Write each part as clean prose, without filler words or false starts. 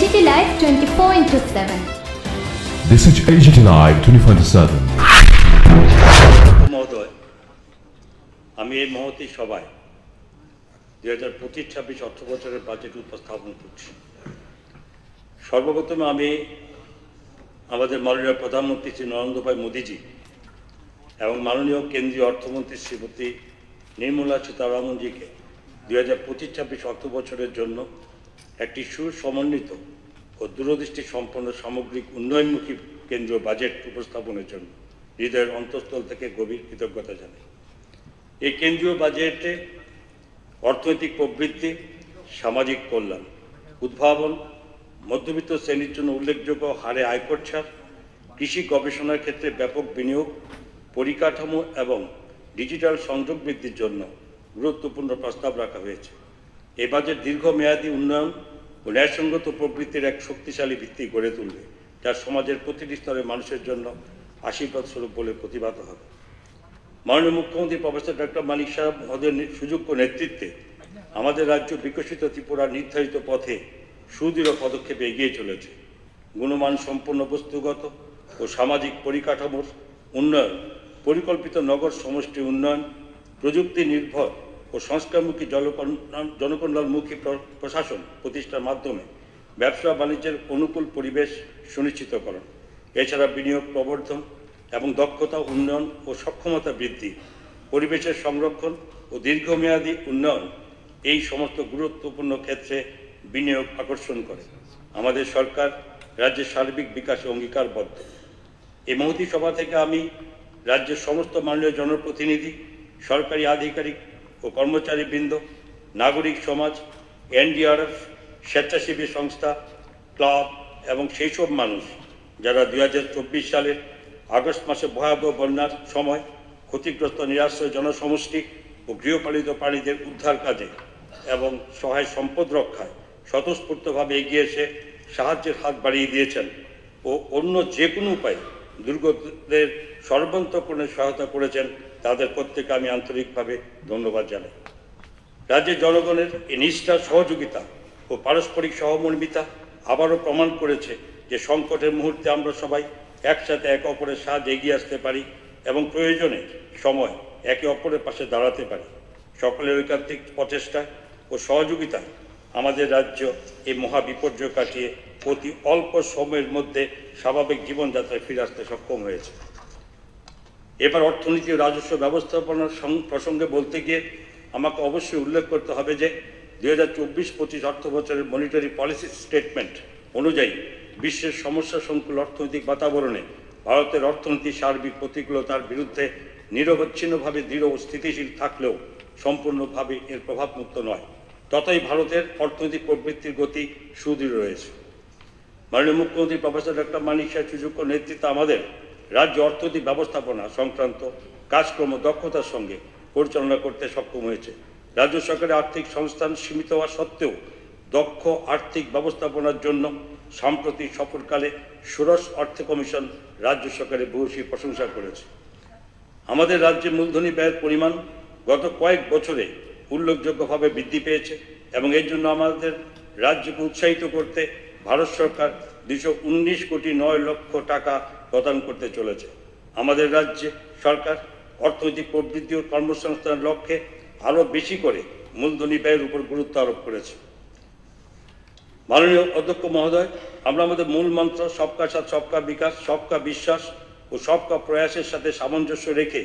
AGT Live 24/7. This is AGT Live 24/7. মহোদয়, আমি এই মহতী সভায় 2025-26 অর্থ বছরের বাজেট উপস্থাপন করছি। সর্বপ্রথমে আমি আমাদের মাননীয় প্রধানমন্ত্রী শ্রী নরেন্দ্র ভাই মোদীজি এবং মাননীয় কেন্দ্রীয় অর্থমন্ত্রী শ্রীমতী নির্মলা সীতারামনজিকে 2025-26 অর্থ বছরের জন্য একটি সুসমন্বিত ও দূরদৃষ্টি সম্পন্ন সামগ্রিক উন্নয়নমুখী কেন্দ্রীয় বাজেট উপস্থাপনের জন্য হৃদয়ের অন্তঃস্থল থেকে গভীর কৃতজ্ঞতা জানাই। এই কেন্দ্রীয় বাজেটে অর্থনৈতিক প্রবৃদ্ধি, সামাজিক কল্যাণ, উদ্ভাবন, মধ্যবিত্ত শ্রেণীর জন্য উল্লেখযোগ্য হারে আয়কর ছাড়, কৃষি গবেষণার ক্ষেত্রে ব্যাপক বিনিয়োগ, পরিকাঠামো এবং ডিজিটাল সংযোগ বৃদ্ধির জন্য গুরুত্বপূর্ণ প্রস্তাব রাখা হয়েছে। এই বাজেট দীর্ঘমেয়াদী উন্নয়ন ও ন্যায়সঙ্গত প্রবৃত্তির এক শক্তিশালী ভিত্তি গড়ে তুলবে, যা সমাজের প্রতিটি স্তরের মানুষের জন্য আশীর্বাদ স্বরূপ বলে প্রতিভাত হবে। মাননীয় মুখ্যমন্ত্রী প্রফেসর ডক্টর মানিক সাহেব মহোদয়ের সুযোগ্য নেতৃত্বে আমাদের রাজ্য বিকশিত ত্রিপুরার নির্ধারিত পথে সুদৃঢ় পদক্ষেপে এগিয়ে চলেছে। গুণমান সম্পন্ন বস্তুগত ও সামাজিক পরিকাঠামোর উন্নয়ন, পরিকল্পিত নগর সমষ্টি উন্নয়ন, প্রযুক্তি নির্ভর ও সংস্কারমুখী জনকল্যাণমুখী প্রশাসন প্রতিষ্ঠার মাধ্যমে ব্যবসা বাণিজ্যের অনুকূল পরিবেশ সুনিশ্চিতকরণ, এছাড়া বিনিয়োগ প্রবর্ধন এবং দক্ষতা উন্নয়ন ও সক্ষমতা বৃদ্ধি, পরিবেশের সংরক্ষণ ও দীর্ঘমেয়াদী উন্নয়ন, এই সমস্ত গুরুত্বপূর্ণ ক্ষেত্রে বিনিয়োগ আকর্ষণ করে। আমাদের সরকার রাজ্যের সার্বিক বিকাশে অঙ্গীকারবদ্ধ। এই মহতী সভা থেকে আমি রাজ্যের সমস্ত মাননীয় জনপ্রতিনিধি, সরকারি আধিকারিক ও কর্মচারীবৃন্দ, নাগরিক সমাজ, এনডিআরএফ, স্বেচ্ছাসেবী সংস্থা, ক্লাব এবং সেই সব মানুষ যারা 2024 সালের আগস্ট মাসে ভয়াবহ বন্যার সময় ক্ষতিগ্রস্ত নিরাশ্রয় জনসমষ্টি ও গৃহপালিত প্রাণীদের উদ্ধার কাজে এবং সহায় সম্পদ রক্ষায় স্বতঃস্ফূর্তভাবে এগিয়ে এসে সাহায্যের হাত বাড়িয়ে দিয়েছেন ও অন্য যে কোনো উপায়ে দুর্গতদের সর্বান্তকরণে সহায়তা করেছেন, তাদের প্রত্যেকে আমি আন্তরিকভাবে ধন্যবাদ জানাই। রাজ্যের জনগণের এই নিষ্ঠা, সহযোগিতা ও পারস্পরিক সহমর্মিতা আবারও প্রমাণ করেছে যে সংকটের মুহূর্তে আমরা সবাই একসাথে একে অপরের সাহায্যে এগিয়ে আসতে পারি এবং প্রয়োজনে সময় একে অপরের পাশে দাঁড়াতে পারি। সকলের ঐকান্তিক প্রচেষ্টা ও সহযোগিতায় আমাদের রাজ্য এই মহা বিপর্যয় কাটিয়ে অতি অল্প সময়ের মধ্যে স্বাভাবিক জীবনযাত্রায় ফিরে আসতে সক্ষম হয়েছে। এবার অর্থনীতি ও রাজস্ব ব্যবস্থাপনার প্রসঙ্গে বলতে গিয়ে আমাকে অবশ্যই উল্লেখ করতে হবে যে 2024-25 অর্থ বছরের মনিটারি পলিসি স্টেটমেন্ট অনুযায়ী বিশ্বের সমস্যা সংকুল অর্থনৈতিক বাতাবরণে ভারতের অর্থনীতি সার্বিক প্রতিকূলতার বিরুদ্ধে নিরবচ্ছিন্নভাবে দৃঢ় ও স্থিতিশীল থাকলেও সম্পূর্ণভাবে এর প্রভাবমুক্ত নয়। ততই ভারতের অর্থনৈতিক প্রবৃত্তির গতি সুদৃঢ় রয়েছে। মাননীয় মুখ্যমন্ত্রী প্রফেসর ডক্টর মানিক সাহেব সুযোগ্য নেতৃত্বে আমাদের রাজ্য অর্থনৈতিক ব্যবস্থাপনা সংক্রান্ত কাজকর্ম দক্ষতার সঙ্গে পরিচালনা করতে সক্ষম হয়েছে। রাজ্য সরকারের আর্থিক সংস্থান সীমিত হওয়া সত্ত্বেও দক্ষ আর্থিক ব্যবস্থাপনার জন্য সাম্প্রতিক সফরকালে ষোড়শ অর্থ কমিশন রাজ্য সরকারের ভূয়সী প্রশংসা করেছে। আমাদের রাজ্যে মূলধনী ব্যয়ের পরিমাণ গত কয়েক বছরে উল্লেখযোগ্যভাবে বৃদ্ধি পেয়েছে এবং এর জন্য আমাদের রাজ্যকে উৎসাহিত করতে ভারত সরকার 219,9,00,000 টাকা প্রদান করতে চলেছে। আমাদের রাজ্যে সরকার অর্থনৈতিক প্রবৃদ্ধি ও কর্মসংস্থানের লক্ষ্যে আরও বেশি করে মূলধনী ব্যয়ের উপর গুরুত্ব আরোপ করেছে। মাননীয় অধ্যক্ষ মহোদয়, আমরা আমাদের মূল মন্ত্র সবকা সাথ সবকা বিকাশ, সবকা বিশ্বাস ও সবকা প্রয়াসের সাথে সামঞ্জস্য রেখে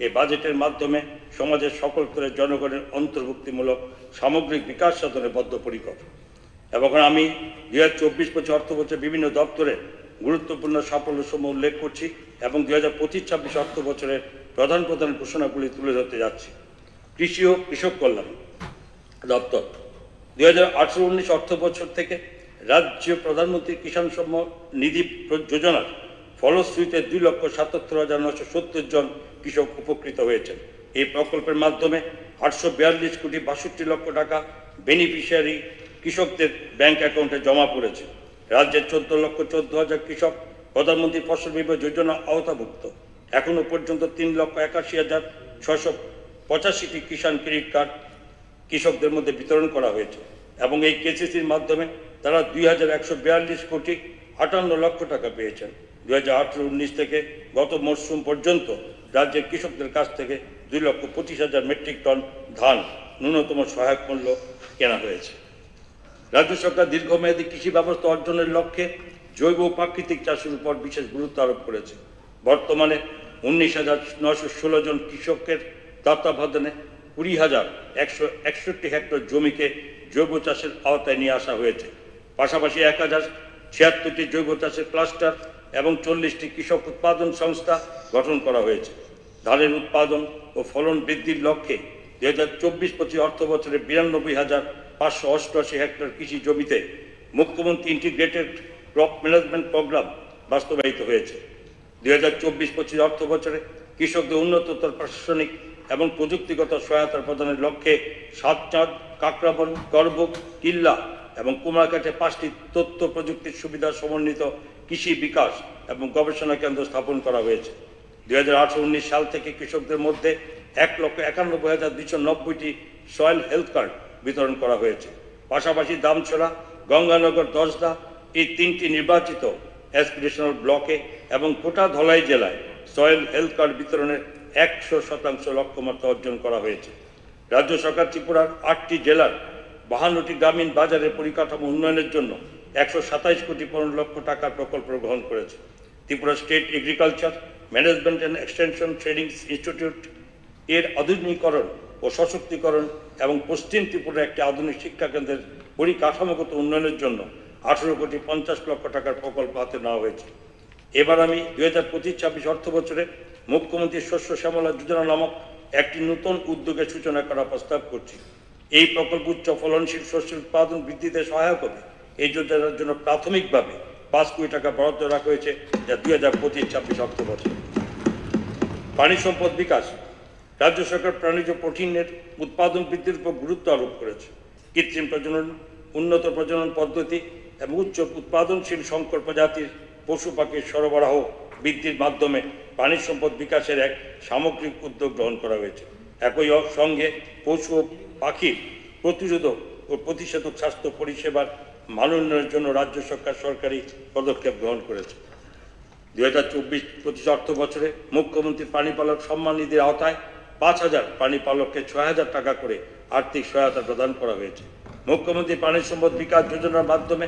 এই বাজেটের মাধ্যমে সমাজের সকল স্তরের জনগণের অন্তর্ভুক্তিমূলক সামগ্রিক বিকাশ সাধনে বদ্ধপরিকর। এবং আমি 2024-25 অর্থ বছরে বিভিন্ন দপ্তরে গুরুত্বপূর্ণ সাফল্যসমূহ উল্লেখ করছি এবং 2025-26 অর্থ বছরের প্রধান প্রধান ঘোষণাগুলি তুলে ধরতে যাচ্ছি। কৃষি ও কৃষক কল্যাণ দপ্তর 2018-19 অর্থ বছর থেকে রাজ্য প্রধানমন্ত্রী কিষাণ সম্মান নিধি যোজনার ফলশ্রুতিতে 2,77,970 জন কৃষক উপকৃত হয়েছেন। এই প্রকল্পের মাধ্যমে 842,62,00,000 টাকা বেনিফিশিয়ারি কৃষকদের ব্যাংক অ্যাকাউন্টে জমা পড়েছে। রাজ্যের 14,14,000 কৃষক প্রধানমন্ত্রী ফসল বীমা যোজনা আওতাভুক্ত। এখনও পর্যন্ত 3,81,685টি কিষাণ ক্রেডিট কার্ড কৃষকদের মধ্যে বিতরণ করা হয়েছে এবং এই কেসিসির মাধ্যমে তারা 2142 কোটি 58 লক্ষ টাকা পেয়েছেন। 2018-19 থেকে গত মরশুম পর্যন্ত রাজ্যের কৃষকদের কাছ থেকে 2,25,000 মেট্রিক টন ধান ন্যূনতম সহায়ক মূল্য কেনা হয়েছে। রাজ্য সরকার দীর্ঘমেয়াদী কৃষি ব্যবস্থা অর্জনের লক্ষ্যে জৈব ও প্রাকৃতিক চাষের উপর বিশেষ গুরুত্ব আরোপ করেছে। বর্তমানে 19,916 জন কৃষকের তত্ত্বাবধানে 20,161 হেক্টর জমিকে জৈব চাষের আওতায় নিয়ে আসা হয়েছে। পাশাপাশি 1,076টি জৈব চাষের ক্লাস্টার এবং 40টি কৃষক উৎপাদন সংস্থা গঠন করা হয়েছে। ধানের উৎপাদন ও ফলন বৃদ্ধির লক্ষ্যে 2024-25 অর্থ বছরে 92,588 হেক্টর কৃষি জমিতে মুখ্যমন্ত্রী ইন্টিগ্রেটেড ক্রপ ম্যানেজমেন্ট প্রোগ্রাম বাস্তবায়িত হয়েছে। 2024-25 অর্থ বছরে কৃষকদের উন্নততর প্রশাসনিক এবং প্রযুক্তিগত সহায়তা প্রদানের লক্ষ্যে সাতচাঁদ, কাকরাবন, করবুক, কিল্লা এবং কুমারঘাটে 5টি তথ্য প্রযুক্তির সুবিধা সমন্বিত কৃষি বিকাশ এবং গবেষণা কেন্দ্র স্থাপন করা হয়েছে। 2018-19 সাল থেকে কৃষকদের মধ্যে 1,91,290টি সয়েল হেলথ কার্ড বিতরণ করা হয়েছে। পাশাপাশি দামছড়া, গঙ্গানগর, দশদা এই 3টি নির্বাচিত অ্যাসপিরেশনাল ব্লকে এবং গোটা ধলাই জেলায় সয়েল হেলথ কার্ড বিতরণের 100% লক্ষ্যমাত্রা অর্জন করা হয়েছে। রাজ্য সরকার ত্রিপুরার 8টি জেলার 52টি গ্রামীণ বাজারের পরিকাঠামো উন্নয়নের জন্য 127 কোটি 15 লক্ষ টাকার প্রকল্প গ্রহণ করেছে। Tripura state agriculture management and extension training institute এর আধুনিকীকরণ ও সশক্তিকরণ এবং পশ্চিম ত্রিপুরার একটি আধুনিক শিক্ষা কেন্দ্রের পরিকাঠামোগত উন্নয়নের জন্য 18 কোটি 50 লক্ষ টাকার প্রকল্প হাতে নেওয়া হয়েছে। এবার আমি 2025-26 অর্থ বছরে মুখ্যমন্ত্রী শস্য শ্যামলা যোজনা নামক একটি নতুন উদ্যোগের সূচনা করার প্রস্তাব করছি। এই প্রকল্প উচ্চ ফলনশীল শস্যের উৎপাদন বৃদ্ধিতে সহায়ক হবে। এই যোজনার জন্য প্রাথমিকভাবে 5 কোটি টাকা বরাদ্দ রাখা হয়েছে, যা 2025-26 অর্থ বছর। প্রাণী সম্পদ বিকাশ। রাজ্য সরকার প্রাণীজ প্রোটিনের উৎপাদন বৃদ্ধির উপর গুরুত্ব আরোপ করেছে। কৃত্রিম প্রজনন, উন্নত প্রজনন পদ্ধতি এবং উচ্চ উৎপাদনশীল সংকর প্রজাতির পশু পাখির সরবরাহ বৃদ্ধির মাধ্যমে প্রাণী সম্পদ বিকাশের এক সামগ্রিক উদ্যোগ গ্রহণ করা হয়েছে। একই সঙ্গে পশু ও পাখির প্রতিরোধক ও প্রতিষেধক স্বাস্থ্য পরিষেবার মান উন্নয়নের জন্য রাজ্য সরকার সরকারি পদক্ষেপ গ্রহণ করেছে। 2024-25 অর্থ বছরে মুখ্যমন্ত্রী প্রাণীপালক সম্মান নিধির আওতায় 5,000 প্রাণীপালককে 6,000 টাকা করে আর্থিক সহায়তা প্রদান করা হয়েছে। মুখ্যমন্ত্রী প্রাণী সম্পদ বিকাশ যোজনার মাধ্যমে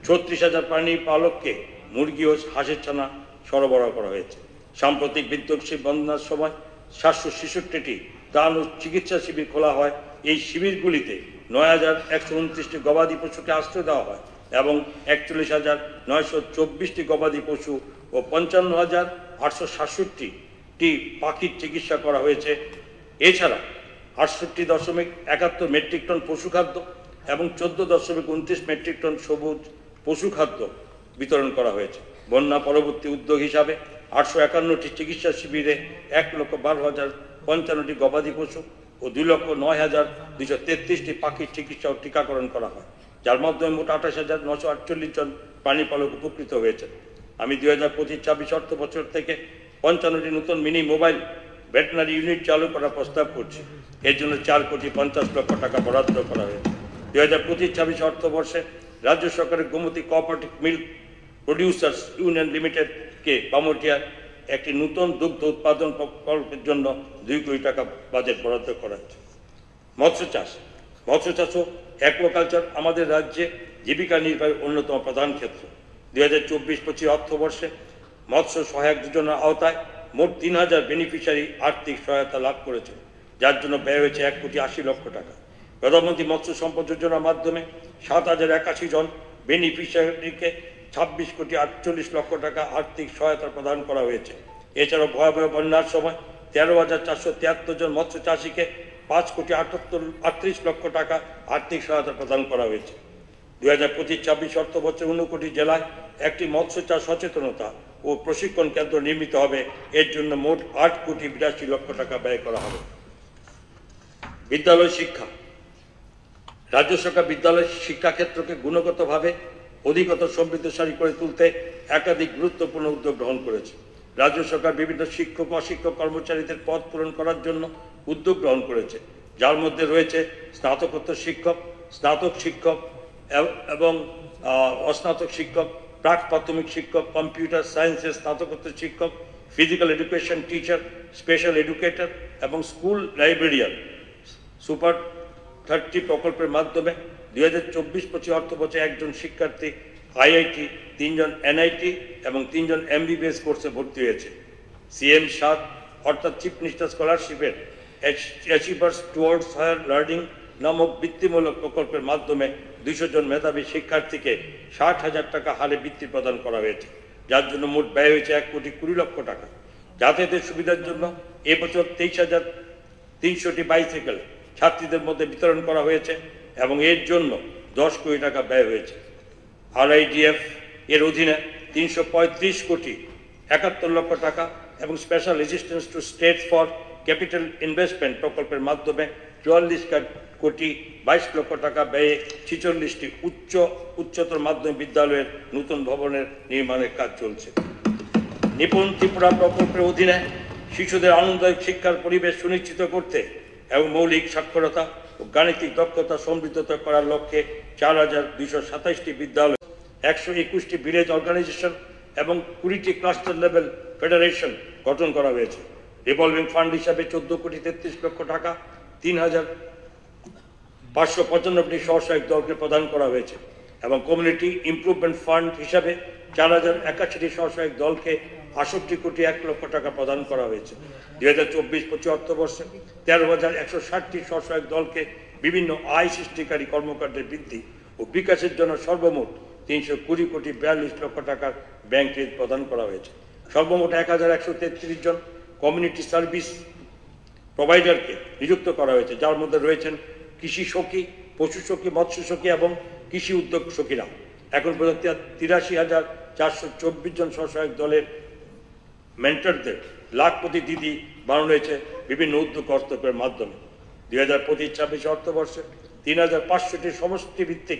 36,000 প্রাণীপালককে মুরগি ও হাঁসের ছানা সরবরাহ করা হয়েছে। সাম্প্রতিক বিধ্বংসী বন্যার সময় 766টি ত্রাণ ও চিকিৎসা শিবির খোলা হয়। এই শিবিরগুলিতে 9,129টি গবাদি পশুকে আশ্রয় দেওয়া হয় এবং 41,924টি গবাদি পশু ও 55,867টি পাখির চিকিৎসা করা হয়েছে। এছাড়া 68.71 মেট্রিক টন পশুখাদ্য এবং 14.29 মেট্রিক টন সবুজ পশুখাদ্য বিতরণ করা হয়েছে। বন্যা পরবর্তী উদ্যোগ হিসাবে 851টি চিকিৎসা শিবিরে 1,12,055টি গবাদি পশু ও 2,09,233টি পাখির চিকিৎসা ও টিকাকরণ করা হয়, যার মাধ্যমে মোট 28,948 জন প্রাণীপালক উপকৃত হয়েছেন। আমি 2025-26 অর্থ বছর থেকে 55টি নতুন মিনি মোবাইল ভেটেরিনারি ইউনিট চালু করার প্রস্তাব করছি। এর জন্য 4 কোটি 50 লক্ষ টাকা বরাদ্দ করা হয়েছে। 2025-26 অর্থবর্ষে রাজ্য সরকারের Gomati cooperative milk producers union লিমিটেডকে বামুটিয়ার একটি নতুন দুগ্ধ উৎপাদন প্রকল্পের জন্য 2 কোটি টাকা বাজেট বরাদ্দ করা হয়েছে। মৎস্য চাষ ও অ্যাকুয়াকালচার আমাদের রাজ্যে জীবিকা নির্বাহের অন্যতম প্রধান ক্ষেত্র। 2024-25 অর্থবর্ষে মৎস্য সহায়ক যোজনার আওতায় মোট 3,000 বেনিফিশিয়ারি আর্থিক সহায়তা লাভ করেছে, যার জন্য ব্যয় হয়েছে 1 কোটি 80 লক্ষ টাকা। প্রধানমন্ত্রী মৎস্য সম্পদ যোজনার মাধ্যমে 7,081 জন বেনিফিশিয়ারিকে 26 কোটি 48 লক্ষ টাকা আর্থিক সহায়তা প্রদান করা হয়েছে। এছাড়াও ভয়াবহ বন্যার সময় 13,473 জন মৎস্য চাষিকে 5 কোটি 38 লক্ষ টাকা আর্থিক সহায়তা প্রদান করা হয়েছে। 2025-26 অর্থ বছরে 19 কোটি জেলায় একটি মৎস্য চাষ সচেতনতা ও প্রশিক্ষণ কেন্দ্র নির্মিত হবে। এর জন্য মোট 8 কোটি 82 লক্ষ টাকা ব্যয় করা হবে। বিদ্যালয় শিক্ষা। রাজ্য সরকার বিদ্যালয় শিক্ষা ক্ষেত্রকে গুণগতভাবে অধিকতর সমৃদ্ধশালী করে তুলতে একাধিক গুরুত্বপূর্ণ উদ্যোগ গ্রহণ করেছে। রাজ্য সরকার বিভিন্ন শিক্ষক অশিক্ষক কর্মচারীদের পদ পূরণ করার জন্য উদ্যোগ গ্রহণ করেছে, যার মধ্যে রয়েছে স্নাতকোত্তর শিক্ষক, স্নাতক শিক্ষক এবং অস্নাতক শিক্ষক, প্রাক প্রাথমিক শিক্ষক, কম্পিউটার সায়েন্সের স্নাতকোত্তর শিক্ষক, physical education teacher, special educator এবং স্কুল লাইব্রেরিয়ান সুপার 30 প্রকল্পের মাধ্যমে 2024-25 অর্থবছরে একজন শিক্ষার্থী আইআইটি, 3 জন এনআইটি এবং 3 জন এমবিবিএস কোর্সে ভর্তি হয়েছে। CM7 অর্থাৎ চিফ মিনিস্টার স্কলারশিপের অ্যাচিভার্স টুয়ার্ডস হায়ার লার্নিং নামক বৃত্তিমূলক প্রকল্পের মাধ্যমে 200 জন মেধাবী শিক্ষার্থীকে 60,000 টাকা হারে বৃত্তি প্রদান করা হয়েছে, যার জন্য মোট ব্যয় হয়েছে 1,20,00,000 টাকা। যাতায়াতের সুবিধার জন্য এবছর 23,300টি বাইসাইকেল ছাত্রীদের মধ্যে বিতরণ করা হয়েছে এবং এর জন্য 10 কোটি টাকা ব্যয় হয়েছে। RIDF এর অধীনে 335 কোটি 71 লক্ষ টাকা এবং special assistance two states for capital investment প্রকল্পের মাধ্যমে 44 কোটি 22 লক্ষ টাকা ব্যয়ে 46টি উচ্চতর মাধ্যমিক বিদ্যালয়ের নতুন ভবনের নির্মাণের কাজ চলছে। নিপুণ ত্রিপুরা প্রকল্পের অধীনে শিশুদের আনন্দদায়ক শিক্ষার পরিবেশ সুনিশ্চিত করতে এবং মৌলিক সাক্ষরতা ও গাণিতিক দক্ষতা সমৃদ্ধ করার লক্ষ্যে 4,227টি বিদ্যালয়, 121টি ভিলেজ অর্গানাইজেশন এবং 20টি ক্লাস্টার লেভেল ফেডারেশন গঠন করা হয়েছে। রিভলভিং ফান্ড হিসাবে 14 কোটি 33 লক্ষ টাকা 3,595টি স্বসহায়ক দলকে প্রদান করা হয়েছে এবং কমিউনিটি ইমপ্রুভমেন্ট ফান্ড হিসাবে 4,081টি স্বসহায়ক দলকে 68 কোটি 1 লক্ষ টাকা প্রদান করা হয়েছে। 2024-25 অর্থবর্ষে 13,160টি স্বসহায়ক দলকে বিভিন্ন আয় সৃষ্টিকারী কর্মকাণ্ডের বৃদ্ধি ও বিকাশের জন্য সর্বমোট 320 কোটি 42 লক্ষ টাকার ব্যাংক ঋণ প্রদান করা হয়েছে। সর্বমোট 1,133 জন কমিউনিটি সার্ভিস প্রোভাইডারকে নিযুক্ত করা হয়েছে, যার মধ্যে রয়েছেন কৃষি সখী, পশু সখী, মৎস্য সখী এবং কৃষি উদ্যোগ সখীরা। এখন পর্যন্ত 83,424 জন স্বসহায়ক দলের মেন্টরদের লাখপতি দিদি বানানো হয়েছে বিভিন্ন উদ্যোগ হস্তক্ষেপের মাধ্যমে। 2025-26 অর্থবর্ষে 3,500টি সমষ্টি ভিত্তিক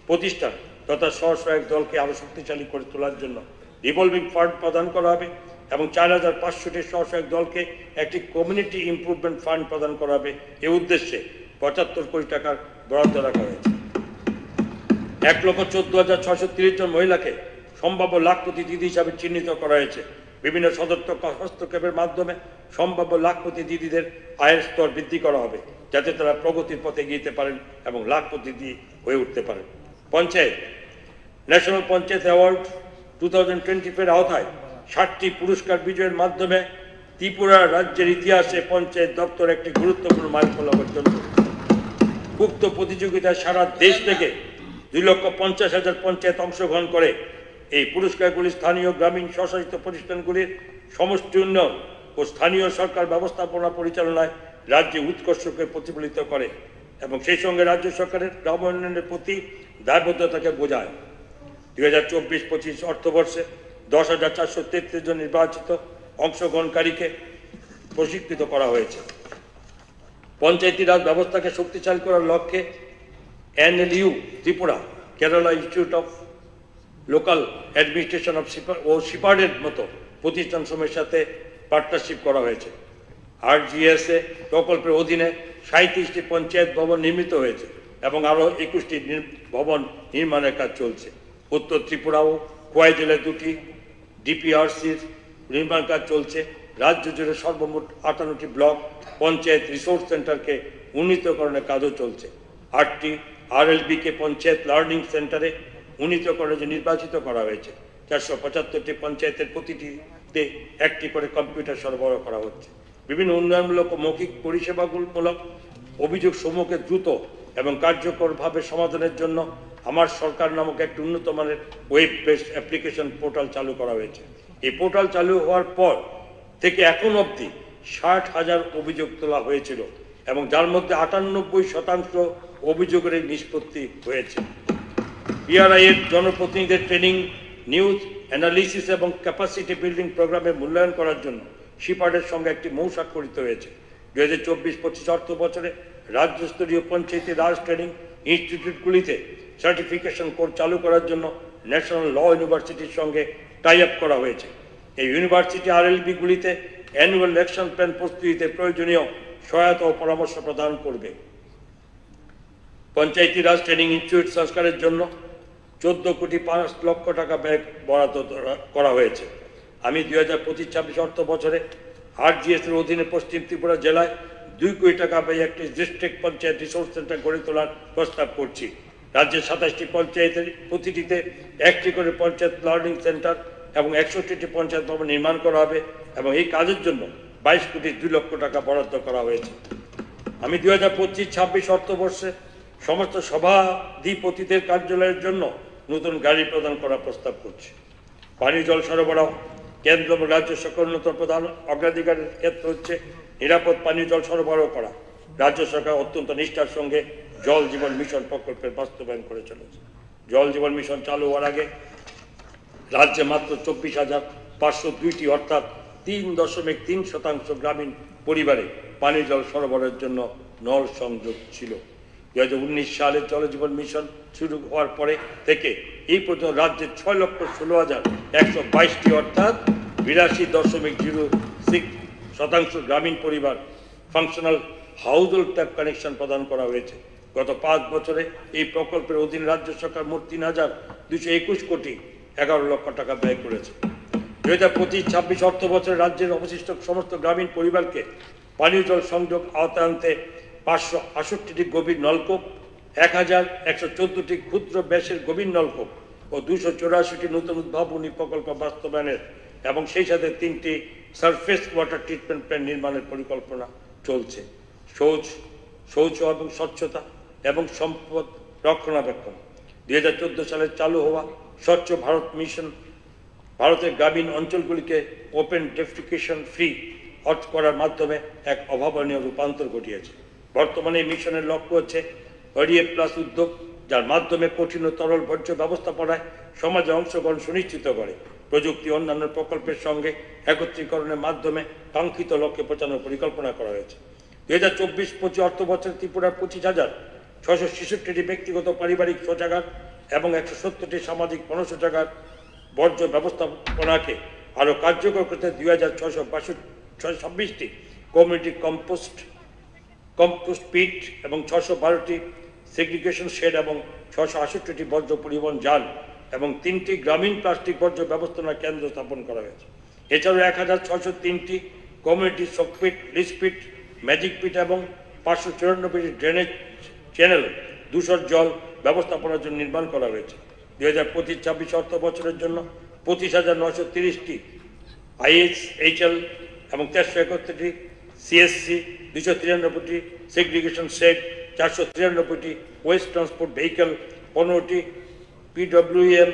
প্রতিষ্ঠান তথা স্বসহায়ক দলকে আরও শক্তিশালী করে তোলার জন্য রিভলভিং ফান্ড প্রদান করা হবে এবং 4,500টি স্বসহায়ক দলকে একটি কমিউনিটি ইমপ্রুভমেন্ট ফান্ড প্রদান করা হবে। এ উদ্দেশ্যে 75 কোটি টাকার বরাদ্দ রাখা হয়েছে। 1,14,630 জন মহিলাকে সম্ভাব্য লাখপতি দিদি হিসাবে চিহ্নিত করা হয়েছে। বিভিন্ন সদর্থক হস্তক্ষেপের মাধ্যমে সম্ভাব্য লাখপতি দিদিদের আয়ের স্তর বৃদ্ধি করা হবে, যাতে তারা প্রগতির পথে এগিয়ে পারেন এবং লাখপতি দিদি হয়ে উঠতে পারেন। পঞ্চায়েত ন্যাশনাল পঞ্চায়েত অ্যাওয়ার্ড 2025 আওতায় 60টি পুরস্কার বিজয়ের মাধ্যমে ত্রিপুরা রাজ্যের ইতিহাসে পঞ্চায়েত দপ্তর একটি গুরুত্বপূর্ণ মাইলফলক অর্জন করে। উক্ত প্রতিযোগিতায় সারা দেশ থেকে 2,50,000 পঞ্চায়েত অংশগ্রহণ করে। এই পুরস্কারগুলি স্থানীয় গ্রামীণ স্বশাসিত প্রতিষ্ঠানগুলির সমষ্টি উন্নয়ন ও স্থানীয় সরকার ব্যবস্থাপনা পরিচালনায় রাজ্যে উৎকর্ষকে প্রতিফলিত করে এবং সেই সঙ্গে রাজ্য সরকারের গ্রাম উন্নয়নের প্রতি দায়বদ্ধতাকে বোঝায়। 2024-25 অর্থবর্ষে 10,433 জন নির্বাচিত অংশগ্রহণকারীকে প্রশিক্ষিত করা হয়েছে। পঞ্চায়েতি রাজ ব্যবস্থাকে শক্তিশালী করার লক্ষ্যে NLU Tripura, Kerala institute of local administration of ও সিপার্ডের মতো প্রতিষ্ঠানসমূহের সাথে পার্টনারশিপ করা হয়েছে। RGSA প্রকল্পের অধীনে 37টি পঞ্চায়েত ভবন নির্মিত হয়েছে এবং আরও 21টি ভবন নির্মাণের কাজ চলছে। উত্তর ত্রিপুরা ও খোয়াই জেলায় 2টি DPRCর নির্মাণ কাজ চলছে। রাজ্য জুড়ে সর্বমোট 58টি ব্লক পঞ্চায়েত রিসোর্স সেন্টারকে উন্নীতকরণের কাজও চলছে। 8টি RLB-কে পঞ্চায়েত লার্নিং সেন্টারে উন্নীতকরণে নির্বাচিত করা হয়েছে। 475টি পঞ্চায়েতের প্রতিটিতে একটি করে কম্পিউটার সরবরাহ করা হচ্ছে। বিভিন্ন উন্নয়নমূলক ও মৌখিক পরিষেবামূলক অভিযোগ সমূহকে দ্রুত এবং কার্যকরভাবে সমাধানের জন্য আমার সরকার নামক একটি উন্নত মানের ওয়েব বেসড অ্যাপ্লিকেশন পোর্টাল চালু করা হয়েছে। এই পোর্টাল চালু হওয়ার পর থেকে এখন অবধি 60,000 অভিযোগ তোলা হয়েছিল এবং যার মধ্যে 98% অভিযোগের নিষ্পত্তি হয়েছে। PRI এর জনপ্রতিনিধিদের ট্রেনিং, নিউজ অ্যানালিসিস এবং ক্যাপাসিটি বিল্ডিং প্রোগ্রামে মূল্যায়ন করার জন্য সিপার্ডের সঙ্গে একটি মৌ স্বাক্ষরিত হয়েছে। 2024-25 অর্থ বছরে রাজ্যস্তরীয় পঞ্চায়েতি রাজ ট্রেনিং ইনস্টিটিউটগুলিতে সার্টিফিকেশন কোর্স চালু করার জন্য ন্যাশনাল ল ইউনিভার্সিটির সঙ্গে টাই আপ করা হয়েছে। এই ইউনিভার্সিটি RLB-গুলিতে অ্যানুয়াল অ্যাকশন প্ল্যান প্রস্তুতিতে প্রয়োজনীয় সহায়তা ও পরামর্শ প্রদান করবে। পঞ্চায়েতি রাজ ট্রেনিং ইনস্টিটিউট সংস্কারের জন্য 14,05,00,000 টাকা ব্যয় বরাদ্দ করা হয়েছে। আমি 2025-26 অর্থ বছরে RGS এর অধীনে পশ্চিম ত্রিপুরা জেলায় 2 কোটি টাকা ব্যয়ে একটি ডিস্ট্রিক্ট পঞ্চায়েত রিসোর্স সেন্টার গড়ে তোলার প্রস্তাব করছি। রাজ্যের 27টি পঞ্চায়েতের প্রতিটিতে 1টি করে পঞ্চায়েত লার্নিং সেন্টার এবং 61টি পঞ্চায়েত ভবন নির্মাণ করা হবে এবং এই কাজের জন্য 22,02,00,000 টাকা বরাদ্দ করা হয়েছে। আমি 2025-26 অর্থবর্ষে সমস্ত সভাধিপতিদের কার্যালয়ের জন্য নতুন গাড়ি প্রদান করার প্রস্তাব করছি। পানি জল সরবরাহ কেন্দ্র এবং রাজ্য সরকার অন্যতম প্রধান অগ্রাধিকারের ক্ষেত্র হচ্ছে নিরাপদ পানীয় জল সরবরাহ করা। রাজ্য সরকার অত্যন্ত নিষ্ঠার সঙ্গে জল জীবন মিশন প্রকল্পের বাস্তবায়ন করে চলেছে। জল জীবন মিশন চালু হওয়ার আগে রাজ্যে মাত্র 24,502টি অর্থাৎ 3.3% গ্রামীণ পরিবারে পানি জল সরবরাহের জন্য নল সংযোগ ছিল। 2019 সালে জল জীবন মিশন শুরু হওয়ার পরে থেকে এই পর্যন্ত রাজ্যের 6,16,122টি অর্থাৎ 82.06% গ্রামীণ পরিবার functional house hold tap connection প্রদান করা হয়েছে। গত 5 বছরে এই প্রকল্পের অধীনে রাজ্য সরকার মোট 3,221,11,00,000 টাকা ব্যয় করেছে। 2025-26 অর্থ বছরে রাজ্যের অবশিষ্ট সমস্ত গ্রামীণ পরিবারকে পানীয় জল সংযোগ আওতায় আনতে 568টি গভীর নলকূপ, 1,114টি ক্ষুদ্র ব্যাসের গভীর নলকূপ ও 284টি নতুন উদ্ভাবনী প্রকল্প বাস্তবায়নের এবং সেই সাথে 3টি সারফেস ওয়াটার ট্রিটমেন্ট প্ল্যান্ট নির্মাণের পরিকল্পনা চলছে। শৌচ এবং স্বচ্ছতা এবং সম্পদ রক্ষণাবেক্ষণ 2014 সালে চালু হওয়া স্বচ্ছ ভারত মিশন ভারতের গ্রামীণ অঞ্চলগুলিকে ওপেন ডেফিকেশন ফ্রি করার মাধ্যমে এক অভাবনীয় রূপান্তর ঘটিয়েছে। বর্তমানে এই মিশনের লক্ষ্য হচ্ছে ODA প্লাস উদ্যোগ, যার মাধ্যমে কঠিন ও তরল বর্জ্য ব্যবস্থাপনায় সমাজে অংশগ্রহণ সুনিশ্চিত করে প্রযুক্তি অন্যান্য প্রকল্পের সঙ্গে একত্রীকরণের মাধ্যমে কাঙ্ক্ষিত লক্ষ্যে পৌঁছানোর পরিকল্পনা করা হয়েছে। 2024-25 অর্থ বছরে ত্রিপুরার 25,666টি ব্যক্তিগত পারিবারিক শৌচাগার এবং 170টি সামাজিক গণশৌচাগার বর্জ্য ব্যবস্থাপনাকে আরও কার্যকর করতে 2,626টি কমিউনিটি কম্পোস্ট পিট এবং 612টি সেগ্রিগেশন শেড এবং 668টি বর্জ্য পরিবহন যান এবং 3টি গ্রামীণ প্লাস্টিক বর্জ্য ব্যবস্থাপনা কেন্দ্র স্থাপন করা হয়েছে। এছাড়াও 1,603টি কমিউনিটি শকপিট, লিসপিট, ম্যাজিক পিট এবং 594টি ড্রেনেজ চ্যানেল দূষণ জল ব্যবস্থাপনার জন্য নির্মাণ করা হয়েছে। 2025-26 অর্থ বছরের জন্য 25,930টি ISHL এবং 471টি CSC, 293টি সেগ্রিগেশন শেড, 493টি ওয়েস্ট ট্রান্সপোর্ট ভেহিকেল, 15টি PWM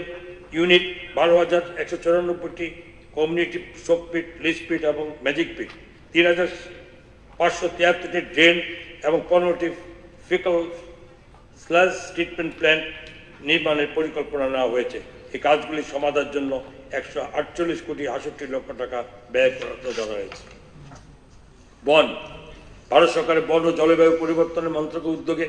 ইউনিট, 12,194টি কমিউনিটি শকপিট, লিসপিট এবং ম্যাজিক পিট, 3,573টি ড্রেন এবং 15টি ফিকাল স্ল্যাশ ট্রিটমেন্ট প্ল্যান্ট নির্মাণের পরিকল্পনা নেওয়া হয়েছে। এই কাজগুলি সমাধানের জন্য 148,68,00,000 টাকা ব্যয় করা হয়েছে। বন ভারত সরকারের বন ও জলবায়ু পরিবর্তনের মন্ত্রকের উদ্যোগে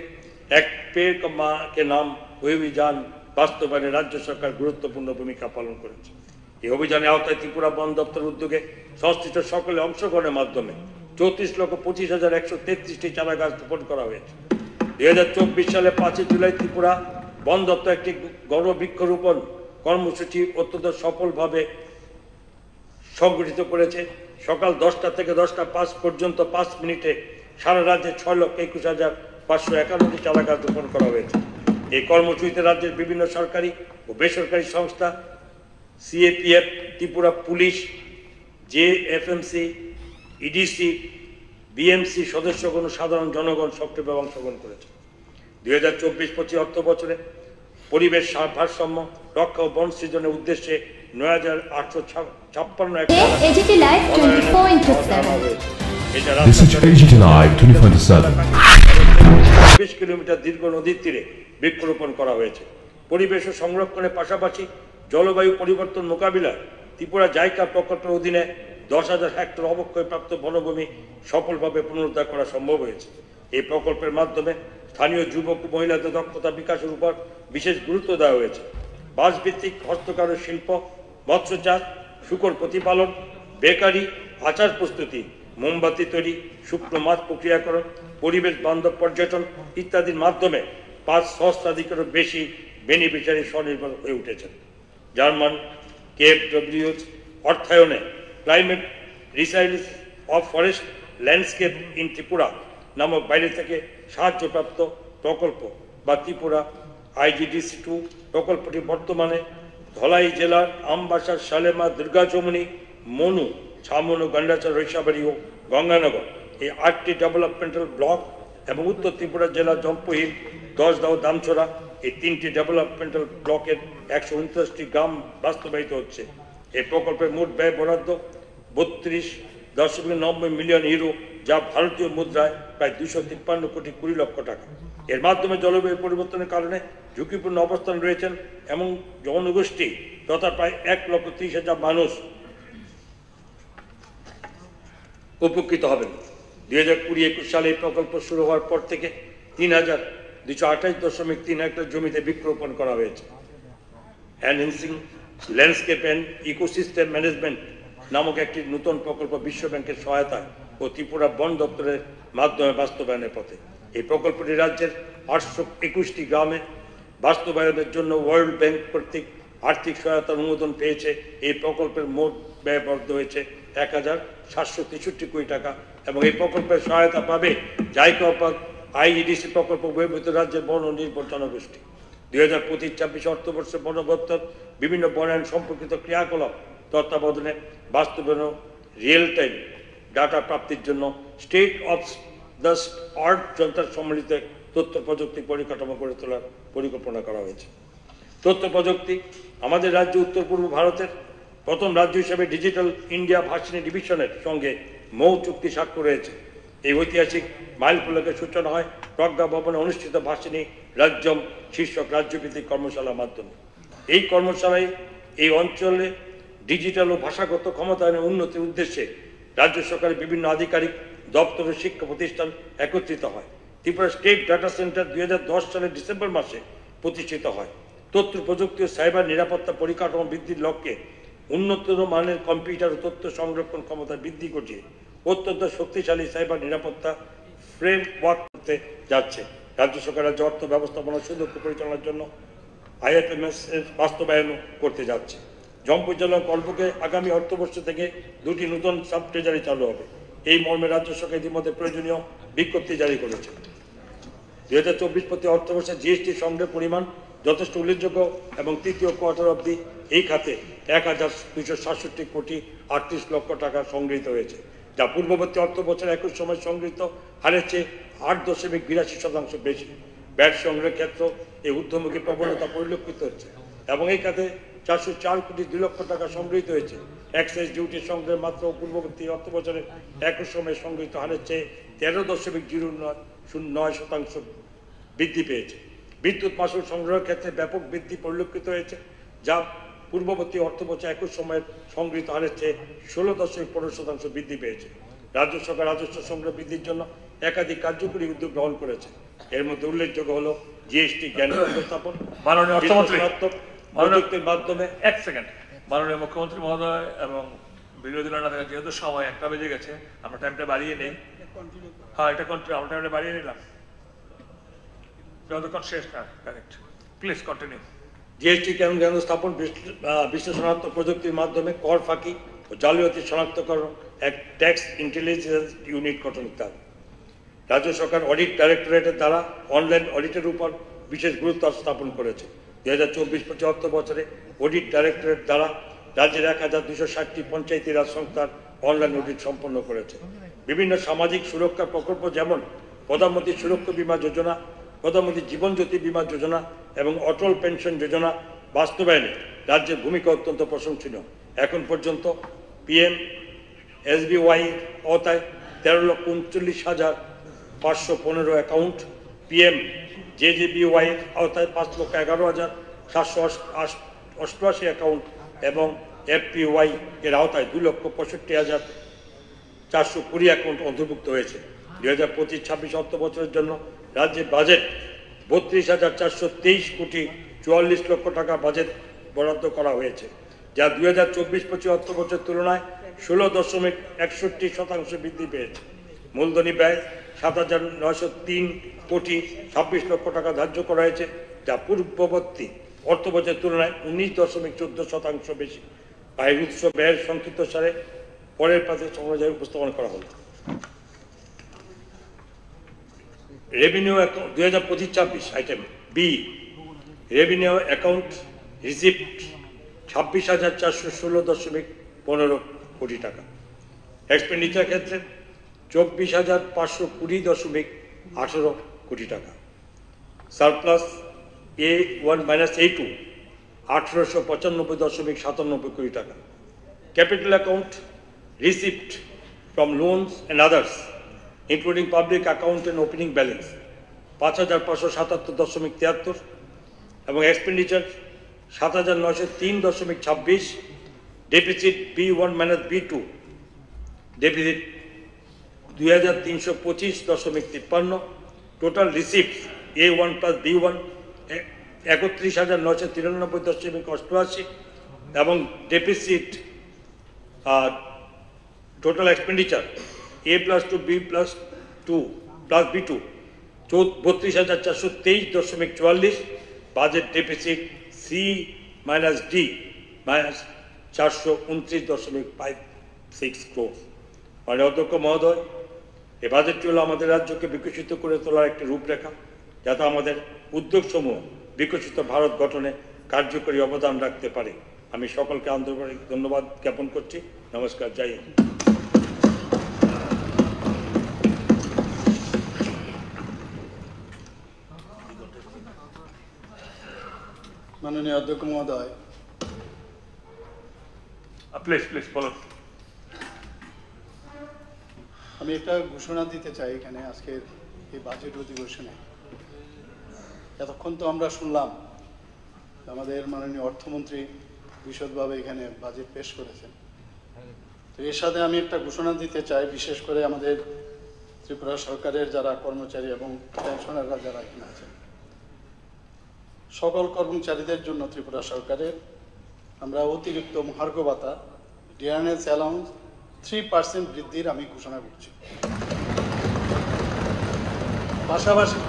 এক পেড় মা কে নাম অভিযান বাস্তবায়নে রাজ্য সরকার গুরুত্বপূর্ণ ভূমিকা পালন করেছে। এই অভিযানের আওতায় ত্রিপুরা বন দপ্তর উদ্যোগে সংশ্লিষ্ট সকলে অংশগ্রহণের মাধ্যমে 34,25,133টি চারা গাছ রোপণ করা হয়েছে। 2024 সালে 5 জুলাই ত্রিপুরা বন দপ্তর একটি গণবৃক্ষরোপণ কর্মসূচি অত্যন্ত সফলভাবে সংগঠিত করেছে। সকাল 10টা থেকে 10টা 5 পর্যন্ত 5 মিনিটে সারা রাজ্যে 6,21,551টি চারা গাছ রোপণ করা হয়েছে। এই কর্মসূচিতে রাজ্যের বিভিন্ন সরকারি ও বেসরকারি সংস্থা, CAPF, Tripura police, JFMC, EDC, BMC সদস্যগণ ও সাধারণ জনগণ সক্রিয়ভাবে অংশগ্রহণ করেছে। 2024-25 অর্থ বছরে পরিবেশ ভারসাম্য রক্ষা ও বন সৃজনের উদ্দেশ্যে 9,856 hectare AGT Live 20.7 This is AGT Live 2027. 20 kilometre দীর্ঘ নদীর তীরে বৃক্ষরোপণ করা হয়েছে। পরিবেশ ও সংরক্ষণের পাশাপাশি জলবায়ু পরিবর্তন মোকাবিলায় ত্রিপুরা জাইকা প্রকল্পের অধীনে 10,000 হেক্টর অবক্ষয়প্রাপ্ত বনভূমি সফলভাবে পুনরুদ্ধার করা সম্ভব হয়েছে। এই প্রকল্পের মাধ্যমে স্থানীয় যুবক ও মহিলাদের দক্ষতা বিকাশের উপর বিশেষ গুরুত্ব দেওয়া হয়েছে। বাঁশভিত্তিক হস্তকারু শিল্প, মৎস্যচাষ, শূকর প্রতিপালন, বেকারি, আচার প্রস্তুতি, মোমবাতি তৈরি, শুকনো মাছ প্রক্রিয়াকরণ, পরিবেশ বান্ধব পর্যটন ইত্যাদির মাধ্যমে 5 সহস্রাধিকেরও বেশি বেনিফিশিয়ারি স্বনির্ভর হয়ে উঠেছেন। জার্মান KfW অর্থায়নে climate resilience of forest landscape in Tripura নামক বাইরে থেকে সাহায্যপ্রাপ্ত প্রকল্প বা ত্রিপুরা IGDC2 প্রকল্পটি বর্তমানে ধলাই জেলার আমবাসা, সালেমা, দুর্গাচমনি, মনু, ছামনু, গন্ডাচর, রৈশাবাড়ি ও গঙ্গানগর এই 8টি ডেভেলপমেন্টাল ব্লক এবং উত্তর ত্রিপুরা জেলার জম্পুহিল, দশদাও, দামছড়া এই 3টি ডেভেলপমেন্টাল ব্লকের 129টি গ্রাম বাস্তবায়িত হচ্ছে। এই প্রকল্পের মোট ব্যয় বরাদ্দ 32.90 মিলিয়ন ইউরো, যা ভারতীয় মুদ্রায় প্রায় 253 কোটি 20 লক্ষ টাকা। এর মাধ্যমে জলবায়ু পরিবর্তনের কারণে ঝুঁকিপূর্ণ অবস্থান রয়েছেন এমন জনগোষ্ঠী তথা প্রায় 1,30,000 মানুষ উপকৃত হবেন। 2020-21 সালে এই প্রকল্প শুরু হওয়ার পর থেকে 3,228.3 হেক্টর জমিতে বৃক্ষরোপণ করা হয়েছে। Enhancing landscape and ecosystem management নামক একটি নতুন প্রকল্প বিশ্ব ব্যাংকের সহায়তায় ও ত্রিপুরা বন দপ্তরের মাধ্যমে বাস্তবায়নের পথে। এই প্রকল্পটি রাজ্যের 821টি গ্রামে বাস্তবায়নের জন্য ওয়ার্ল্ড ব্যাংক কর্তৃক আর্থিক সহায়তার অনুমোদন পেয়েছে। এই প্রকল্পের মোট ব্যয় বরাদ্দ হয়েছে 1,763 কোটি টাকা এবং এই প্রকল্পের সহায়তা পাবে জাইকাপাত IGDC প্রকল্প বহির্ভূত রাজ্যের বন ও নির্ভর জনগোষ্ঠী। 2025-26 অর্থবর্ষে বন দপ্তর বিভিন্ন বনায়ন সম্পর্কিত ক্রিয়াকলাপ তত্ত্বাবধানে বাস্তবায়ন রিয়েল টাইম ডাটা প্রাপ্তির জন্য স্টেট অফ দ্য আর্ট যন্ত্র সম্মিলিত তথ্য প্রযুক্তি পরিকাঠামো গড়ে তোলার পরিকল্পনা করা হয়েছে। তথ্য প্রযুক্তি আমাদের রাজ্য উত্তর পূর্ব ভারতের প্রথম রাজ্য হিসেবে ডিজিটাল ইন্ডিয়া ভার্সিটি ডিভিশনের সঙ্গে মৌ চুক্তি স্বাক্ষর রয়েছে। এই ঐতিহাসিক মাইলফলকের সূচনা হয় প্রজ্ঞা ভবনে অনুষ্ঠিত ভার্সিটি রাজ্যম শীর্ষক রাজ্যভিত্তিক কর্মশালার মাধ্যমে। এই কর্মশালায় এই অঞ্চলে ডিজিটাল ও ভাষাগত ক্ষমতায়নের উন্নতির উদ্দেশ্যে রাজ্য সরকারের বিভিন্ন আধিকারিক দপ্তর ও শিক্ষা প্রতিষ্ঠান একত্রিত হয়। ত্রিপুরা স্টেট ডাটা সেন্টার 2010 সালের ডিসেম্বর মাসে প্রতিষ্ঠিত হয়। তথ্য প্রযুক্তি ও সাইবার নিরাপত্তা পরিকাঠামো বৃদ্ধির লক্ষ্যে উন্নততর মানের কম্পিউটার ও তথ্য সংরক্ষণ ক্ষমতা বৃদ্ধি ঘটিয়ে অত্যন্ত শক্তিশালী সাইবার নিরাপত্তা ফ্রেমওয়ার্ক করতে যাচ্ছে। রাজ্য সরকার রাজ্য অর্থ ব্যবস্থাপনা সুদক্ষ পরিচালনার জন্য IFMS এর বাস্তবায়ন করতে যাচ্ছে। জম্পুর জেলার কল্পকে আগামী অর্থবর্ষ থেকে 2টি নতুন সাব ট্রেজারি চালু হবে। এই মর্মে রাজ্য সরকার ইতিমধ্যে প্রয়োজনীয় বিজ্ঞপ্তি জারি করেছে। 2024 অর্থবর্ষে GST সংগ্রহের পরিমাণ যথেষ্ট উল্লেখযোগ্য এবং তৃতীয় কোয়ার্টার অবধি এই খাতে 1,267 কোটি 38 লক্ষ টাকা সংগৃহীত হয়েছে, যা পূর্ববর্তী অর্থ বছরের একই সময় সংগৃহীত হারের চেয়ে 8.82% বেশি। ব্যাট সংগ্রহের ক্ষেত্রে এই ঊর্ধ্বমুখী প্রবণতা পরিলক্ষিত হচ্ছে এবং এই খাতে 404 কোটি 2 লক্ষ টাকা সংগৃহীত হয়েছে। এক্সাইজ ডিউটি সংগ্রহের মাত্র পূর্ববর্তী অর্থ বছরের একই সময় সংগৃহীত হারের চেয়ে 13.09% বৃদ্ধি পেয়েছে। বিদ্যুৎ মাশুল সংগ্রহের ক্ষেত্রে ব্যাপক বৃদ্ধি পরিলক্ষিত হয়েছে, যা পূর্ববর্তী অর্থ বছর একই সময়ের সংগৃহীত হারের চেয়ে 16.15% বৃদ্ধি পেয়েছে। রাজ্য সরকার রাজস্ব সংগ্রহ বৃদ্ধির জন্য একাধিক কার্যকরী উদ্যোগ গ্রহণ করেছে। এর মধ্যে উল্লেখযোগ্য হল GST জ্ঞান উপস্থাপন, মাননীয় অর্থমন্ত্রী প্রযুক্তির মাধ্যমে। এক সেকেন্ড, মাননীয় মুখ্যমন্ত্রী মহোদয় এবং বিরোধী দলের যেহেতু সময় 1টা বেজে গেছে, আমরা টাইমটা বাড়িয়ে নেই। হ্যাঁ, এটা কন্টিনিউ, আমরা টাইমটা বাড়িয়ে নিলাম যতক্ষণ শেষ না। Correct, please continue. GST জ্ঞান স্থাপন, বিশ্লেষণাত্মক প্রযুক্তির মাধ্যমে কর ফাঁকি ও জালিয়াতি শনাক্তকরণ এক ট্যাক্স ইন্টেলিজেন্স ইউনিট গঠন ইত্যাদি। রাজ্য সরকার অডিট ডাইরেক্টরেটের দ্বারা অনলাইন অডিটের উপর বিশেষ গুরুত্ব স্থাপন করেছে। 2024-25 অর্থ বছরে অডিট ডাইরেক্টরেট দ্বারা রাজ্যের 1,260টি পঞ্চায়েতি রাজ সংস্থার অনলাইন অডিট সম্পন্ন করেছে। বিভিন্ন সামাজিক সুরক্ষা প্রকল্প যেমন প্রধানমন্ত্রী সুরক্ষা বীমা যোজনা, প্রধানমন্ত্রী জীবন জ্যোতি বীমা যোজনা এবং অটল পেনশন যোজনা বাস্তবায়নে রাজ্যের ভূমিকা অত্যন্ত প্রশংসনীয়। এখন পর্যন্ত PMSBY আওতায় 13,39,515 অ্যাকাউন্ট, PMJJBY আওতায় 5,11,788 অ্যাকাউন্ট এবং FPY এর আওতায় 2,65,420 অ্যাকাউন্ট অন্তর্ভুক্ত হয়েছে। 2025-26 অর্থ বছরের জন্য রাজ্যের বাজেট 32,423 কোটি 44 লক্ষ টাকা বাজেট বরাদ্দ করা হয়েছে, যা 2024-25 অর্থ বছরের তুলনায় 16.61% বৃদ্ধি পেয়েছে। মূলধনী ব্যয় 7,903 কোটি 26 লক্ষ টাকা ধার্য করা হয়েছে, যা পূর্ববর্তী অর্থবছরের তুলনায় 19.14% বেশি। আয়ের উৎস ব্যয়ের সংক্ষিপ্ত সারে পরের পাতে অনুযায়ী উপস্থাপন করা হল। Revenue account 2025-26 item B, revenue account receipt 26,416.15 কোটি টাকা। এক্সপেন্ডিচার ক্ষেত্রে 24,520.18 কোটি টাকা। সারপ্লাস A1-A2 1895.97 কোটি টাকা। Capital account receipt from loans and others including public account and opening balance 5,577.73 এবং expenditure 7,903.26। Deficit B1-B2 deficit 2,325.53। Total receipt A1+B1 31,993.88 এবং deficit total expenditure A+B2 32,423.44। Budget deficit C-D -429.56 crore. মানে অধ্যক্ষ মহোদয়, এই বাজেটটি হলো আমাদের রাজ্যকে বিকশিত করে তোলার একটি রূপরেখা, যাতে আমাদের উদ্যোগসমূহ বিকশিত ভারত গঠনে কার্যকরী অবদান রাখতে পারে। আমি সকলকে আন্তরিক ধন্যবাদ জ্ঞাপন করছি। নমস্কার, জয় হিন্দ। মাননীয় অধ্যক্ষ মহোদয়, প্লিজ বলুন। আমি একটা ঘোষণা দিতে চাই এখানে আজকের এই বাজেট অধিবেশনে। এতক্ষণ তো আমরা শুনলাম আমাদের মাননীয় অর্থমন্ত্রী বিশদভাবে এখানে বাজেট পেশ করেছেন। তো এর সাথে আমি একটা ঘোষণা দিতে চাই, বিশেষ করে আমাদের ত্রিপুরা সরকারের যারা কর্মচারী এবং পেনশনাররা যারা এখানে আছেন, সকল কর্মচারীদের জন্য ত্রিপুরা সরকারের আমরা অতিরিক্ত মহার্ঘ ভাতা ডিয়ারনেস অ্যালাউন্স 3% বৃদ্ধির আমি ঘোষণা করছি। পাশাপাশি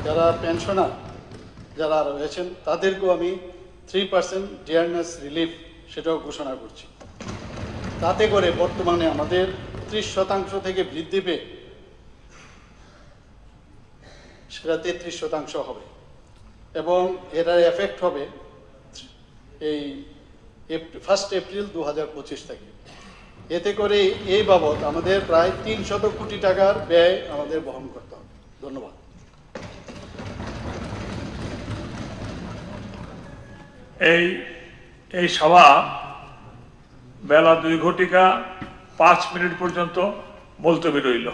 যারা পেনশনার যারা রয়েছেন তাদেরকেও আমি 3% ডিয়ারনেস রিলিফ সেটাও ঘোষণা করছি। তাতে করে বর্তমানে আমাদের 30% থেকে বৃদ্ধি পেয়ে সেটা 33% হবে এবং এটার এফেক্ট হবে এই 1 এপ্রিল 2025 থেকে। এতে করে এই বাবদ আমাদের প্রায় 300 কোটি টাকার ব্যয় আমাদের বহন করতে হবে। ধন্যবাদ। এই সভা বেলা 2:05 পর্যন্ত মুলতবি রইল।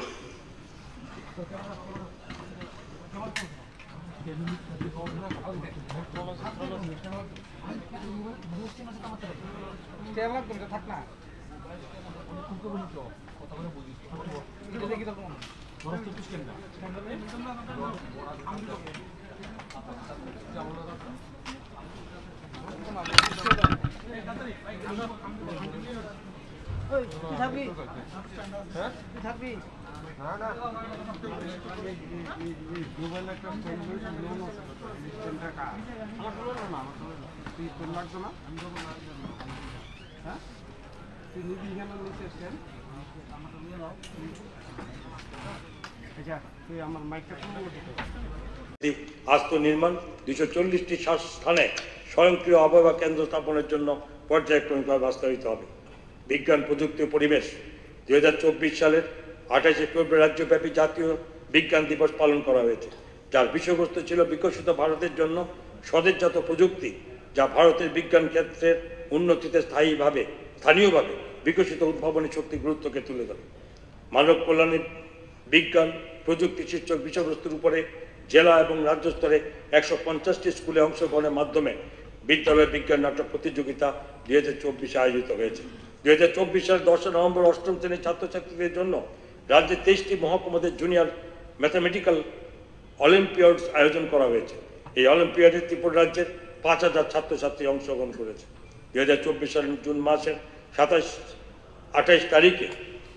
আস্ত নির্মাণ 240টি স্থানে স্বয়ংক্রিয় আবহাওয়া কেন্দ্র স্থাপনের জন্য পর্যায়ক্রমিকভাবে বাস্তবায়িত হবে। বিজ্ঞান, প্রযুক্তি ও পরিবেশ 2024 সালের 28 ফেব্রুয়ারি রাজ্যব্যাপী জাতীয় বিজ্ঞান দিবস পালন করা হয়েছে, যার বিষয়বস্তু ছিল বিকশিত ভারতের জন্য স্বদেশজাত প্রযুক্তি, যা ভারতের বিজ্ঞান ক্ষেত্রের উন্নতিতে স্থানীয়ভাবে বিকশিত উদ্ভাবনী শক্তির গুরুত্বকে তুলে ধরে। মানব কল্যাণের বিজ্ঞান প্রযুক্তি শীর্ষক বিষয়বস্তুর উপরে জেলা এবং রাজ্য স্তরে 150টি স্কুলে অংশগ্রহণের মাধ্যমে বিদ্যালয় বিজ্ঞান নাটক প্রতিযোগিতা 2024 আয়োজিত হয়েছে। 2024 সালের 10 নভেম্বর 8ম শ্রেণীর ছাত্রছাত্রীদের জন্য রাজ্যে 23টি মহকুমাতে জুনিয়র ম্যাথামেটিক্যাল অলিম্পিয়াডস আয়োজন করা হয়েছে। এই অলিম্পিয়াডে ত্রিপুরা রাজ্যের 5000 ছাত্রছাত্রী অংশগ্রহণ করেছে। 2024 সালের জুন মাসের 27-28 তারিখে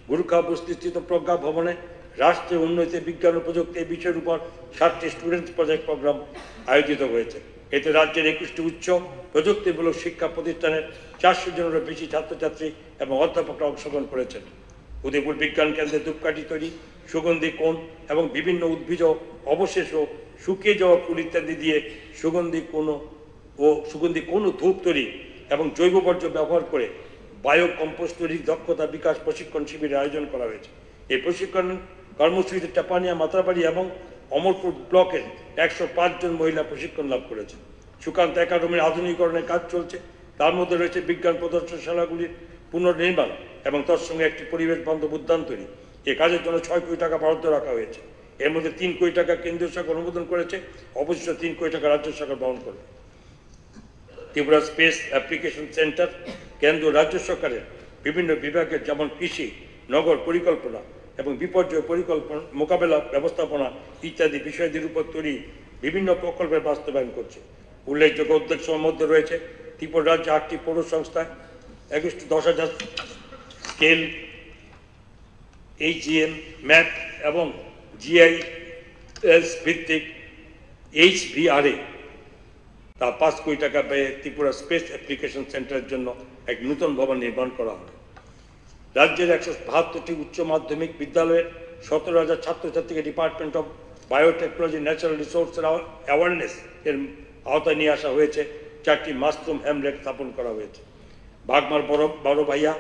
গুরুখাবস্তিস্থিত প্রজ্ঞা ভবনে রাষ্ট্রীয় উন্নতি, বিজ্ঞান ও প্রযুক্তি এই বিষয়ের উপর 7টি স্টুডেন্টস প্রজেক্ট প্রোগ্রাম আয়োজিত হয়েছে। এতে রাজ্যের 21টি উচ্চ প্রযুক্তিমূলক শিক্ষা প্রতিষ্ঠানের 400 জনেরও বেশি ছাত্রছাত্রী এবং অধ্যাপকরা অংশগ্রহণ করেছেন। উদয়পুর বিজ্ঞান কেন্দ্রে ধূপকাঠি তৈরি, সুগন্ধি কোণ এবং বিভিন্ন উদ্ভিজ অবশেষ ও শুকিয়ে যাওয়া ফুল ইত্যাদি দিয়ে সুগন্ধি কোণ ও ধূপ তৈরি এবং জৈব বর্জ্য ব্যবহার করে বায়ো কম্পোস্ট তৈরির দক্ষতা বিকাশ প্রশিক্ষণ শিবিরের আয়োজন করা হয়েছে। এই প্রশিক্ষণ কর্মসূচিতে চাপানিয়া, মাত্রাবাড়ি এবং অমরপুর ব্লকের 105 জন মহিলা প্রশিক্ষণ লাভ করেছে। সুকান্ত একাডেমির আধুনিকীকরণের কাজ চলছে, তার মধ্যে রয়েছে বিজ্ঞান প্রদর্শনশালাগুলির পুনর্নির্মাণ এবং তার সঙ্গে একটি পরিবেশ বান্ধব উদ্যান তৈরি। এ কাজের জন্য 6 কোটি টাকা বরাদ্দ রাখা হয়েছে। এর মধ্যে 3 কোটি টাকা কেন্দ্রীয় সরকার অনুমোদন করেছে, অবশিষ্ট 3 কোটি টাকা রাজ্য সরকার বহন করবে। ত্রিপুরা স্পেস অ্যাপ্লিকেশন সেন্টার কেন্দ্র রাজ্য সরকারের বিভিন্ন বিভাগের যেমন কৃষি, নগর পরিকল্পনা এবং বিপর্যয় পরিকল্পনা, মোকাবেলা ব্যবস্থাপনা ইত্যাদি বিষয়টির উপর তৈরি বিভিন্ন প্রকল্পের বাস্তবায়ন করছে। উল্লেখযোগ্য উদ্যোগসমূহের মধ্যে রয়েছে ত্রিপুরা রাজ্যে 8টি পৌর সংস্থায় 10,000 স্কেল, HGM, ম্যাপ এবং GIS ভিত্তিক HVRA তা 5 কোটি টাকা ব্যয়ে ত্রিপুরা স্পেস অ্যাপ্লিকেশন সেন্টারের জন্য এক নতুন ভবন নির্মাণ করা হবে। রাজ্যের 172টি উচ্চ মাধ্যমিক বিদ্যালয়ের 17,000 ছাত্রছাত্রীকে ডিপার্টমেন্ট অফ বায়োটেকনোলজি ন্যাচারাল রিসোর্সের অ্যাওয়ারনেস এর আওতায় নিয়ে আসা হয়েছে। 4টি মাশরুম হ্যামলেট স্থাপন করা হয়েছে। বাগমার বড় ভাইয়া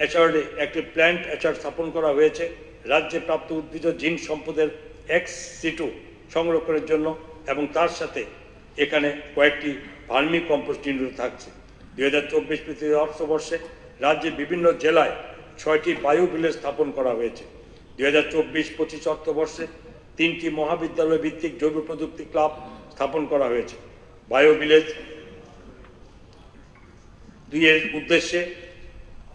এচআরডে একটি প্ল্যান্ট এচআর স্থাপন করা হয়েছে রাজ্যে প্রাপ্ত উদ্ভিজ জিন সম্পদের ex-situ সংরক্ষণের জন্য, এবং তার সাথে এখানে কয়েকটি ভার্মি কম্পোস্ট ইউনিট থাকছে। 2024-25 অর্থবর্ষে রাজ্যের বিভিন্ন জেলায় 6টি বায়ো ভিলেজ স্থাপন করা হয়েছে। 2024-25 অর্থবর্ষে 3টি মহাবিদ্যালয় ভিত্তিক জৈব প্রযুক্তি ক্লাব স্থাপন করা হয়েছে। বায়ো ভিলেজ 2 এর উদ্দেশ্যে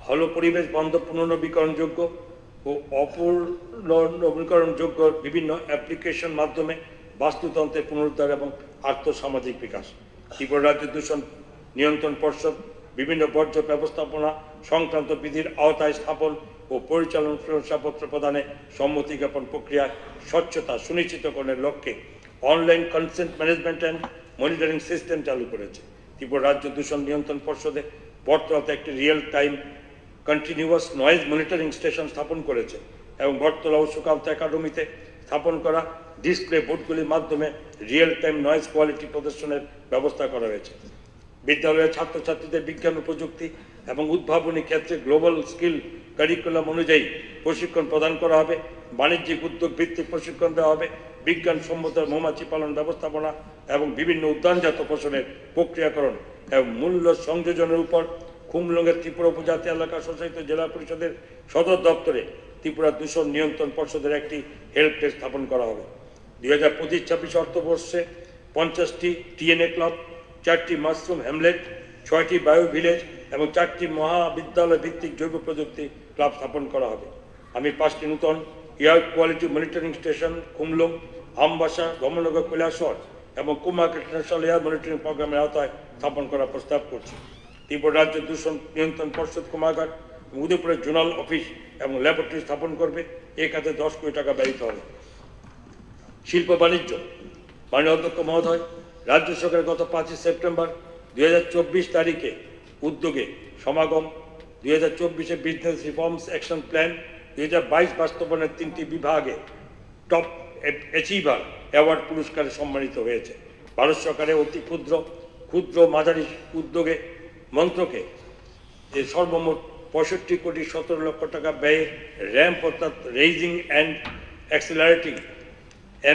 হলো পরিবেশ বান্ধব, পুনর্নবীকরণযোগ্য ও অপুনর্নবীকরণযোগ্য বিভিন্ন অ্যাপ্লিকেশন মাধ্যমে বাস্তুতন্ত্রের পুনরুদ্ধার এবং আর্থসামাজিক বিকাশ। ত্রিপুরা রাজ্য দূষণ নিয়ন্ত্রণ পর্ষদ বিভিন্ন বর্জ্য ব্যবস্থাপনা সংক্রান্ত বিধির আওতায় স্থাপন ও পরিচালন শংসাপত্র প্রদানে সম্মতি জ্ঞাপন প্রক্রিয়ায় স্বচ্ছতা সুনিশ্চিতকরণের লক্ষ্যে online consent management and monitoring system চালু করেছে। ত্রিপুরা রাজ্য দূষণ নিয়ন্ত্রণ পর্ষদে বর্তমানে একটি real time continuous noise monitoring station স্থাপন করেছে এবং বটতলা ও সুকান্ত একাডেমিতে স্থাপন করা ডিসপ্লে বোর্ডগুলির মাধ্যমে রিয়েল টাইম নয়েজ কোয়ালিটি প্রদর্শনের ব্যবস্থা করা হয়েছে। বিদ্যালয়ের ছাত্রছাত্রীদের বিজ্ঞান ও প্রযুক্তি এবং উদ্ভাবনী ক্ষেত্রে গ্লোবাল স্কিল কারিকুলাম অনুযায়ী প্রশিক্ষণ প্রদান করা হবে। বাণিজ্যিক উদ্যোগ ভিত্তিক প্রশিক্ষণ দেওয়া হবে। বিজ্ঞানসম্মত মৌমাছি পালন ব্যবস্থাপনা এবং বিভিন্ন উদ্যানজাত ফসলের প্রক্রিয়াকরণ এবং মূল্য সংযোজনের উপর খুমলুঙের ত্রিপুরা উপজাতি এলাকা স্বশাসিত জেলা পরিষদের সদর দপ্তরে ত্রিপুরা দূষণ নিয়ন্ত্রণ পর্ষদের একটি হেল্প ডেস্ক স্থাপন করা হবে। 2025-26 অর্থবর্ষে 50টি TNA ক্লাব, 4টি মাশরুম হ্যামলেট, 6টি বায়ো ভিলেজ এবং 4টি মহাবিদ্যালয় ভিত্তিক জৈব প্রযুক্তি ক্লাব স্থাপন করা হবে। আমি 5টি নতুন air quality monitoring station Khumlung, Ambassa, Dharmanagar, Kailashahar এবং কুমারঘাট ন্যাশনাল এয়ার মনিটরিং প্রোগ্রামের আওতায় স্থাপন করার প্রস্তাব করছি। ত্রিপুরা রাজ্য দূষণ নিয়ন্ত্রণ পর্ষদ কুমারঘাট উদয়পুরের জোনাল অফিস এবং ল্যাবরেটরি স্থাপন করবে। এই কাজে 10 কোটি টাকা ব্যয়িত হবে। শিল্প বাণিজ্য মাননীয় অধ্যক্ষ মহোদয়, রাজ্য সরকারের গত 5 সেপ্টেম্বর 2024 তারিখে উদ্যোগে সমাগম 2024 বিজনেস রিফর্মস অ্যাকশন প্ল্যান 2022 বাস্তবায়নের 3টি বিভাগে টপ অ্যাচিভার অ্যাওয়ার্ড পুরস্কারে সম্মানিত হয়েছে। ভারত সরকারের অতি ক্ষুদ্র মাঝারি উদ্যোগে মন্ত্রকে সর্বমোট 65,17,00,000 টাকা ব্যয়ে র্যাম্প অর্থাৎ রেইজিং অ্যান্ড অ্যাক্সিলারেটিং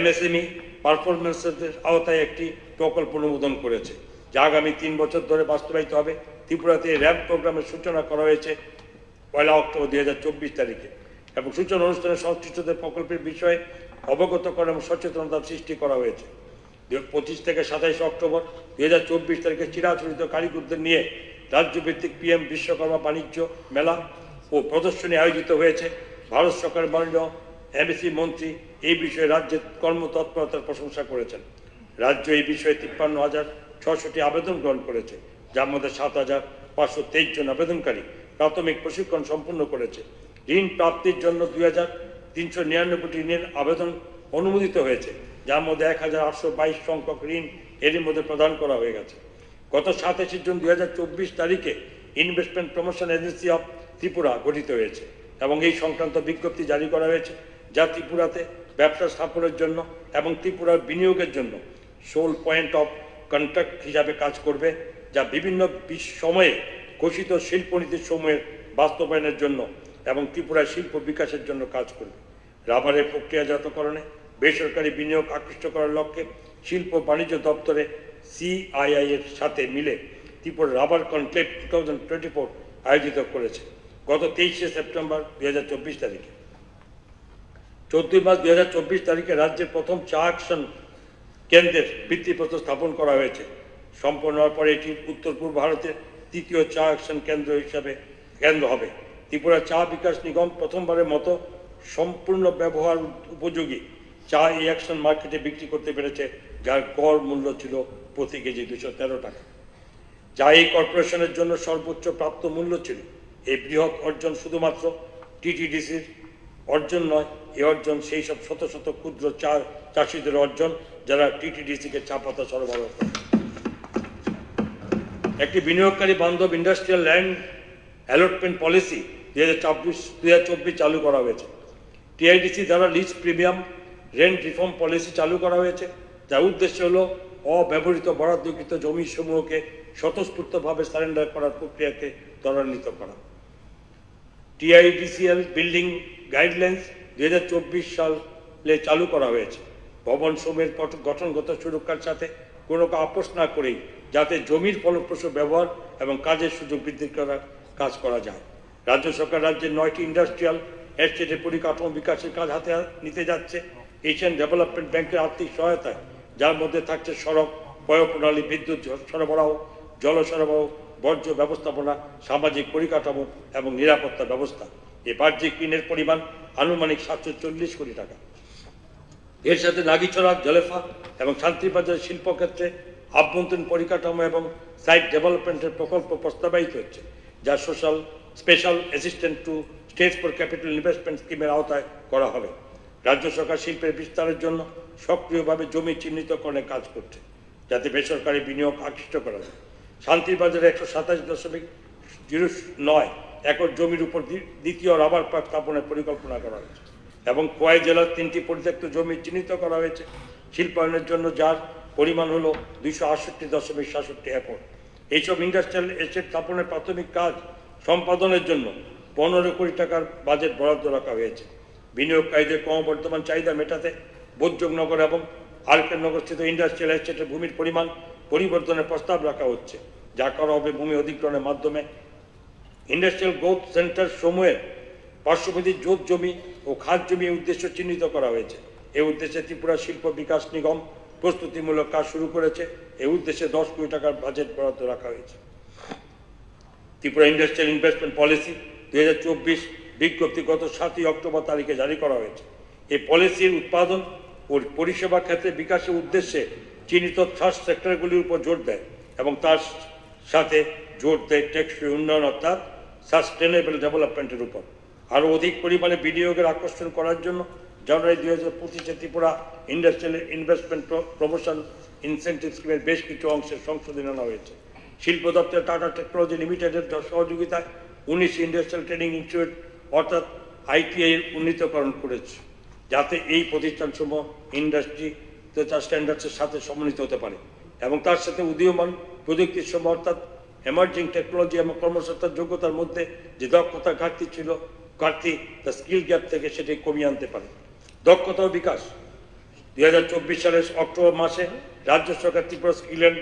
MSME পারফরমেন্সের আওতায় একটি প্রকল্প অনুমোদন করেছে, যা আগামী 3 বছর ধরে বাস্তবায়িত হবে। ত্রিপুরাতে এই র্যাম্প প্রোগ্রামের সূচনা করা হয়েছে 1 অক্টোবর 2024 তারিখে এবং সূচনা অনুষ্ঠানে সংশ্লিষ্টদের প্রকল্পের বিষয়ে অবগত করা এবং সচেতনতা সৃষ্টি করা হয়েছে। 25 থেকে 27 অক্টোবর 2024 তারিখে চিরাচরিত কারিগরদের নিয়ে রাজ্যভিত্তিক PM বিশ্বকর্মা বাণিজ্য মেলা ও প্রদর্শনী আয়োজিত হয়েছে। ভারত সরকারের মাননীয় MSc মন্ত্রী এই বিষয়ে রাজ্যের কর্মতৎপরতার প্রশংসা করেছেন। রাজ্য এই বিষয়ে 53,600টি আবেদন গ্রহণ করেছে, যার মধ্যে 7,523 জন আবেদনকারী প্রাথমিক প্রশিক্ষণ সম্পূর্ণ করেছে। ঋণ প্রাপ্তির জন্য 2,399টি ঋণের আবেদন অনুমোদিত হয়েছে, যার মধ্যে 1,822 সংখ্যক ঋণ এরই মধ্যে প্রদান করা হয়ে গেছে। গত 27 জুন 2024 তারিখে investment promotion agency of Tripura গঠিত হয়েছে এবং এই সংক্রান্ত বিজ্ঞপ্তি জারি করা হয়েছে, যা ত্রিপুরাতে ব্যবসা স্থাপনের জন্য এবং ত্রিপুরার বিনিয়োগের জন্য সোল পয়েন্ট অফ কন্ট্যাক্ট হিসাবে কাজ করবে, যা বিভিন্ন সময়ে ঘোষিত শিল্পনীতি সমূহের বাস্তবায়নের জন্য এবং ত্রিপুরার শিল্প বিকাশের জন্য কাজ করবে। রাবারের প্রক্রিয়াজাতকরণে বেসরকারি বিনিয়োগ আকৃষ্ট করার লক্ষ্যে শিল্প বাণিজ্য দপ্তরে CII এর সাথে মিলে ত্রিপুরা রাবার কনক্লেভ 2024 আয়োজিত করেছে গত 23 সেপ্টেম্বর 2024 তারিখে। 14 মার্চ 2024 তারিখে রাজ্যের প্রথম চা অ্যাকশন কেন্দ্রের ভিত্তিপ্রস্তর স্থাপন করা হয়েছে। সম্পন্ন হওয়ার পরে এটি উত্তর পূর্ব ভারতের তৃতীয় চা অ্যাকশন কেন্দ্র হবে। ত্রিপুরা চা বিকাশ নিগম প্রথমবারের মতো সম্পূর্ণ ব্যবহার উপযোগী চা এই অ্যাকশন মার্কেটে বিক্রি করতে পেরেছে, যার গড় মূল্য ছিল প্রতি কেজি 213 টাকা, যা এই কর্পোরেশনের জন্য সর্বোচ্চ প্রাপ্ত মূল্য ছিল। এই বৃহৎ অর্জন শুধুমাত্র TTDCর অর্জন নয়, এই অর্জন সেই সব শত শত ক্ষুদ্র চা চাষিদের অর্জন যারা TTDCকে চা পাতা সরবরাহ করে। একটি বিনিয়োগকারী বান্ধব ইন্ডাস্ট্রিয়াল ল্যান্ড অ্যালটমেন্ট পলিসি 2024 চালু করা হয়েছে। TIDC দ্বারা lease premium rent reform policy চালু করা হয়েছে, যার উদ্দেশ্য হল অব্যবহৃত বরাদ্দকৃত জমি সমূহকে স্বতঃস্ফূর্তভাবে সারেন্ডার করার প্রক্রিয়াকে ত্বরান্বিত করা। TIDCL বিল্ডিং গাইডলাইন্স 2024 সালে চালু করা হয়েছে। ভবন সমূহের গঠনগত সুরক্ষার সাথে কোনো আপোষ না করেই যাতে জমির ফলপ্রসূ ব্যবহার এবং কাজের সুযোগ বৃদ্ধি করার কাজ করা যায়। রাজ্য সরকার রাজ্যের 9টি ইন্ডাস্ট্রিয়াল এস্টেটের পরিকাঠামো বিকাশের কাজ হাতে নিতে যাচ্ছে এশিয়ান ডেভেলপমেন্ট ব্যাংকের আর্থিক সহায়তায়, যার মধ্যে থাকছে সড়ক, পয়ঃপ্রণালী, বিদ্যুৎ সরবরাহ, জল সরবরাহ, বর্জ্য ব্যবস্থাপনা, সামাজিক পরিকাঠামো এবং নিরাপত্তা ব্যবস্থা। এই বাহ্যিক ঋণের পরিমাণ আনুমানিক 740 কোটি টাকা। এর সাথে নাগিছড়া, জলেফা এবং শান্তিবাজার শিল্পক্ষেত্রে আভ্যন্তরীণ পরিকাঠামো এবং সাইট ডেভেলপমেন্টের প্রকল্প প্রস্তাবিত হচ্ছে, যা special assistant two states for capital investment স্কিমের আওতায় করা হবে। রাজ্য সরকার শিল্পের বিস্তারের জন্য সক্রিয়ভাবে জমি চিহ্নিতকরণে কাজ করছে, যাতে বেসরকারি বিনিয়োগ আকৃষ্ট করা যায়। শান্তিবাজারে 127.09 একর জমির উপর দ্বিতীয় রাবার পার্ক স্থাপনের পরিকল্পনা করা হয়েছে এবং খোয়াই জেলার 3টি পরিত্যক্ত জমি চিহ্নিত করা হয়েছে শিল্পায়নের জন্য, যার পরিমাণ হল 268.67 একর। এইসব ইন্ডাস্ট্রিয়াল এস্টেট স্থাপনের প্রাথমিক কাজ সম্পাদনের জন্য 15 কোটি টাকার বাজেট বরাদ্দ রাখা হয়েছে। বিনিয়োগকারীদের ক্রমবর্ধমান চাহিদা মেটাতে বোধযোগনগর এবং আরকের নগরস্থিত ইন্ডাস্ট্রিয়াল এস্টেটের ভূমির পরিমাণ পরিবর্তনের প্রস্তাব রাখা হচ্ছে, যা করা হবে ভূমি অধিগ্রহণের মাধ্যমে। ইন্ডাস্ট্রিয়াল গ্রোথ সেন্টার সমূহের পার্শ্ববর্তী জোত জমি ও খাত জমি উদ্দেশ্য চিহ্নিত করা হয়েছে। এই উদ্দেশ্যে ত্রিপুরা শিল্প বিকাশ নিগম প্রস্তুতিমূলক কাজ শুরু করেছে। এই উদ্দেশ্যে 10 কোটি টাকার বাজেট বরাদ্দ রাখা হয়েছে। ত্রিপুরা ইন্ডাস্ট্রিয়াল ইনভেস্টমেন্ট পলিসি 2024 বিজ্ঞপ্তি গত 7 অক্টোবর তারিখে জারি করা হয়েছে। এই পলিসির উৎপাদন ও পরিষেবা ক্ষেত্রে বিকাশের উদ্দেশ্যে চিহ্নিত ট্রাস্ট সেক্টরগুলির উপর জোর দেয় এবং তার সাথে জোর দেয় টেকসই উন্নয়ন অর্থাৎ সাস্টেনেবল ডেভেলপমেন্টের উপর। আরও অধিক পরিমাণে বিনিয়োগের আকর্ষণ করার জন্য জানুয়ারি 2025 Tripura industrial investment promotion incentive স্কিমের বেশ কিছু অংশের সংশোধন আনা হয়েছে। শিল্প দপ্তর টাটা টেকনোলজি লিমিটেডের সহযোগিতায় 19 ইন্ডাস্ট্রিয়াল ট্রেনিং ইনস্টিটিউট অর্থাৎ ITI এর উন্নীতকরণ করেছে, যাতে এই প্রতিষ্ঠানসমূহ ইন্ডাস্ট্রি স্ট্যান্ডার্ডসের সাথে সমন্বিত হতে পারে এবং তার সাথে উদীয়মান প্রযুক্তির সমূহ অর্থাৎ এমার্জিং টেকনোলজি এবং কর্মসংস্থান যোগ্যতার মধ্যে যে দক্ষতা ঘাটতি ছিল, তা স্কিল গ্যাপ থেকে সেটি কমিয়ে আনতে পারে। দক্ষতা ও বিকাশ 2024 সালের অক্টোবর মাসে রাজ্য সরকার Tripura skill and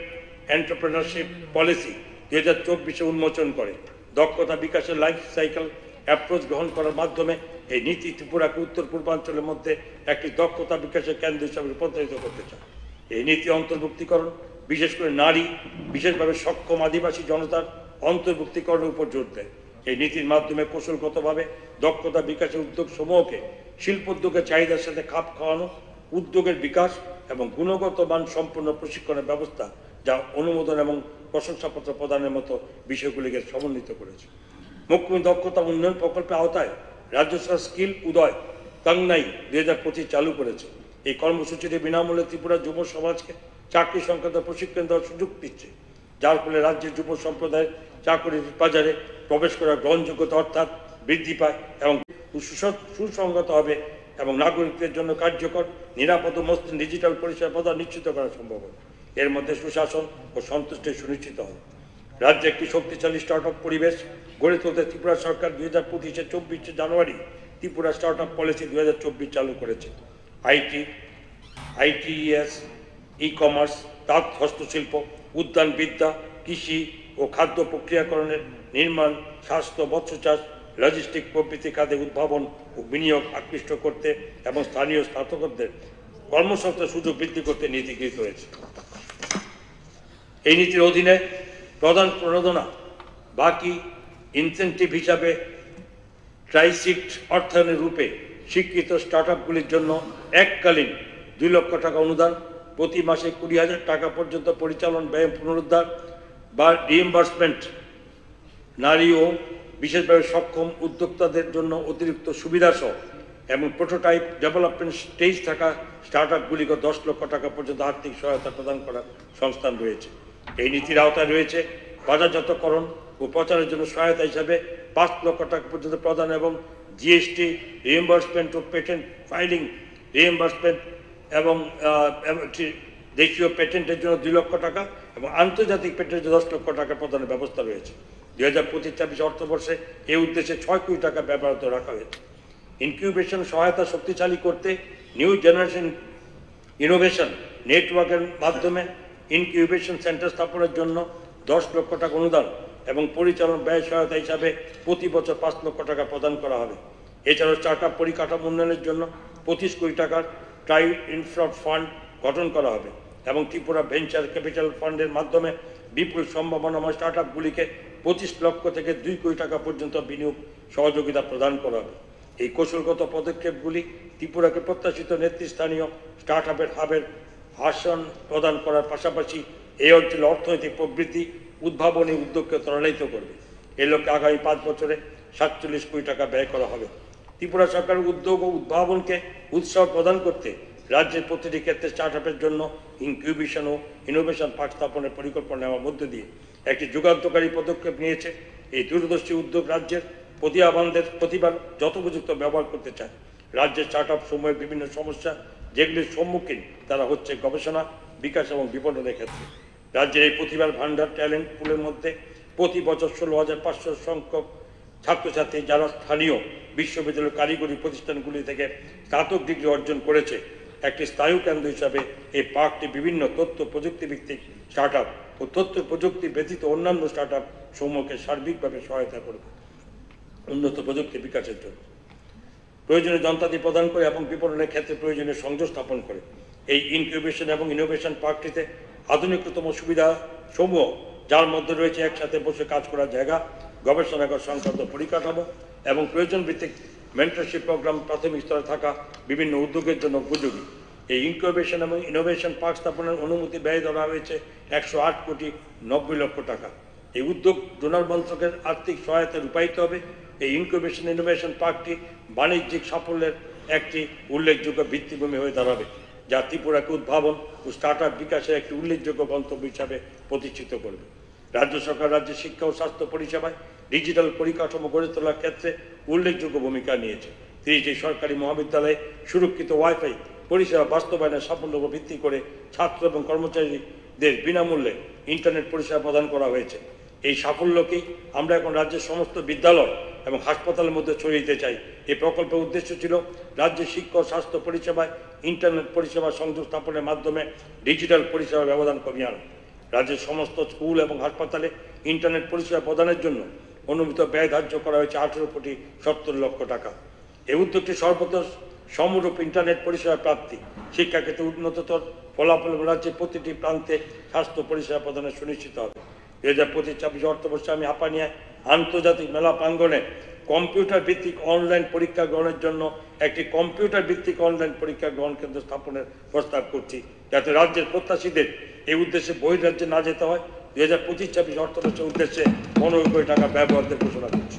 entrepreneurship policy 2024 উন্মোচন করে। দক্ষতা বিকাশের লাইফ সাইকেল অ্যাপ্রোচ গ্রহণ করার মাধ্যমে এই নীতি ত্রিপুরাকে উত্তর পূর্বাঞ্চলের মধ্যে একটি দক্ষতা বিকাশের কেন্দ্র হিসাবে রূপান্তরিত করতে চায়। এই নীতি অন্তর্ভুক্তিকরণ, বিশেষ করে নারী, বিশেষভাবে সক্ষম আদিবাসী জনতার অন্তর্ভুক্তিকরণের উপর জোর দেয়। এই নীতির মাধ্যমে কৌশলগতভাবে দক্ষতা বিকাশের উদ্যোগ সমূহকে শিল্পোদ্যোগের চাহিদার সাথে খাপ খাওয়ানো, উদ্যোগের বিকাশ এবং গুণগত মান সম্পন্ন প্রশিক্ষণের ব্যবস্থা, যা অনুমোদন এবং প্রশংসাপত্র প্রদানের মতো বিষয়গুলিকে সমন্বিত করেছে। মুখ্যমন্ত্রী দক্ষতা উন্নয়ন প্রকল্পের আওতায় রাজ্য সরকার স্কিল উদয় টাংনাই 2025 চালু করেছে। এই কর্মসূচিটি বিনামূল্যে ত্রিপুরা যুব সমাজকে চাকরি সংক্রান্ত প্রশিক্ষণ দেওয়ার সুযোগ দিচ্ছে, যার ফলে রাজ্যের যুব সম্প্রদায়ের চাকরির বাজারে প্রবেশ করার গ্রহণযোগ্যতা অর্থাৎ বৃদ্ধি পায় এবং সুসংগত হবে এবং নাগরিকদের জন্য কার্যকর, নিরাপদ ও মসৃণ ডিজিটাল পরিষেবা প্রদান নিশ্চিত করা সম্ভব হবে। এর মধ্যে সুশাসন ও সন্তুষ্টি সুনিশ্চিত হবে। রাজ্যে একটি শক্তিশালী স্টার্টআপ পরিবেশ গড়ে তুলতে ত্রিপুরা সরকার 2025-24 জানুয়ারি ত্রিপুরা স্টার্টআপ পলিসি 2024 চালু করেছে। আইটিএস, ই কমার্স, তাঁত হস্তশিল্প, উদ্যানবিদ্যা, কৃষি ও খাদ্য প্রক্রিয়াকরণের, নির্মাণ, স্বাস্থ্য, মৎস্য চাষ, লজিস্টিক প্রভৃতি খাতে উদ্ভাবন ও বিনিয়োগ আকৃষ্ট করতে এবং স্থানীয় স্নাতকদের কর্মসংস্থান সুযোগ বৃদ্ধি করতে নীতি গৃহীত হয়েছে। এই নীতির অধীনে প্রধান প্রণোদনা বাকি ইনসেন্টিভ হিসাবে ট্রাইসিক্ট অর্থায়নের রূপে স্বীকৃত স্টার্টআপগুলির জন্য এককালীন 2 লক্ষ টাকা অনুদান, প্রতি মাসে 20,000 টাকা পর্যন্ত পরিচালন ব্যয় পুনরুদ্ধার বা রিএম্বার্সমেন্ট, নারী ও বিশেষভাবে সক্ষম উদ্যোক্তাদের জন্য অতিরিক্ত সুবিধাসহ এবং প্রোটোটাইপ ডেভেলপমেন্ট স্টেজ থাকা স্টার্টআপগুলিকে 10 লক্ষ টাকা পর্যন্ত আর্থিক সহায়তা প্রদান করার সংস্থান রয়েছে। এই নীতির আওতায় রয়েছে বাজারজাতকরণ ও প্রচারের জন্য সহায়তা হিসাবে 5 লক্ষ টাকা পর্যন্ত প্রদান এবং জিএসটি রিএম্বার্সমেন্ট ও পেটেন্ট ফাইলিং রিএম্বার্সমেন্ট এবং দেশীয় পেটেন্টের জন্য 2 লক্ষ টাকা এবং আন্তর্জাতিক পেটেন্টের 10 লক্ষ টাকা প্রদানের ব্যবস্থা রয়েছে। 2025-24 অর্থবর্ষে এই উদ্দেশ্যে 6 কোটি টাকা ব্যবহৃত রাখা হয়েছে। ইনকিউবেশন সহায়তা শক্তিশালী করতে নিউ জেনারেশন ইনোভেশন নেটওয়ার্কের মাধ্যমে ইনকিউবেশন সেন্টার স্থাপনের জন্য 10 লক্ষ টাকা অনুদান এবং পরিচালন ব্যয় সহায়তা হিসাবে প্রতি বছর 5 লক্ষ টাকা প্রদান করা হবে। এছাড়াও স্টার্টআপ পরিকাঠামো উন্নয়নের জন্য 25 কোটি টাকার ট্রাই ইনফ্রা ফান্ড গঠন করা হবে এবং ত্রিপুরা ভেঞ্চার ক্যাপিটাল ফান্ডের মাধ্যমে বিপুল সম্ভাবনাময় স্টার্টআপগুলিকে 25 লক্ষ থেকে 2 কোটি টাকা পর্যন্ত বিনিয়োগ সহযোগিতা প্রদান করা হবে। এই কৌশলগত পদক্ষেপগুলি ত্রিপুরাকে প্রত্যাশিত নেতৃস্থানীয় স্টার্টআপের হাবের আসন প্রদান করার পাশাপাশি এই অঞ্চলে অর্থনৈতিক প্রবৃদ্ধি, উদ্ভাবনী উদ্যোগকে ত্বরান্বিত করবে। এই লক্ষ্যে আগামী 5 বছরে 47 কোটি টাকা ব্যয় করা হবে। ত্রিপুরা সরকারের উদ্যোগ ও উদ্ভাবনকে উৎসাহ প্রদান করতে রাজ্যের প্রতিটি ক্ষেত্রে স্টার্টআপের জন্য ইনকিউবেশন ও ইনোভেশন পার্ক স্থাপনের পরিকল্পনা নেওয়ার মধ্য দিয়ে একটি যুগান্তকারী পদক্ষেপ নিয়েছে। এই দূরদর্শী উদ্যোগ রাজ্যের প্রতিভার যথোপযুক্ত ব্যবহার করতে চায়। রাজ্যের স্টার্টআপ সমূহের বিভিন্ন সমস্যা যেগুলির সম্মুখীন তারা হচ্ছে গবেষণা, বিকাশ এবং বিপণনের ক্ষেত্রে। রাজ্যের এই প্রতিভার ভান্ডার ট্যালেন্ট পুলের মধ্যে প্রতি বছর 16,500 সংখ্যক ছাত্রছাত্রী যারা স্থানীয় বিশ্ববিদ্যালয় কারিগরি প্রতিষ্ঠানগুলি থেকে স্নাতক ডিগ্রি অর্জন করেছে। একটি স্থায়ী কেন্দ্র হিসাবে এই পার্কটি বিভিন্ন তথ্য প্রযুক্তি ভিত্তিক স্টার্টআপ ও তথ্য প্রযুক্তি ব্যতীত অন্যান্য স্টার্টআপ সমূহকে সার্বিকভাবে সহায়তা করবে উন্নত প্রযুক্তি বিকাশের জন্য। প্রয়োজনীয় যন্ত্রাদি প্রদান করে এবং বিপণনের ক্ষেত্রে প্রয়োজনীয় সংযোগ স্থাপন করে। এই ইনকিউবেশন এবং ইনোভেশন পার্কটিতে আধুনিকতম সুবিধা সমূহ, যার মধ্যে রয়েছে একসাথে বসে কাজ করার জায়গা, গবেষণাগার সংক্রান্ত পরিকাঠামো এবং প্রয়োজন ভিত্তিক মেন্টরশিপ প্রোগ্রাম প্রাথমিক স্তরে থাকা বিভিন্ন উদ্যোগের জন্য উপযোগী। এই ইনকিউবেশন এবং ইনোভেশন পার্ক স্থাপনের অনুমতি ব্যয় ধরা হয়েছে 108 কোটি 90 লক্ষ টাকা। এই উদ্যোগ ডোনার মন্ত্রকের আর্থিক সহায়তায় রূপায়িত হবে। এই ইনকিউবেশন ইনোভেশন পার্কটি বাণিজ্যিক সাফল্যের একটি উল্লেখযোগ্য ভিত্তিভূমি হয়ে দাঁড়াবে, যা ত্রিপুরাকে উদ্ভাবন ও স্টার্টআপ বিকাশের একটি উল্লেখযোগ্য গন্তব্য হিসাবে প্রতিষ্ঠিত করবে। রাজ্য সরকার রাজ্যের শিক্ষা ও স্বাস্থ্য পরিষেবায় ডিজিটাল পরিকাঠামো গড়ে তোলার ক্ষেত্রে উল্লেখযোগ্য ভূমিকা নিয়েছে। 30টি সরকারি মহাবিদ্যালয়ে সুরক্ষিত ওয়াইফাই পরিষেবা বাস্তবায়নের সাফল্য ভিত্তি করে ছাত্র এবং কর্মচারীদের বিনামূল্যে ইন্টারনেট পরিষেবা প্রদান করা হয়েছে। এই সাফল্যকেই আমরা এখন রাজ্যের সমস্ত বিদ্যালয় এবং হাসপাতালের মধ্যে ছড়িয়ে দিতে চাই। এই প্রকল্পের উদ্দেশ্য ছিল রাজ্যের শিক্ষা ও স্বাস্থ্য পরিষেবায় ইন্টারনেট পরিষেবা সংযোগ স্থাপনের মাধ্যমে ডিজিটাল পরিষেবা ব্যবধান কমিয়ে আনা। রাজ্যের সমস্ত স্কুল এবং হাসপাতালে ইন্টারনেট পরিষেবা প্রদানের জন্য অনুমিত ব্যয় ধার্য করা হয়েছে 18 কোটি 70 লক্ষ টাকা। এই উদ্যোগটি সর্বত্র সমরূপ ইন্টারনেট পরিষেবা প্রাপ্তি, শিক্ষাক্ষেত্রে উন্নততর ফলাফল এবং রাজ্যের প্রতিটি প্রান্তে স্বাস্থ্য পরিষেবা প্রদানের সুনিশ্চিত হবে। 2025-26 অর্থবর্ষে আমি হাপানিয়ায় আন্তর্জাতিক মেলা প্রাঙ্গণে কম্পিউটার ভিত্তিক অনলাইন পরীক্ষা গ্রহণের জন্য একটি কম্পিউটার ভিত্তিক অনলাইন পরীক্ষা গ্রহণ কেন্দ্র স্থাপনের প্রস্তাব করছি, যাতে রাজ্যের প্রত্যাশীদের এই উদ্দেশ্যে বহির্রাজ্যে না যেতে হয়। 2025-26 অর্থবর্ষের উদ্দেশ্যে 15 কোটি টাকা ব্যবহারের ঘোষণা করছি।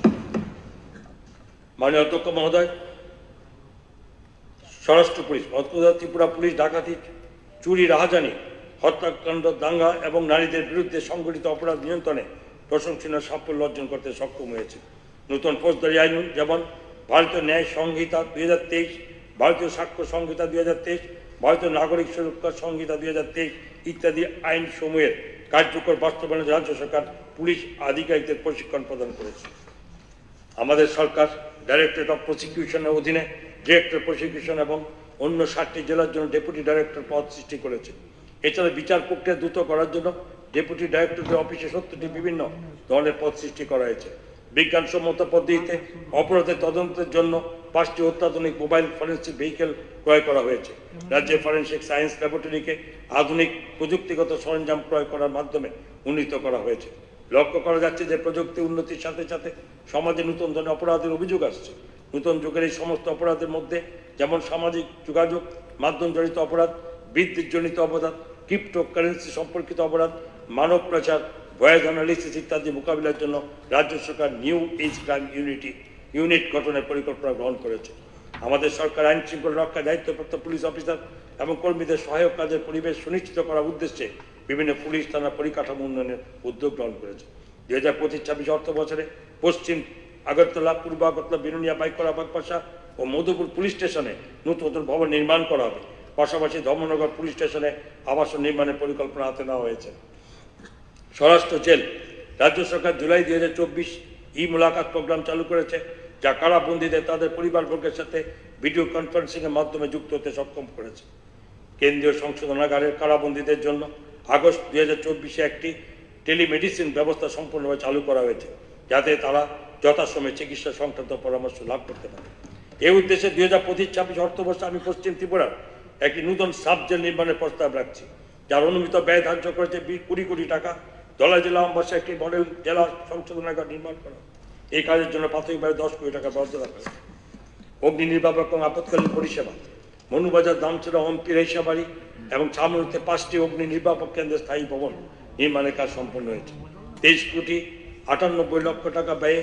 মাননীয় অধ্যক্ষ মহোদয়, স্বরাষ্ট্র পুলিশ, ত্রিপুরা পুলিশ ডাকাতি, চুরি, রাহাজানি হত্যাকাণ্ড, দাঙ্গা এবং নারীদের বিরুদ্ধে সংগঠিত অপরাধ নিয়ন্ত্রণে প্রশংসনীয় সাফল্য অর্জন করতে সক্ষম হয়েছে। নতুন ফৌজদারি আইন যেমন ভারতীয় ন্যায় সংহিতা 2023, ভারতীয় সাক্ষ্য সংহিতা 2023, ভারতীয় নাগরিক সুরক্ষা সংহিতা 2023 ইত্যাদি আইনসমূহের কার্যকর বাস্তবায়নে রাজ্য সরকার পুলিশ আধিকারিকদের প্রশিক্ষণ প্রদান করেছে। আমাদের সরকার ডাইরেক্টরেট অফ প্রসিকিউশনের অধীনে ডিরেক্টর প্রসিকিউশন এবং অন্য 60টি জেলার জন্য ডেপুটি ডাইরেক্টর পদ সৃষ্টি করেছে। এছাড়া বিচার প্রক্রিয়া দ্রুত করার জন্য ডেপুটি ডাইরেক্টরের অফিসে 70টি বিভিন্ন ধরনের পদ সৃষ্টি করা হয়েছে। বিজ্ঞানসম্মত পদ্ধতিতে অপরাধের তদন্তের জন্য 5টি অত্যাধুনিক মোবাইল ফরেন্সিক ভেহিকেল ক্রয় করা হয়েছে। রাজ্যের ফরেন্সিক সায়েন্স ল্যাবরেটরিকে আধুনিক প্রযুক্তিগত সরঞ্জাম ক্রয় করার মাধ্যমে উন্নীত করা হয়েছে। লক্ষ্য করা যাচ্ছে যে প্রযুক্তি উন্নতির সাথে সাথে সমাজে নতুন ধরনের অপরাধের অভিযোগ আসছে। নতুন যুগের এই সমস্ত অপরাধের মধ্যে যেমন সামাজিক যোগাযোগ মাধ্যম জড়িত অপরাধ, বিদ্যুৎজনিত অপরাধ, ক্রিপ্টোকারেন্সি সম্পর্কিত অপরাধ, মানব পাচার, ভয়েস অ্যানালিসিস ইত্যাদি মোকাবিলার জন্য রাজ্য সরকার নিউ এজ ক্রাইম ইউনিট গঠনের পরিকল্পনা গ্রহণ করেছে। আমাদের সরকার আইন শৃঙ্খলা রক্ষায় দায়িত্বপ্রাপ্ত পুলিশ অফিসার এবং কর্মীদের সহায়ক কাজের পরিবেশ সুনিশ্চিত করার উদ্দেশ্যে বিভিন্ন পুলিশ থানা পরিকাঠামো উন্নয়নের উদ্যোগ গ্রহণ করেছে। 2025-26 অর্থ বছরে পশ্চিম আগরতলা, পূর্ব আগরতলা, বিরুনিয়া, পাইকড়া, বাগপাশা ও মধুপুর পুলিশ স্টেশনে নতুন ভবন নির্মাণ করা হবে। পাশাপাশি ধর্মনগর পুলিশ স্টেশনে আবাসন নির্মাণের পরিকল্পনা হাতে নেওয়া হয়েছে। স্বরাষ্ট্র জেল রাজ্য সরকার জুলাই 2024 ই-মুলাকাত প্রোগ্রাম চালু করেছে, যা কারাবন্দীদের তাদের পরিবারবর্গের সাথে ভিডিও কনফারেন্সিংয়ের মাধ্যমে যুক্ত হতে সক্ষম করেছে। কেন্দ্রীয় সংশোধনাগারের কারাবন্দীদের জন্য আগস্ট 2024 একটি টেলিমেডিসিন ব্যবস্থা সম্পূর্ণভাবে চালু করা হয়েছে, যাতে তারা যথাসময়ে চিকিৎসা সংক্রান্ত পরামর্শ লাভ করতে পারে। এই উদ্দেশ্যে 2025-26 অর্থবর্ষে আমি পশ্চিম ত্রিপুরার একটি নতুন সাব জেল নির্মাণের প্রস্তাব রাখছি, যার অনুমিত ব্যয় ধার্য করেছে 20 কোটি টাকা। ধলাই জেলা আমবাসে একটি মডেল জেলা সংশোধনাগার নির্মাণ করা। এই কাজের জন্য প্রাথমিকভাবে 10 কোটি টাকা বরাদ্দ রাখা হয়েছে। অগ্নি নির্বাপক এবং আপৎকালীন পরিষেবা মনুবাজার, দামচড়া, হম্পি, রেশাবাড়ি এবং ছামনুতে 5টি অগ্নি নির্বাপক কেন্দ্রের স্থায়ী ভবন নির্মাণের কাজ সম্পন্ন হয়েছে। 23,98,00,000 টাকা ব্যয়ে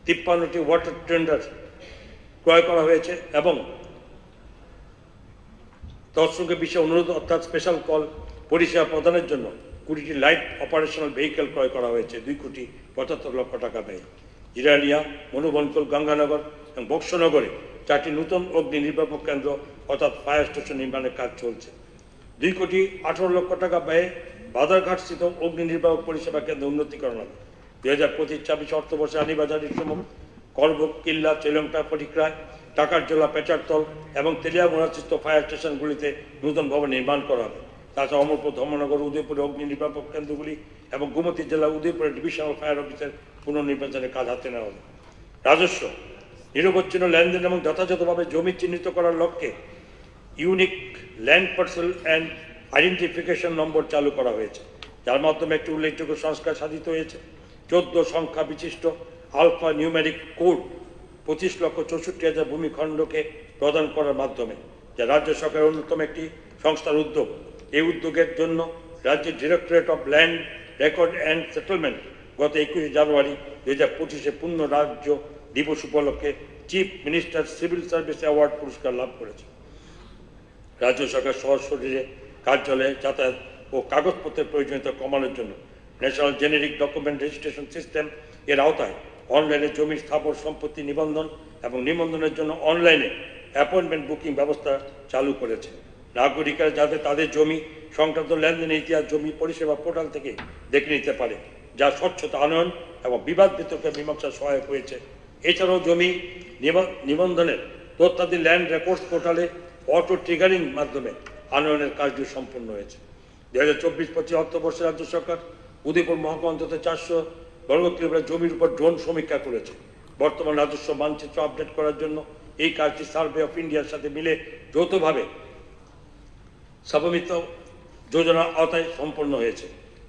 53টি ওয়াটার টেন্ডার ক্রয় করা হয়েছে এবং তার সঙ্গে বিশেষ অনুরোধ অর্থাৎ স্পেশাল কল পরিষেবা প্রদানের জন্য 20টি লাইট অপারেশনাল ভেহিকেল ক্রয় করা হয়েছে 2,75,00,000 টাকা ব্যয়ে। জিরানিয়া, মনুবনকল, গঙ্গানগর এবং বক্সনগরে 4টি নতুন অগ্নি নির্বাপক কেন্দ্র অর্থাৎ ফায়ার স্টেশন নির্মাণের কাজ চলছে। 2,18,00,000 টাকা ব্যয়ে বাজারঘাটস্থিত অগ্নি নির্বাপক পরিষেবা কেন্দ্র উন্নতিকরণ হবে। 2025-26 অর্থবর্ষে আনিবাজার, ইসমুখ, করবুক, কিল্লা, শ্রীলঙ্কা, পরিক্রায়, টাকারজোলা, পেচারতল এবং তেলিয়ামুড়াস্থিত ফায়ার স্টেশনগুলিতে নতুন ভবন নির্মাণ করা হবে। তাছাড়া অমরপুর, ধর্মনগর, উদয়পুরে অগ্নি নির্বাপক কেন্দ্রগুলি এবং গোমতী জেলা উদয়পুরে ডিভিশনাল ফায়ার অফিসের পুনর্নির্বাচনের কাজ হাতে নেওয়া হবে। রাজস্ব নিরবচ্ছিন্ন লেনদেন এবং যথাযথভাবে জমি চিহ্নিত করার লক্ষ্যে unique land parcel and identification নম্বর চালু করা হয়েছে, যার মাধ্যমে একটি উল্লেখযোগ্য সংস্কার সাধিত হয়েছে। 14 সংখ্যা বিশিষ্ট আলফা নিউমেরিক কোড 25,64,000 ভূমিখণ্ডকে প্রদান করার মাধ্যমে, যা রাজ্য সরকারের অন্যতম একটি সংস্থার উদ্যোগ। এই উদ্যোগের জন্য রাজ্যের directorate of land record and settlement গত 21 জানুয়ারি 2025 পূর্ণ রাজ্য দিবস উপলক্ষে chief minister civil service award পুরস্কার লাভ করেছে। রাজ্য সরকার সশরীরে কার্যালয়ে যাতায়াত ও কাগজপত্রের প্রয়োজনীয়তা কমানোর জন্য national generic document registration system এর আওতায় অনলাইনে জমি স্থাবর সম্পত্তি নিবন্ধন এবং নিবন্ধনের জন্য অনলাইনে অ্যাপয়েন্টমেন্ট বুকিং ব্যবস্থা চালু করেছে। নাগরিকরা যাতে তাদের জমি সংক্রান্ত লেনদেনের ইতিহাস জমি পরিষেবা পোর্টাল থেকে দেখে নিতে পারে, যা স্বচ্ছতা আনয়ন এবং বিবাদ বিতর্কের মীমাংসা সহায়ক হয়েছে। এছাড়াও জমি নিবন্ধনের তথ্যাদি ল্যান্ড রেকর্ডস পোর্টালে অটো ট্রিগারিং মাধ্যমে আনয়নের কাজটি সম্পন্ন হয়েছে। 2024-25 অর্থবর্ষে রাজ্য সরকার উদয়পুর মহকুমা অন্তত 400 বর্গ কিলোমিটার জমির উপর ড্রোন সমীক্ষা করেছে। বর্তমান রাজস্ব মানচিত্র আপডেট করার জন্য এই কাজটি সার্ভে অফ ইন্ডিয়ার সাথে মিলে যৌথভাবে সমন্বিত যোজনার আওতায় সম্পন্ন হয়েছে।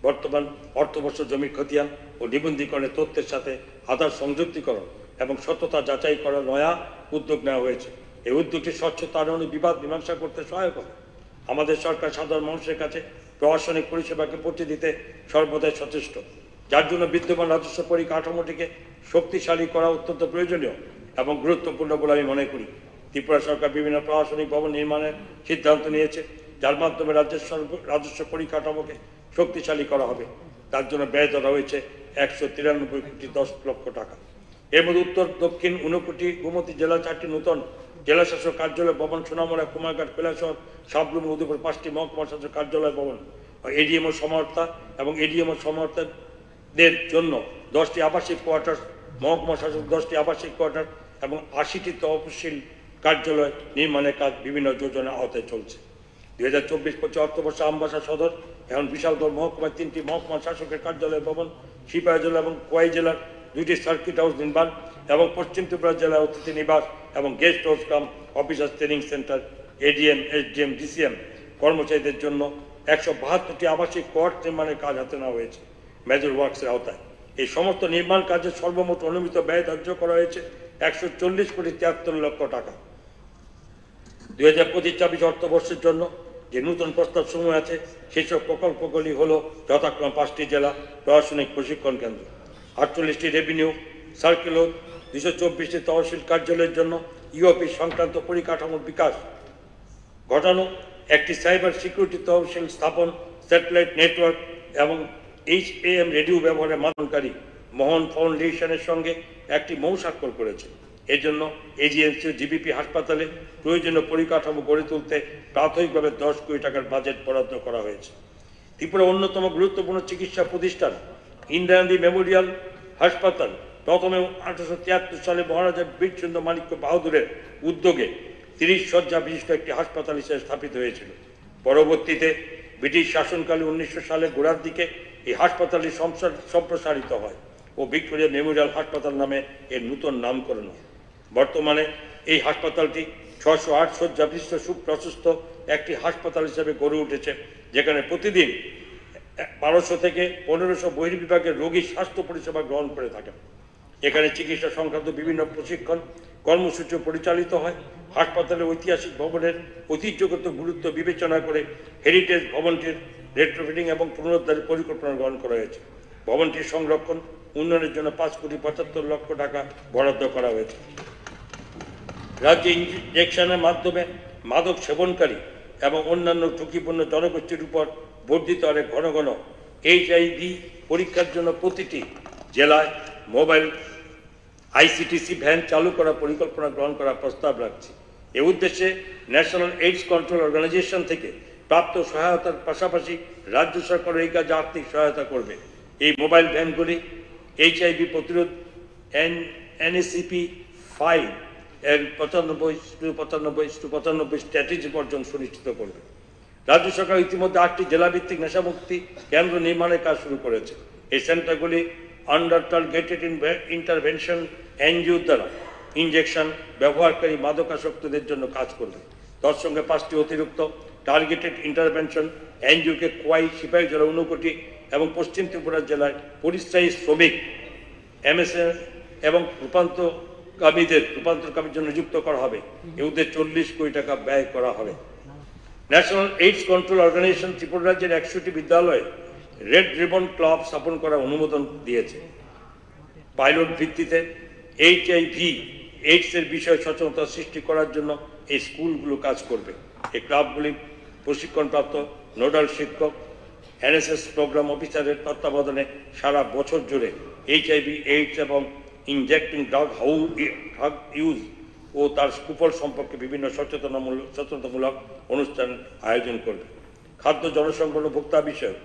বর্তমান অর্থবর্ষ জমির খতিয়ান ও নিবন্ধীকরণের তথ্যের সাথে আধার সংযুক্তিকরণ এবং সত্যতা যাচাই করার নয়া উদ্যোগ নেওয়া হয়েছে। এই উদ্যোগটি স্বচ্ছতা আনয়নে বিবাদ মীমাংসা করতে সহায়ক হবে। আমাদের সরকার সাধারণ মানুষের কাছে প্রশাসনিক পরিষেবাকে পৌঁছে দিতে সর্বদাই সচেষ্ট, যার জন্য বিদ্যমান রাজস্ব পরিকাঠামোটিকে শক্তিশালী করা অত্যন্ত প্রয়োজনীয় এবং গুরুত্বপূর্ণ বলে আমি মনে করি। ত্রিপুরা সরকার বিভিন্ন প্রশাসনিক ভবন নির্মাণের সিদ্ধান্ত নিয়েছে। যার মাধ্যমে রাজস্ব পরিকাঠামোকে শক্তিশালী করা হবে। তার জন্য ব্যয় ধরা হয়েছে 193,10,00,000 টাকা। এর মধ্যে উত্তর দক্ষিণ 59 গোমতী জেলা 4টি নতুন জেলা শাসক কার্যালয় ভবন, সোনামুড়া, কুমারঘাট, কৈলাসহর, সাবরুম, উদয়পুর 5টি মহকুমা শাসক কার্যালয় ভবন, এডিএমও সমাহর্তা এবং এডিএমও সমাহর্তাদের জন্য 10টি আবাসিক কোয়ার্টার, মহকুমা শাসক 10টি আবাসিক কোয়ার্টার এবং 80টি তহসিল কার্যালয় নির্মাণের কাজ বিভিন্ন যোজনার আওতায় চলছে। 2024-25 অর্থবর্ষে আমবাসা সদর এখন বিশালগড় মহকুমায় 3টি মহকুমা শাসকের কার্যালয় ভবন, সিপাহী জেলা এবং কোয়াই জেলার 2টি সার্কিট হাউস নির্মাণ এবং পশ্চিম ত্রিপুরা জেলায় অতিথি নিবাস এবং guest house cum officer training centre, ADM, SDM, DCM কর্মচারীদের জন্য 172টি আবাসিক কোয়ার্ট নির্মাণের কাজ হাতে নেওয়া হয়েছে মেজর ওয়ার্কসের আওতায়। এই সমস্ত নির্মাণ কাজের সর্বমোট অনুমিত ব্যয় ধার্য করা হয়েছে 140,73,00,000 টাকা। 2025-26 অর্থবর্ষের জন্য যে নতুন প্রস্তাব সমূহ আছে সেসব প্রকল্পগুলি হলো যথাক্রমে 5টি জেলা প্রশাসনিক প্রশিক্ষণ কেন্দ্র, 48টি রেভিনিউ সার্কেল, 224টি তহসিল কার্যালয়ের জন্য ইউপি সংক্রান্ত পরিকাঠামোর বিকাশ ঘটানো, একটি সাইবার সিকিউরিটি তহসিল স্থাপন, স্যাটেলাইট নেটওয়ার্ক এবং HAM রেডিও ব্যবহারের মাধ্যমকারী মোহন ফাউন্ডেশনের সঙ্গে একটি মৌ স্বাক্ষর করেছে। এর জন্য এজিএমসি ও জিবিপি হাসপাতালে প্রয়োজনীয় পরিকাঠামো গড়ে তুলতে প্রাথমিকভাবে 10 কোটি টাকার বাজেট বরাদ্দ করা হয়েছে। ত্রিপুরা অন্যতম গুরুত্বপূর্ণ চিকিৎসা প্রতিষ্ঠান ইন্দিরা গান্ধী মেমোরিয়াল হাসপাতাল প্রথমে 1873 সালে মহারাজা বীরচন্দ্র মাণিক্য বাহাদুরের উদ্যোগে 30 শয্যা বিশিষ্ট একটি হাসপাতাল হিসেবে স্থাপিত হয়েছিল। পরবর্তীতে ব্রিটিশ শাসনকালে 1900 সালের গোড়ার দিকে এই হাসপাতালটি সম্প্রসারিত হয় ও ভিক্টোরিয়া মেমোরিয়াল হাসপাতাল নামে এর নতুন নামকরণ হয়। বর্তমানে এই হাসপাতালটি 608 শয্যা বিশিষ্ট সুপ্রশস্ত একটি হাসপাতাল হিসেবে গড়ে উঠেছে, যেখানে প্রতিদিন 1200 থেকে 1500 বহির্বিভাগের রোগী স্বাস্থ্য পরিষেবা গ্রহণ করে থাকেন। এখানে চিকিৎসা সংক্রান্ত বিভিন্ন প্রশিক্ষণ কর্মসূচি পরিচালিত হয়। হাসপাতালের ঐতিহাসিক ভবনের ঐতিহ্যগত গুরুত্ব বিবেচনা করে হেরিটেজ ভবনটির রেট্রোফিটিং এবং পুনরুদ্ধারের পরিকল্পনা গ্রহণ করা হয়েছে। ভবনটির সংরক্ষণ উন্নয়নের জন্য 5,75,00,000 টাকা বরাদ্দ করা হয়েছে। রাজ্যে ইনজেকশনের মাধ্যমে মাদক সেবনকারী এবং অন্যান্য ঝুঁকিপূর্ণ জনগোষ্ঠীর উপর বর্ধিত হারে ঘন ঘন HIV পরীক্ষার জন্য প্রতিটি জেলায় মোবাইল ICTC ভ্যান চালু করার পরিকল্পনা গ্রহণ করার প্রস্তাব রাখছি। এ উদ্দেশ্যে ন্যাশনাল এইডস কন্ট্রোল অর্গানাইজেশন থেকে প্রাপ্ত সহায়তার পাশাপাশি রাজ্য সরকার এই কাজে আর্থিক সহায়তা করবে। এই মোবাইল ভ্যানগুলি HIV প্রতিরোধ NACP 5 এর 95-95 স্ট্র্যাটেজি অর্জন সুনিশ্চিত করবে। রাজ্য সরকার ইতিমধ্যে 8টি জেলাভিত্তিক নেশামুক্তি কেন্দ্র নির্মাণের কাজ শুরু করেছে। এই সেন্টারগুলি আন্ডার টার্গেটেড ইন্টারভেনশন NGO দ্বারা ইনজেকশন ব্যবহারকারী মাদকাসক্তদের জন্য কাজ করবে। তার সঙ্গে 5টি অতিরিক্ত টার্গেটেড ইন্টারভেনশন NGO-কে কোয়াই, সিপাহী জেলা 59 এবং পশ্চিম ত্রিপুরা জেলায় পরিযায়ী শ্রমিক MSN এবং রূপান্তরকামীর জন্য নিযুক্ত করা হবে। এ উদ্দেশ্যে 40 কোটি টাকা ব্যয় করা হবে। National AIDS Control Organisation Tripura রাজ্যের 100টি বিদ্যালয়ে রেড রিবন ক্লাব স্থাপন করার অনুমোদন দিয়েছে। পাইলট ভিত্তিতে HIV/AIDS এর বিষয়ে সচেতনতা সৃষ্টি করার জন্য এই স্কুলগুলো কাজ করবে। এই ক্লাবগুলি প্রশিক্ষণপ্রাপ্ত নোডাল শিক্ষক, NSS প্রোগ্রাম অফিসারের তত্ত্বাবধানে সারা বছর জুড়ে HIV/AIDS এবং ইনজেক্টিং ড্রাগ ইউজ ও তার কুফল সম্পর্কে বিভিন্ন সচেতনতামূলক অনুষ্ঠান আয়োজন করবে। খাদ্য জনসংখ্যা ভোক্তা বিষয়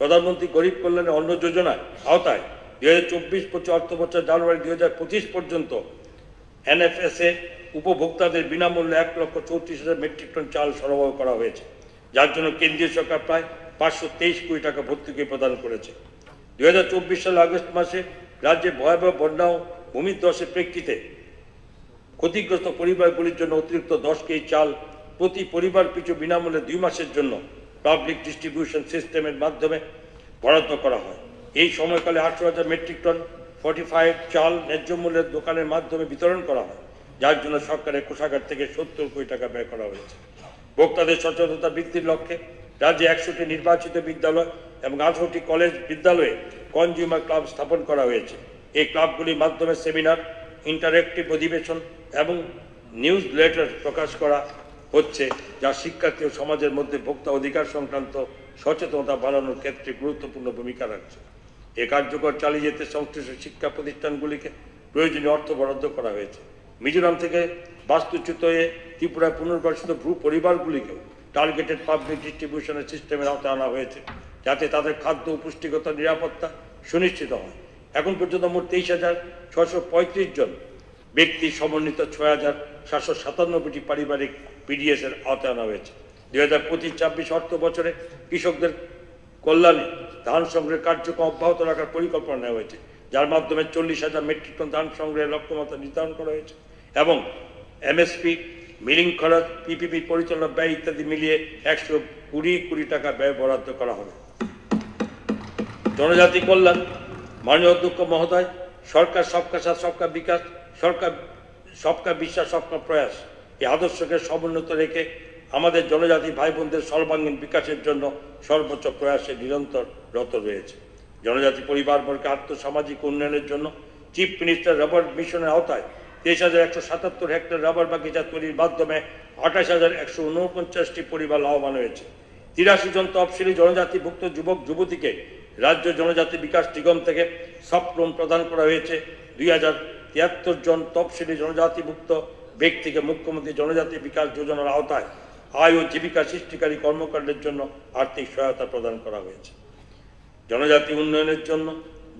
প্রধানমন্ত্রী গরিব কল্যাণ অন্ন যোজনার আওতায় 2024-25 অর্থবছর জানুয়ারি 2025 পর্যন্ত NFSA উপভোক্তাদের বিনামূল্যে 1,34,000 মেট্রিক টন চাল সরবরাহ করা হয়েছে, যার জন্য কেন্দ্রীয় সরকার প্রায় 523 কোটি টাকা ভর্তুকি প্রদান করেছে। 2024 সালের আগস্ট মাসে রাজ্যে ভয়াবহ বন্যা ও ভূমিধসের প্রেক্ষিতে ক্ষতিগ্রস্ত পরিবারগুলির জন্য অতিরিক্ত 10 কেজি চাল প্রতি পরিবার পিছু বিনামূল্যে 2 মাসের জন্য পাবলিক ডিস্ট্রিবিউশন সিস্টেমের মাধ্যমে বরাদ্দ করা হয়। এই সময়কালে 18,000 মেট্রিক টন ফর্টিফাইড চাল ন্যায্য মূল্যের দোকানের মাধ্যমে বিতরণ করা হয়, যার জন্য সরকারের কোষাগার থেকে 70 কোটি টাকা ব্যয় করা হয়েছে। ভোক্তাদের সচেতনতা বৃদ্ধির লক্ষ্যে রাজ্যে 100টি নির্বাচিত বিদ্যালয় এবং 18টি কলেজ বিদ্যালয়ে কনজিউমার ক্লাব স্থাপন করা হয়েছে। এই ক্লাবগুলির মাধ্যমে সেমিনার, ইন্টারেক্টিভ অধিবেশন এবং নিউজ লেটার প্রকাশ করা হচ্ছে, যা শিক্ষার্থী ও সমাজের মধ্যে ভোক্তা অধিকার সংক্রান্ত সচেতনতা বাড়ানোর ক্ষেত্রে গুরুত্বপূর্ণ ভূমিকা রাখছে। এ কার্যকর চালিয়ে যেতে সংশ্লিষ্ট শিক্ষা প্রতিষ্ঠানগুলিকে প্রয়োজনীয় অর্থ বরাদ্দ করা হয়েছে। মিজোরাম থেকে বাস্তুচ্যুত হয়ে ত্রিপুরায় পুনর্বাসিত ভূ পরিবারগুলিকেও টার্গেটেড পাবলিক ডিস্ট্রিবিউশনের সিস্টেমের আওতায় আনা হয়েছে, যাতে তাদের খাদ্য ও পুষ্টিগত নিরাপত্তা সুনিশ্চিত হয়। এখন পর্যন্ত মোট 23,635 জন ব্যক্তি সমন্বিত 6,797টি পারিবারিক পিডিএস এর আওতায় আনা হয়েছে। 2025-26 অর্থ বছরে কৃষকদের কল্যাণে ধান সংগ্রহের কার্যক্রম অব্যাহত রাখার পরিকল্পনা নেওয়া হয়েছে, যার মাধ্যমে 40,000 মেট্রিক টন ধান সংগ্রহের লক্ষ্যমাত্রা নির্ধারণ করা হয়েছে এবং এমএসপি, মিলিং খরচ, পিপিপি পরিচালনা ব্যয় ইত্যাদি মিলিয়ে 120 কোটি টাকা ব্যয় বরাদ্দ করা হবে। জনজাতি কল্যাণ। মাননীয় অধ্যক্ষ মহোদয়, সরকার সবকা সাথ সবকা বিকাশ, সরকার সবকা বিশ্বাস সবকা প্রয়াস এই আদর্শকে সমুন্নত রেখে আমাদের জনজাতি ভাই বোনদের সর্বাঙ্গীন বিকাশের জন্য সর্বোচ্চ প্রয়াসে নিরন্তর রত রয়েছে। জনজাতি পরিবারবর্গের আর্থসামাজিক উন্নয়নের জন্য চিফ মিনিস্টার রাবার মিশনের আওতায় 23,177 হেক্টর রাবার বাগিচা তৈরির মাধ্যমে 28,149টি পরিবার লাভবান হয়েছে। 83 জন তফসিলি জনজাতিভুক্ত যুবক যুবতীকে রাজ্য জনজাতি বিকাশ নিগম থেকে সফট লোন প্রদান করা হয়েছে। 2073 জন তফসিলি জনজাতিভুক্ত ব্যক্তিকে মুখ্যমন্ত্রী জনজাতি বিকাশ যোজনার আওতায় আয় ও জীবিকা সৃষ্টিকারী কর্মকাণ্ডের জন্য আর্থিক সহায়তা প্রদান করা হয়েছে। জনজাতি উন্নয়নের জন্য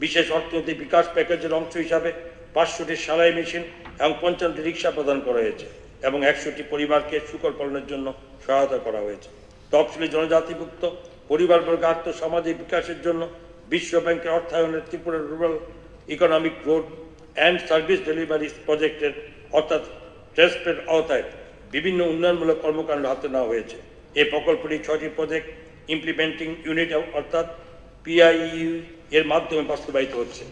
বিশেষ অর্থনৈতিক বিকাশ প্যাকেজের অংশ হিসাবে 500টি সেলাই মেশিন এবং 55টি রিক্সা প্রদান করা হয়েছে এবং 100টি পরিবারকে শূকর পালনের জন্য সহায়তা করা হয়েছে। তফসিলি জনজাতিভুক্ত পরিবারবর্গ আর্থসামাজিক বিকাশের জন্য বিশ্ব ব্যাংকের অর্থায়নের Tripura rural economic road and service delivery প্রজেক্টের অর্থাৎ ট্রেসপের আওতায় বিভিন্ন উন্নয়নমূলক কর্মকাণ্ড হাতে নেওয়া হয়েছে। এই প্রকল্পটি 6টি প্রজেক্ট ইমপ্লিমেন্টিং ইউনিট অর্থাৎ পিআইইউ এর মাধ্যমে বাস্তবায়িত হচ্ছে।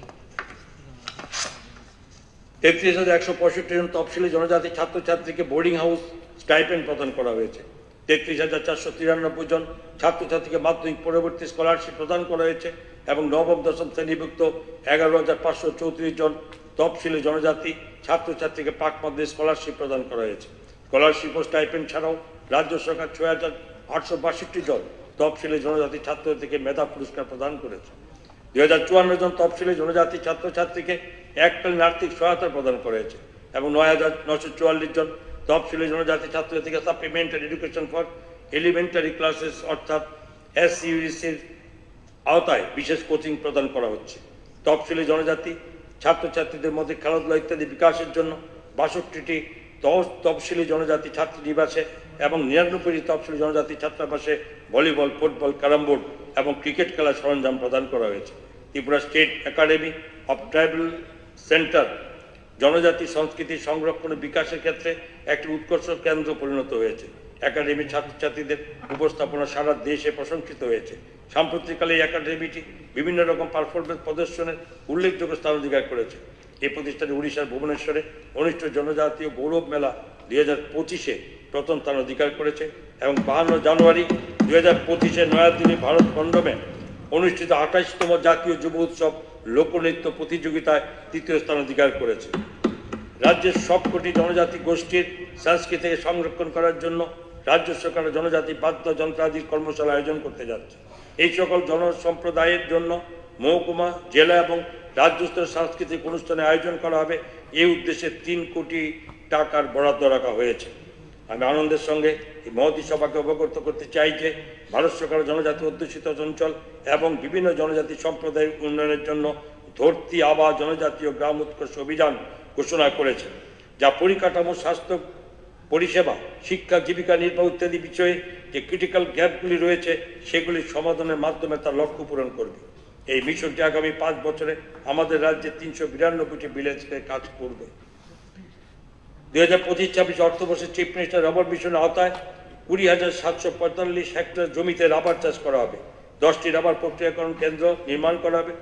33,165 জন তফসিলি জনজাতি ছাত্রছাত্রীকে বোর্ডিং হাউস স্টাইপেন্ড প্রদান করা হয়েছে। 33,493 জন ছাত্রছাত্রীকে মাধ্যমিক পরবর্তী স্কলারশিপ প্রদান করা হয়েছে এবং নবম দশম শ্রেণীভুক্ত 11,534 জন তফসিলি জনজাতি ছাত্রছাত্রীকে প্রাক মাধ্যমিক স্কলারশিপ প্রদান করা হয়েছে। স্কলারশিপ ও স্টাইপেন্ড ছাড়াও রাজ্য সরকার 6,862 জন তফসিলি জনজাতি ছাত্রছাত্রীকে মেধা পুরস্কার প্রদান করেছে। 2,054 জন তফসিলি জনজাতি ছাত্রছাত্রীকে এককালীন আর্থিক সহায়তা প্রদান করা হয়েছে এবং 9,944 জন তফসিলি জনজাতি ছাত্রছাত্রীকে supplementary education for elementary classes অর্থাৎ SUECর আওতায় বিশেষ কোচিং প্রদান করা হচ্ছে। তফসিলি জনজাতি ছাত্রছাত্রীদের মধ্যে খেলাধুলা ইত্যাদি বিকাশের জন্য 62টি তফসিলি জনজাতি ছাত্রী নিবাসে এবং 99টি তফসিলি জনজাতি ছাত্রাবাসে ভলিবল, ফুটবল, ক্যারাম বোর্ড এবং ক্রিকেট খেলার সরঞ্জাম প্রদান করা হয়েছে। Tripura state academy of tribal centre জনজাতি সংস্কৃতি সংরক্ষণ ও বিকাশের ক্ষেত্রে একটি উৎকর্ষ কেন্দ্র পরিণত হয়েছে। একাডেমির ছাত্রছাত্রীদের উপস্থাপনা সারা দেশে প্রশংসিত হয়েছে। সাম্প্রতিককালে এই একাডেমিটি বিভিন্ন রকম পারফরমেন্স প্রদর্শনের উল্লেখযোগ্য স্থান অধিকার করেছে। এই প্রতিষ্ঠানে উড়িষ্যার ভুবনেশ্বরে অনুষ্ঠিত জনজাতীয় গৌরব মেলা 2025-এ প্রথম স্থান অধিকার করেছে এবং 52 জানুয়ারি 2025-এ নয়াদিল্লি ভারত মণ্ডপে অনুষ্ঠিত 28তম জাতীয় যুব উৎসব লোকনৃত্য প্রতিযোগিতায় তৃতীয় স্থান অধিকার করেছে। রাজ্যের সবকটি জনজাতি গোষ্ঠীর সংস্কৃতিকে সংরক্ষণ করার জন্য রাজ্য সরকার জনজাতি বাদ্যযন্ত্রাদির কর্মশালা আয়োজন করতে যাচ্ছে। এই সকল জনসম্প্রদায়ের জন্য মহকুমা, জেলা এবং রাজ্যস্তরের সাংস্কৃতিক অনুষ্ঠানে আয়োজন করা হবে। এই উদ্দেশ্যে 3 কোটি টাকার বরাদ্দ রাখা হয়েছে। আমি আনন্দের সঙ্গে এই মহতী সভাকে অবগত করতে চাই যে ভারত সরকার জনজাতি অধ্যুষিত অঞ্চল এবং বিভিন্ন জনজাতি সম্প্রদায়ের উন্নয়নের জন্য ধরতি আবা জনজাতীয় গ্রাম উৎকর্ষ অভিযান ঘোষণা করেছে, যা পরিকাঠামো, স্বাস্থ্য পরিষেবা, শিক্ষা, জীবিকা নির্বাহ ইত্যাদি বিষয়ে যে ক্রিটিক্যাল গ্যাপগুলি রয়েছে সেগুলির সমাধানের মাধ্যমে তার লক্ষ্য পূরণ করবে। এই মিশনটি আগামী 5 বছরে আমাদের রাজ্যে 392টি ভিলেজকে কাজ করবে। 2025-26 অর্থবর্ষে চিফ মিনিস্টার রাবার মিশনের আওতায় 20,745 হেক্টর জমিতে রাবার চাষ করা হবে। 10টি রাবার প্রক্রিয়াকরণ কেন্দ্র নির্মাণ করা হবে।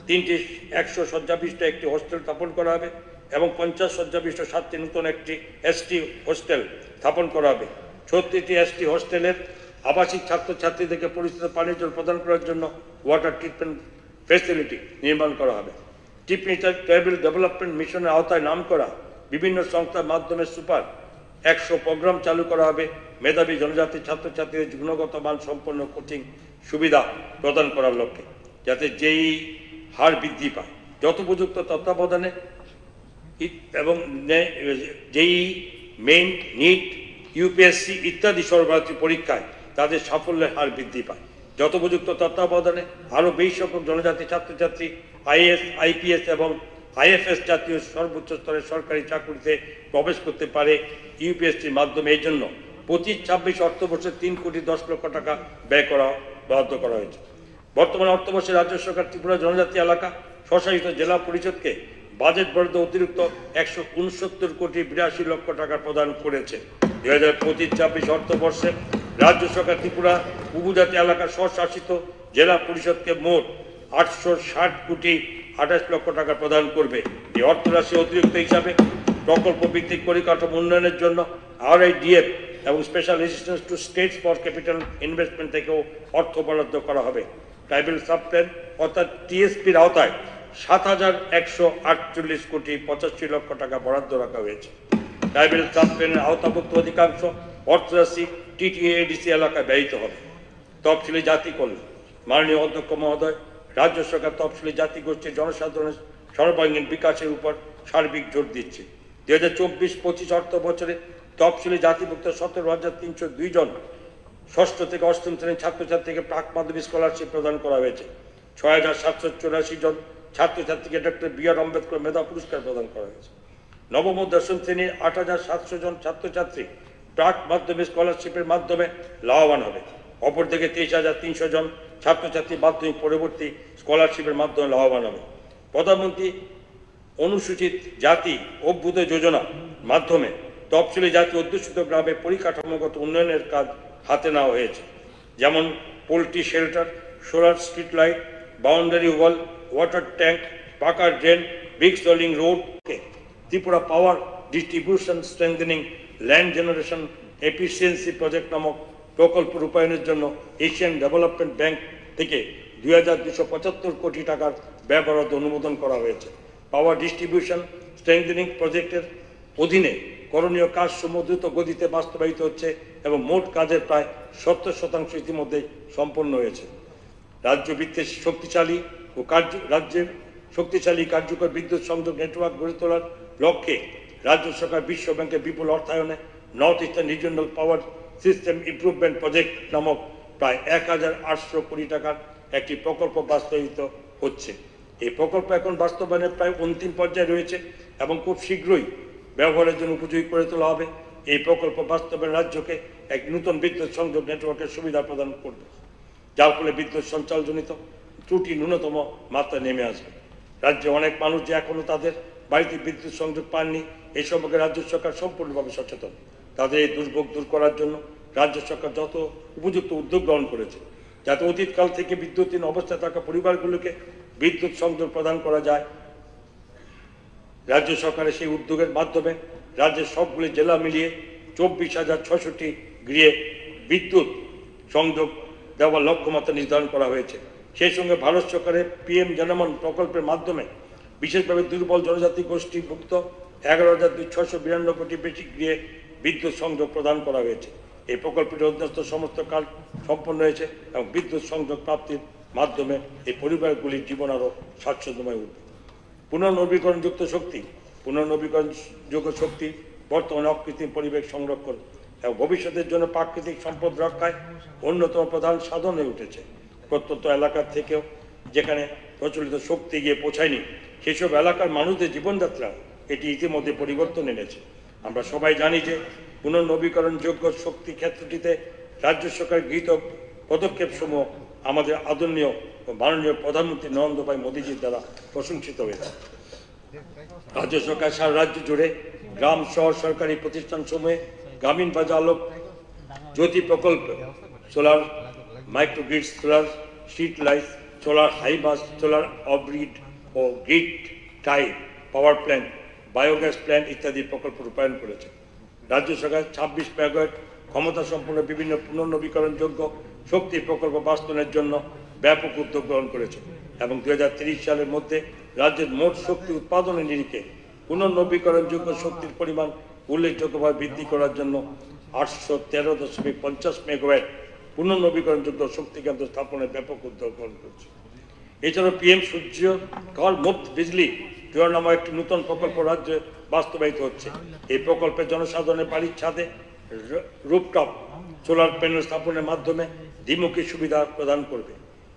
3টি 100 শয্যাবিশিষ্ট একটি হোস্টেল স্থাপন করা হবে এবং 50 শয্যাবিশিষ্ট 7টি নতুন একটি ST হোস্টেল স্থাপন করা হবে। 36টি ST হোস্টেলের আবাসিক ছাত্রছাত্রীদেরকে পরিচিত পানীয় জল প্রদান করার জন্য ওয়াটার ট্রিটমেন্ট ফ্যাসিলিটি নির্মাণ করা হবে। চিফ মিনিস্টার ট্রাইবাল ডেভেলপমেন্ট মিশনের আওতায় নাম করা বিভিন্ন সংস্থার মাধ্যমে সুপার 100 প্রোগ্রাম চালু করা হবে। মেধাবী জনজাতি ছাত্রছাত্রীদের গুণগত মান সম্পন্ন কোচিং সুবিধা প্রদান করার লক্ষ্যে, যাতে যেই হার বৃদ্ধি পায়, যথোপযুক্ত তত্ত্বাবধানে এবং যেই মেইন নিট ইউপিএসসি ইত্যাদি সর্বভারতীয় পরীক্ষায় তাদের সাফল্যের হার বৃদ্ধি পায়। যথোপযুক্ত তত্ত্বাবধানে আরও বেশি সংখ্যক জনজাতি ছাত্রছাত্রী আইএএস, আইপিএস এবং আইএফএস জাতীয় সর্বোচ্চ স্তরের সরকারি চাকরিতে প্রবেশ করতে পারে ইউপিএসসির মাধ্যমে। এই জন্য 25-26 অর্থবর্ষে 3 কোটি 10 লক্ষ টাকা ব্যয় করা বরাদ্দ করা হয়েছে। বর্তমান অর্থবর্ষে রাজ্য সরকার ত্রিপুরা জনজাতি এলাকা স্বশাসিত জেলা পরিষদকে বাজেট বরাদ্দ অতিরিক্ত 169 কোটি 82 লক্ষ টাকা প্রদান করেছে। 2025-26 অর্থবর্ষে রাজ্য সরকার ত্রিপুরা উপজাতি এলাকা স্বশাসিত জেলা পরিষদকে মোট 860 কোটি 28 লক্ষ টাকা প্রদান করবে। এই অর্থরাশি অতিরিক্ত হিসাবে প্রকল্প ভিত্তিক পরিকাঠামো উন্নয়নের জন্য RIDF এবং special assistance two states for capital investment থেকেও অর্থ বরাদ্দ করা হবে। ট্রাইবাল সাবপ্ল্যান অর্থাৎ TSPর আওতায় 7,148 কোটি 85 লক্ষ টাকা বরাদ্দ রাখা হয়েছে। ট্রাইবাল সাবপ্ল্যানের আওতাভুক্ত অধিকাংশ অর্থরাশি TTADC এলাকায় ব্যয়িত হবে। তফসিলি জাতি কল্যাণ। মাননীয় অধ্যক্ষ মহোদয়, রাজ্য সরকার তফসিলি জাতিগোষ্ঠীর জনসাধারণের সর্বাঙ্গীন বিকাশের উপর সার্বিক জোর দিচ্ছে। 2024-25 অর্থ বছরে তফসিলি জাতিভুক্ত 17,302 জন ষষ্ঠ থেকে অষ্টম শ্রেণীর ছাত্রছাত্রীকে প্রাক মাধ্যমিক স্কলারশিপ প্রদান করা হয়েছে। 6,784 জন ছাত্রছাত্রীকে ডক্টর BR আম্বেদকর মেধা পুরস্কার প্রদান করা হয়েছে। নবম ও দশম শ্রেণীর 8,700 জন ছাত্রছাত্রী প্রাক মাধ্যমিক স্কলারশিপের মাধ্যমে লাভবান হবে। অপরদিকে 23,300 জন ছাত্রছাত্রী মাধ্যমিক পরবর্তী স্কলারশিপের মাধ্যমে লাভবান হবে। প্রধানমন্ত্রী অনুসূচিত জাতি অভ্যুদয় যোজনার মাধ্যমে তফসিলি জাতি অধ্যুষিত গ্রামে পরিকাঠামোগত উন্নয়নের কাজ হাতে নেওয়া হয়েছে, যেমন poultry shelter, solar street light, boundary wall, water tank, pucca drain, brick soling road. Tripura power distribution strengthening and generation efficiency project নামক প্রকল্প রূপায়ণের জন্য এশিয়ান ডেভেলপমেন্ট ব্যাংক থেকে 2,275 কোটি টাকার ব্যয় বরাদ্দ অনুমোদন করা হয়েছে। পাওয়ার ডিস্ট্রিবিউশন স্ট্রেংথেনিং প্রজেক্টের অধীনে করণীয় কাজ দ্রুত গতিতে বাস্তবায়িত হচ্ছে এবং মোট কাজের প্রায় 70% ইতিমধ্যে সম্পন্ন হয়েছে। রাজ্যভিত্তিক শক্তিশালী ও রাজ্যের শক্তিশালী কার্যকর বিদ্যুৎ সংযোগ নেটওয়ার্ক গড়ে তোলার লক্ষ্যে রাজ্য সরকার বিশ্ব ব্যাংকের বিপুল অর্থায়নে north eastern regional power system improvement project নামক প্রায় 1,800 কোটি টাকার একটি প্রকল্প বাস্তবায়িত হচ্ছে। এই প্রকল্প এখন বাস্তবায়নের প্রায় অন্তিম পর্যায়ে রয়েছে এবং খুব শীঘ্রই ব্যবহারের জন্য উপযোগী করে তোলা হবে। এই প্রকল্প বাস্তবায়ন রাজ্যকে এক নতুন বিদ্যুৎ সংযোগ নেটওয়ার্কের সুবিধা প্রদান করবে, যার ফলে বিদ্যুৎ সঞ্চালজনিত ত্রুটি ন্যূনতম মাত্রায় নেমে আসবে। রাজ্যে অনেক মানুষ যে এখনও তাদের বাড়িতে বিদ্যুৎ সংযোগ পাননি, এই সম্পর্কে রাজ্য সরকার সম্পূর্ণভাবে সচেতন। তাদের এই দুর্ভোগ দূর করার জন্য রাজ্য সরকার যত উপযুক্ত উদ্যোগ গ্রহণ করেছে, যাতে অতীতকাল থেকে বিদ্যুৎহীন অবস্থায় থাকা পরিবারগুলোকে বিদ্যুৎ সংযোগ প্রদান করা যায়। রাজ্য সরকারের সেই উদ্যোগের মাধ্যমে রাজ্যের সবগুলি জেলা মিলিয়ে 24,066 গৃহে বিদ্যুৎ সংযোগ দেওয়ার লক্ষ্যমাত্রা নির্ধারণ করা হয়েছে। সেই সঙ্গে ভারত সরকারের PM জনমন প্রকল্পের মাধ্যমে বিশেষভাবে দুর্বল জনজাতি গোষ্ঠীভুক্ত 11,692 বেশি গৃহে বিদ্যুৎ সংযোগ প্রদান করা হয়েছে। এই প্রকল্পটির অধীনস্থ সমস্ত কাজ সম্পন্ন হয়েছে এবং বিদ্যুৎ সংযোগ প্রাপ্তির মাধ্যমে এই পরিবারগুলির জীবন আরও স্বাচ্ছন্দ্যময় উঠবে। পুনর্নবীকরণযুক্ত শক্তি, পুনর্নবীকরণযোগ্য শক্তি বর্তমানে অকৃত্রিম পরিবেশ সংরক্ষণ এবং ভবিষ্যতের জন্য প্রাকৃতিক সম্পদ রক্ষায় অন্যতম প্রধান সাধন হয়ে উঠেছে। প্রত্যন্ত এলাকার থেকেও যেখানে প্রচলিত শক্তি গিয়ে পৌঁছায়নি, সেসব এলাকার মানুষদের জীবনযাত্রা এটি ইতিমধ্যে পরিবর্তন এনেছে। আমরা সবাই জানি যে পুনর্নবীকরণযোগ্য শক্তি ক্ষেত্রটিতে রাজ্য সরকার গৃহীত পদক্ষেপসমূহ আমাদের আদরণীয় ও মাননীয় প্রধানমন্ত্রী নরেন্দ্র ভাই মোদীজির দ্বারা প্রশংসিত হয়েছে। রাজ্য সরকার সারা রাজ্য জুড়ে গ্রাম শহর সরকারি প্রতিষ্ঠানসমূহে গ্রামীণ বাজার আলোক জ্যোতি প্রকল্প, solar microgrid, solar street light, solar হাইবাস, সোলার অফগ্রিড ও grid tie power plant, biogas plant ইত্যাদি প্রকল্প রূপায়ণ করেছে। রাজ্য সরকার 26 মেগাওয়াট ক্ষমতা সম্পন্ন বিভিন্ন পুনর্নবীকরণযোগ্য শক্তি প্রকল্প বাস্তবায়নের জন্য ব্যাপক উদ্যোগ গ্রহণ করেছে এবং 2030 সালের মধ্যে রাজ্যের মোট শক্তি উৎপাদনের নিরিখে পুনর্নবীকরণযোগ্য শক্তির পরিমাণ উল্লেখযোগ্যভাবে বৃদ্ধি করার জন্য 813.50 মেগাওয়াট পুনর্নবীকরণযোগ্য শক্তি কেন্দ্র স্থাপনের ব্যাপক উদ্যোগ গ্রহণ করছে। এছাড়াও PM সূর্য ঘর মুফত বিজলি জোয়ার নামক একটি নতুন প্রকল্প রাজ্যে বাস্তবায়িত হচ্ছে। এই প্রকল্পে জনসাধারণের বাড়ির ছাদে রুফটপ সোলার প্যানেল স্থাপনের মাধ্যমে দ্বিমুখী সুবিধা প্রদান করবে।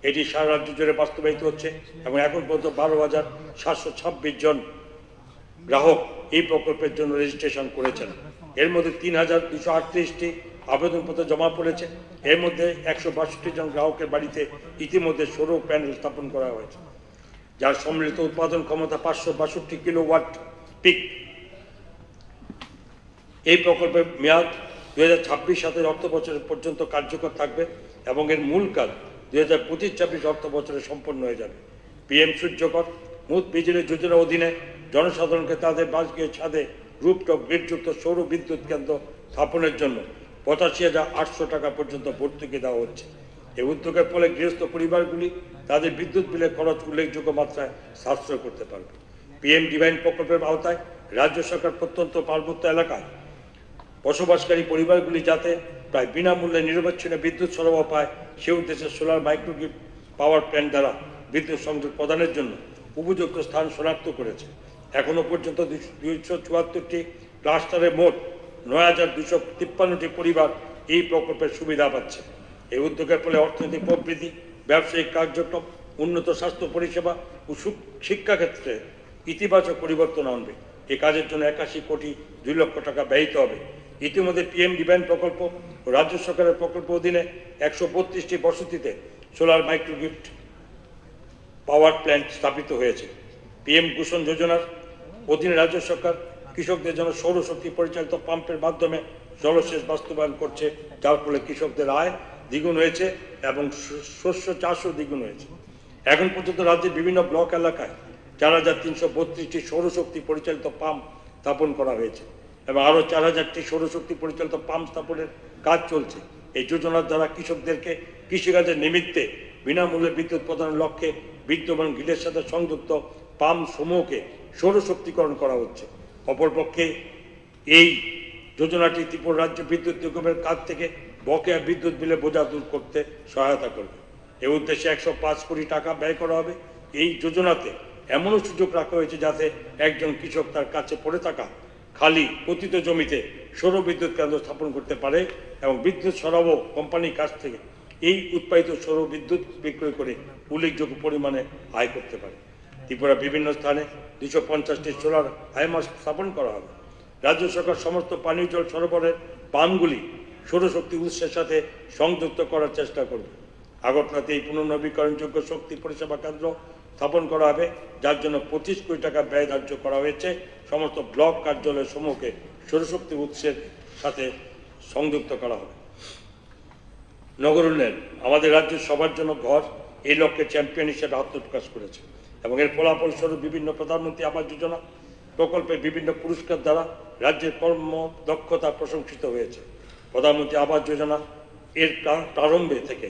এটি সারা রাজ্য জুড়ে বাস্তবায়িত হচ্ছে এবং এখন পর্যন্ত 12,726 জন গ্রাহক এই প্রকল্পের জন্য রেজিস্ট্রেশন করেছেন। এর মধ্যে 3,238টি আবেদনপত্র জমা পড়েছে। এর মধ্যে 162 জন গ্রাহকের বাড়িতে ইতিমধ্যে সৌর প্যানেল স্থাপন করা হয়েছে, যার সম্মিলিত উৎপাদন ক্ষমতা 562 কিলোওয়াট পিক। এই প্রকল্পের মেয়াদ 2026-27 অর্থ বছর পর্যন্ত কার্যকর থাকবে এবং এর মূল কাজ 2025-26 অর্থ বছরে সম্পন্ন হয়ে যাবে। PM সূর্যকর মুফত বিজলি যোজনার অধীনে জনসাধারণকে তাদের বাসগৃহের ছাদে রুফটপ গ্রিডযুক্ত সৌর বিদ্যুৎ কেন্দ্র স্থাপনের জন্য 85,800 টাকা পর্যন্ত ভর্তুকি দেওয়া হচ্ছে। এই উদ্যোগের ফলে গৃহস্থ পরিবারগুলি তাদের বিদ্যুৎ বিলের খরচ উল্লেখযোগ্য মাত্রায় সাশ্রয় করতে পারবে। PM ডিভাইন প্রকল্পের আওতায় রাজ্য সরকার প্রত্যন্ত পার্বত্য এলাকায় বসবাসকারী পরিবারগুলি যাতে প্রায় বিনামূল্যে নিরবচ্ছিন্ন বিদ্যুৎ সরবরাহ পায় সে উদ্দেশ্যে সোলার মাইক্রোগ্রিড পাওয়ার প্ল্যান্ট দ্বারা বিদ্যুৎ সংযোগ প্রদানের জন্য উপযুক্ত স্থান শনাক্ত করেছে। এখনো পর্যন্ত 274টি ক্লাস্টারে মোট 9,253টি পরিবার এই প্রকল্পের সুবিধা পাচ্ছে। এই উদ্যোগের ফলে অর্থনৈতিক প্রবৃদ্ধি, ব্যবসায়িক কার্যক্রম, উন্নত স্বাস্থ্য পরিষেবা ও শিক্ষাক্ষেত্রে ইতিবাচক পরিবর্তন আনবে। এই কাজের জন্য 81 কোটি 2 লক্ষ টাকা ব্যয়িত হবে। ইতিমধ্যে PM ডিভাইন প্রকল্প ও রাজ্য সরকারের প্রকল্প অধীনে 132টি বসতিতে সোলার মাইক্রোগ্রিড পাওয়ার প্ল্যান্ট স্থাপিত হয়েছে। PM কুসুম যোজনার অধীনে রাজ্য সরকার কৃষকদের জন্য সৌরশক্তি পরিচালিত পাম্পের মাধ্যমে জলসেচ বাস্তবায়ন করছে, যার ফলে কৃষকদের আয় দ্বিগুণ হয়েছে এবং শস্য চাষও দ্বিগুণ হয়েছে। এখন পর্যন্ত রাজ্যের বিভিন্ন ব্লক এলাকায় 4,332টি সৌরশক্তি পরিচালিত পাম্প স্থাপন করা হয়েছে এবং আরও 4,000টি সৌরশক্তি পরিচালিত পাম্প স্থাপনের কাজ চলছে। এই যোজনার দ্বারা কৃষকদেরকে কৃষিকাজের নিমিত্তে বিনামূল্যে বিদ্যুৎ প্রদানের লক্ষ্যে বিদ্যমান গ্রিডের সাথে সংযুক্ত পাম্প সমূহকে সৌরশক্তিকরণ করা হচ্ছে। অপরপক্ষে এই যোজনাটি ত্রিপুরা রাজ্য বিদ্যুৎ নিগমের কাছ থেকে বকেয়া বিদ্যুৎ বিলে বোঝা দূর করতে সহায়তা করবে। এই উদ্দেশ্যে 105 কোটি টাকা ব্যয় করা হবে। এই যোজনাতে এমনও সুযোগ রাখা হয়েছে যাতে একজন কৃষক তার কাছে পড়ে থাকা খালি পতিত জমিতে সৌর বিদ্যুৎ কেন্দ্র স্থাপন করতে পারে এবং বিদ্যুৎ সরবরাহ কোম্পানির কাছ থেকে এই উৎপাদিত সৌর বিদ্যুৎ বিক্রয় করে উল্লেখযোগ্য পরিমাণে আয় করতে পারে। ত্রিপুরা বিভিন্ন স্থানে 250টি সোলার হাইমাস স্থাপন করা হবে। রাজ্য সরকার সমস্ত পানীয় জল সরবরাহের পাম্পগুলি সৌরশক্তি উৎসের সাথে সংযুক্ত করার চেষ্টা করবে। আগরতলাতে এই পুনর্নবীকরণযোগ্য শক্তি পরিষেবা কেন্দ্র স্থাপন করা হবে, যার জন্য 25 কোটি টাকা ব্যয় ধার্য করা হয়েছে। সমস্ত ব্লক কার্যালয় সমূহকে সৌরশক্তি উৎসের সাথে সংযুক্ত করা হবে। নগর উন্নয়ন আমাদের রাজ্যের সবার জন্য ঘর এই লক্ষ্যে চ্যাম্পিয়ন হিসেবে আত্মপ্রকাশ করেছে এবং এর ফলাফল স্বরূপ বিভিন্ন প্রধানমন্ত্রী আবাস যোজনা প্রকল্পের বিভিন্ন পুরস্কার দ্বারা রাজ্যের কর্মদক্ষতা প্রশংসিত হয়েছে। প্রধানমন্ত্রী আবাস যোজনা এর প্রারম্ভে থেকে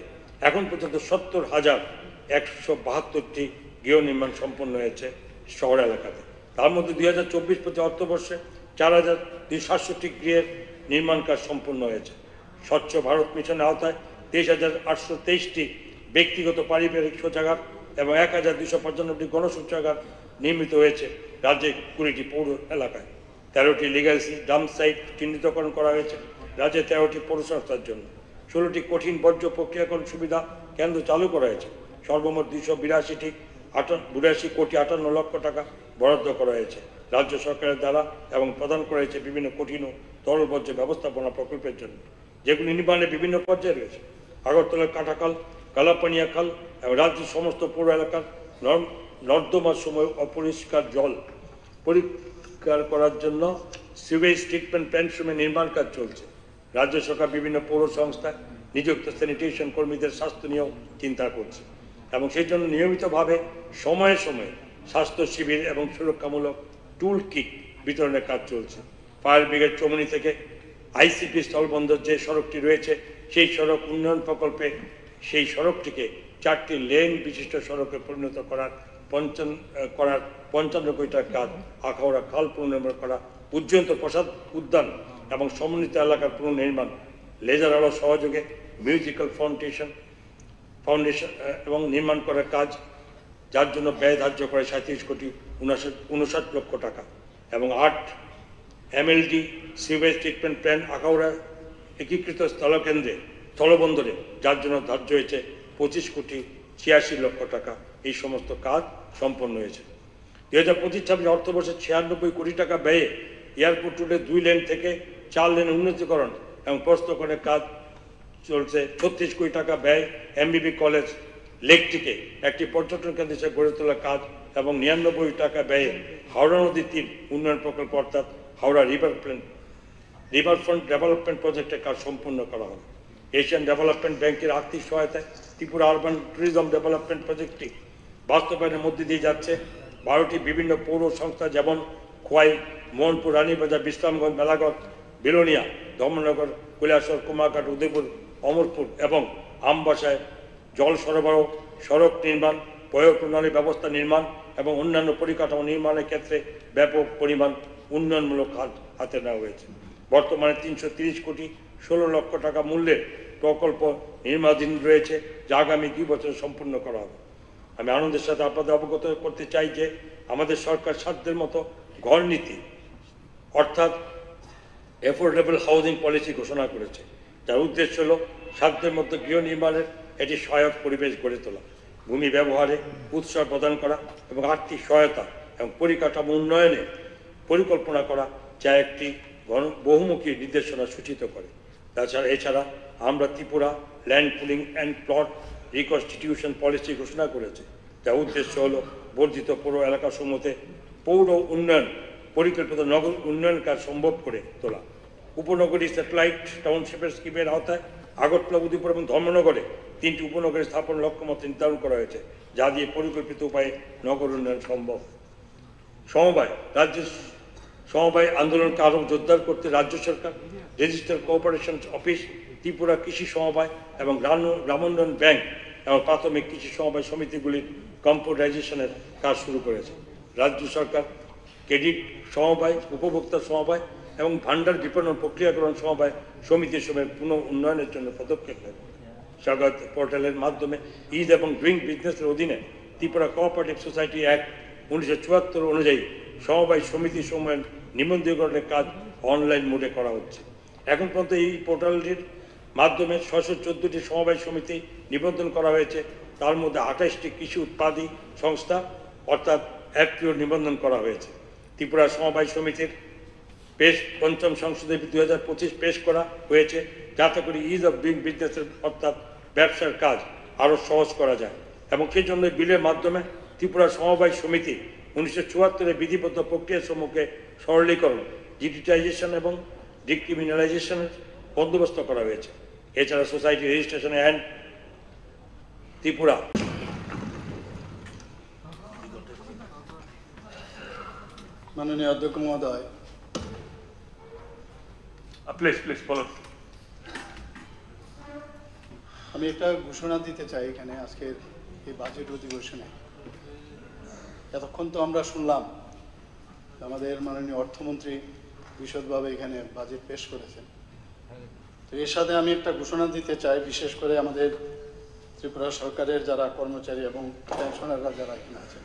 এখন পর্যন্ত 70,172টি গৃহ নির্মাণ সম্পন্ন হয়েছে শহর এলাকাতে। তার মধ্যে 2024-25 অর্থবর্ষে 4,267টি গৃহের নির্মাণ কাজ সম্পন্ন হয়েছে। স্বচ্ছ ভারত মিশনের আওতায় 23,823টি ব্যক্তিগত পারিবারিক শৌচাগার এবং 1,295টি গণশৌচাগার নির্মিত হয়েছে রাজ্যের 20টি পৌর এলাকায়। 13টি লিগ্যাসি ডাম্প সাইট চিহ্নিতকরণ করা হয়েছে রাজ্যে 13টি পৌরসংস্থার জন্য। 16টি কঠিন বর্জ্য প্রক্রিয়াকরণ সুবিধা কেন্দ্র চালু করা হয়েছে। সর্বমোট 282 কোটি 58 লক্ষ টাকা বরাদ্দ করা হয়েছে রাজ্য সরকারের দ্বারা এবং প্রদান করা হয়েছে বিভিন্ন কঠিন ও তরল বর্জ্য ব্যবস্থাপনা প্রকল্পের জন্য, যেগুলি নির্মাণে বিভিন্ন পর্যায়ে রয়েছে। আগরতলার কাটাখাল, কালাপানিয়া খাল এবং রাজ্যের সমস্ত পৌর এলাকার নর্দমার সময় অপরিষ্কার জল পরিষ্কার করার জন্য সিউয়েজ ট্রিটমেন্ট প্ল্যান্ট সমূহে নির্মাণ কাজ চলছে। রাজ্য সরকার বিভিন্ন পৌর সংস্থায় নিযুক্ত স্যানিটেশন কর্মীদের স্বাস্থ্য নিয়েও চিন্তা করছে এবং সেই জন্য নিয়মিতভাবে সময়ে সময়ে স্বাস্থ্য শিবির এবং সুরক্ষামূলক টুল কিট বিতরণের কাজ চলছে। ফায়ার ব্রিগেড চৌমনি থেকে আইসিপি স্থলবন্দর যে সড়কটি রয়েছে সেই সড়ক উন্নয়ন প্রকল্পে সেই সড়কটিকে 4টি লেন বিশিষ্ট সড়কে পরিণত করার করার 55 কোটি টাকার কাজ, আখাউড়া খাল পুনর্নির্মাণ করা, উজ্জয়ন্ত প্রসাদ উদ্যান এবং সমন্বিত এলাকার পুনর্নির্মাণ, লেজার আলো সহযোগে মিউজিক্যাল ফাউন্ডেশন এবং নির্মাণ করার কাজ, যার জন্য ব্যয় ধার্য করে 37 কোটি 59 লক্ষ টাকা, এবং 8 MLD sewage treatment plant Akhaura একীকৃত স্থলবন্দরে, যার জন্য ধার্য হয়েছে 25 কোটি 86 লক্ষ টাকা। এই সমস্ত কাজ সম্পন্ন হয়েছে। 2025-26 অর্থবর্ষে 96 কোটি টাকা ব্যয়ে এয়ারপোর্ট রোডের 2 লেন থেকে 4 লেনের উন্নতিকরণ এবং প্রস্তরকরণের কাজ চলছে। 36 কোটি টাকা ব্যয় MBB কলেজ লেকটিকে একটি পর্যটন কেন্দ্র হিসেবে গড়ে তোলার কাজ, এবং 99 কোটি টাকা ব্যয়ে হাওড়া নদীর তীর উন্নয়ন প্রকল্প অর্থাৎ হাওড়া রিভারফ্রন্ট ডেভেলপমেন্ট প্রজেক্টের কাজ সম্পূর্ণ করা হবে। এশিয়ান ডেভেলপমেন্ট ব্যাংকের আর্থিক সহায়তায় ত্রিপুরা আরবান ট্যুরিজম ডেভেলপমেন্ট প্রজেক্টটি বাস্তবায়নের মধ্যে দিয়ে যাচ্ছে। 12টি বিভিন্ন পৌর সংস্থা যেমন খোয়াই, মোহনপুর, রানীবাজার, বিশ্রামগঞ্জ, মেলাগড়, বিলোনিয়া, ধর্মনগর, কৈলাসহর, কুমারঘাট, উদয়পুর, অমরপুর এবং আমবাসায় জল সরবরাহ, সড়ক নির্মাণ, পয় প্রণালী ব্যবস্থা নির্মাণ এবং অন্যান্য পরিকাঠামো নির্মাণের ক্ষেত্রে ব্যাপক পরিমাণ উন্নয়নমূলক কাজ হাতে নেওয়া হয়েছে। বর্তমানে 330 কোটি 16 লক্ষ টাকা মূল্যের প্রকল্প নির্মাণাধীন রয়েছে, যা আগামী 2 বছরে সম্পূর্ণ করা হবে। আমি আনন্দের সাথে আপনাদের অবগত করতে চাই যে আমাদের সরকার সাধ্যের মতো ঘর নীতি অর্থাৎ অ্যাফোর্ডেবল হাউজিং পলিসি ঘোষণা করেছে, যার উদ্দেশ্য হল সাধ্যের মতো গৃহ নির্মাণের একটি সহায়ক পরিবেশ গড়ে তোলা, ভূমি ব্যবহারে উৎসাহ প্রদান করা এবং আর্থিক সহায়তা এবং পরিকাঠামো উন্নয়নে পরিকল্পনা করা, যা একটি বহুমুখী নির্দেশনা সূচিত করে। এছাড়া আমরা Tripura land pooling and plot reconstitution policy ঘোষণা করেছে, যার উদ্দেশ্য হল বর্ধিত পৌর এলাকাসমূহতে পৌর উন্নয়ন পরিকল্পিত নগর উন্নয়ন কাজ সম্ভব করে তোলা। উপনগরী স্যাটেলাইট টাউনশিপের স্কিমের আওতায় আগরতলা, উদয়পুর এবং ধর্মনগরে 3টি উপনগরী স্থাপন লক্ষ্যমাত্রা নির্ধারণ করা হয়েছে, যা দিয়ে পরিকল্পিত উপায়ে নগর উন্নয়ন সম্ভব। সমবায় আন্দোলনকে আরও জোরদার করতে রাজ্য সরকার রেজিস্টার্ড কোঅপারেশন অফিস, ত্রিপুরা কৃষি সমবায় এবং গ্রামোন্নয়ন ব্যাংক এবং প্রাথমিক কৃষি সমবায় সমিতিগুলির কম্পিউটারাইজেশনের কাজ শুরু করেছে। রাজ্য সরকার ক্রেডিট সমবায়, উপভোক্তা সমবায় এবং ভান্ডার বিপণন প্রক্রিয়াকরণ সমবায় সমিতিসমূহের পুনঃ উন্নয়নের জন্য পদক্ষেপ নেবে। সরকার পোর্টালের মাধ্যমে ইজ এবং ডুইং বিজনেসের অধীনে ত্রিপুরা কোঅপারেটিভ সোসাইটি অ্যাক্ট 1974 অনুযায়ী সমবায় সমিতি সমূহের নিবন্ধীকরণের কাজ অনলাইন মোডে করা হচ্ছে। এখন পর্যন্ত এই পোর্টালটির মাধ্যমে 614টি সমবায় সমিতি নিবন্ধন করা হয়েছে, তার মধ্যে 28টি কৃষি উৎপাদী সংস্থা অর্থাৎ FPO নিবন্ধন করা হয়েছে। ত্রিপুরা সমবায় সমিতির পঞ্চম সংশোধনী 2025 পেশ করা হয়েছে, যাতে করে ইজ অফ ডুইং বিজনেসের অর্থাৎ ব্যবসার কাজ আরও সহজ করা যায়, এবং সেই জন্য বিলের মাধ্যমে ত্রিপুরা সমবায় সমিতি 1974 বিধিবদ্ধ প্রক্রিয়া সমূহকে সরলীকরণ, ডিজিটাইজেশন এবং ডিক্রিমিনালাইজেশনের বন্দোবস্ত করা হয়েছে। এছাড়া সোসাইটি রেজিস্ট্রেশন অ্যান্ড ত্রিপুরা মাননীয় অধ্যক্ষ মহোদয়, প্লিজ বলুন। আমি একটা ঘোষণা দিতে চাই এখানে আজকের এই বাজেট অধিবেশনে। এতক্ষণ তো আমরা শুনলাম আমাদের মাননীয় অর্থমন্ত্রী বিশদভাবে এখানে বাজেট পেশ করেছেন। তো এর সাথে আমি একটা ঘোষণা দিতে চাই, বিশেষ করে আমাদের ত্রিপুরা সরকারের যারা কর্মচারী এবং পেনশনাররা যারা এখানে আছেন,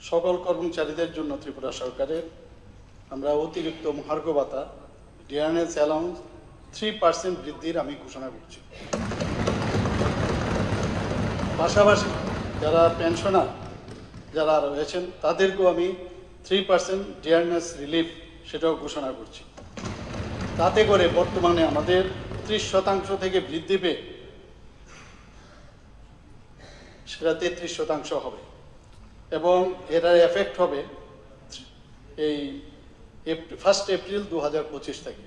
সকল কর্মচারীদের জন্য ত্রিপুরা সরকারের আমরা অতিরিক্ত মহার্ঘ ভাতা ডিয়ারনেস অ্যালাউন্স 3% বৃদ্ধির আমি ঘোষণা করছি। পাশাপাশি যারা পেনশনার যারা রয়েছেন তাদেরকেও আমি 3% ডিয়ারনেস রিলিফ সেটাও ঘোষণা করছি। তাতে করে বর্তমানে আমাদের 30% থেকে বৃদ্ধি পেয়ে সেটা 33% হবে, এবং এটার এফেক্ট হবে এই 1 এপ্রিল 2025 থেকে।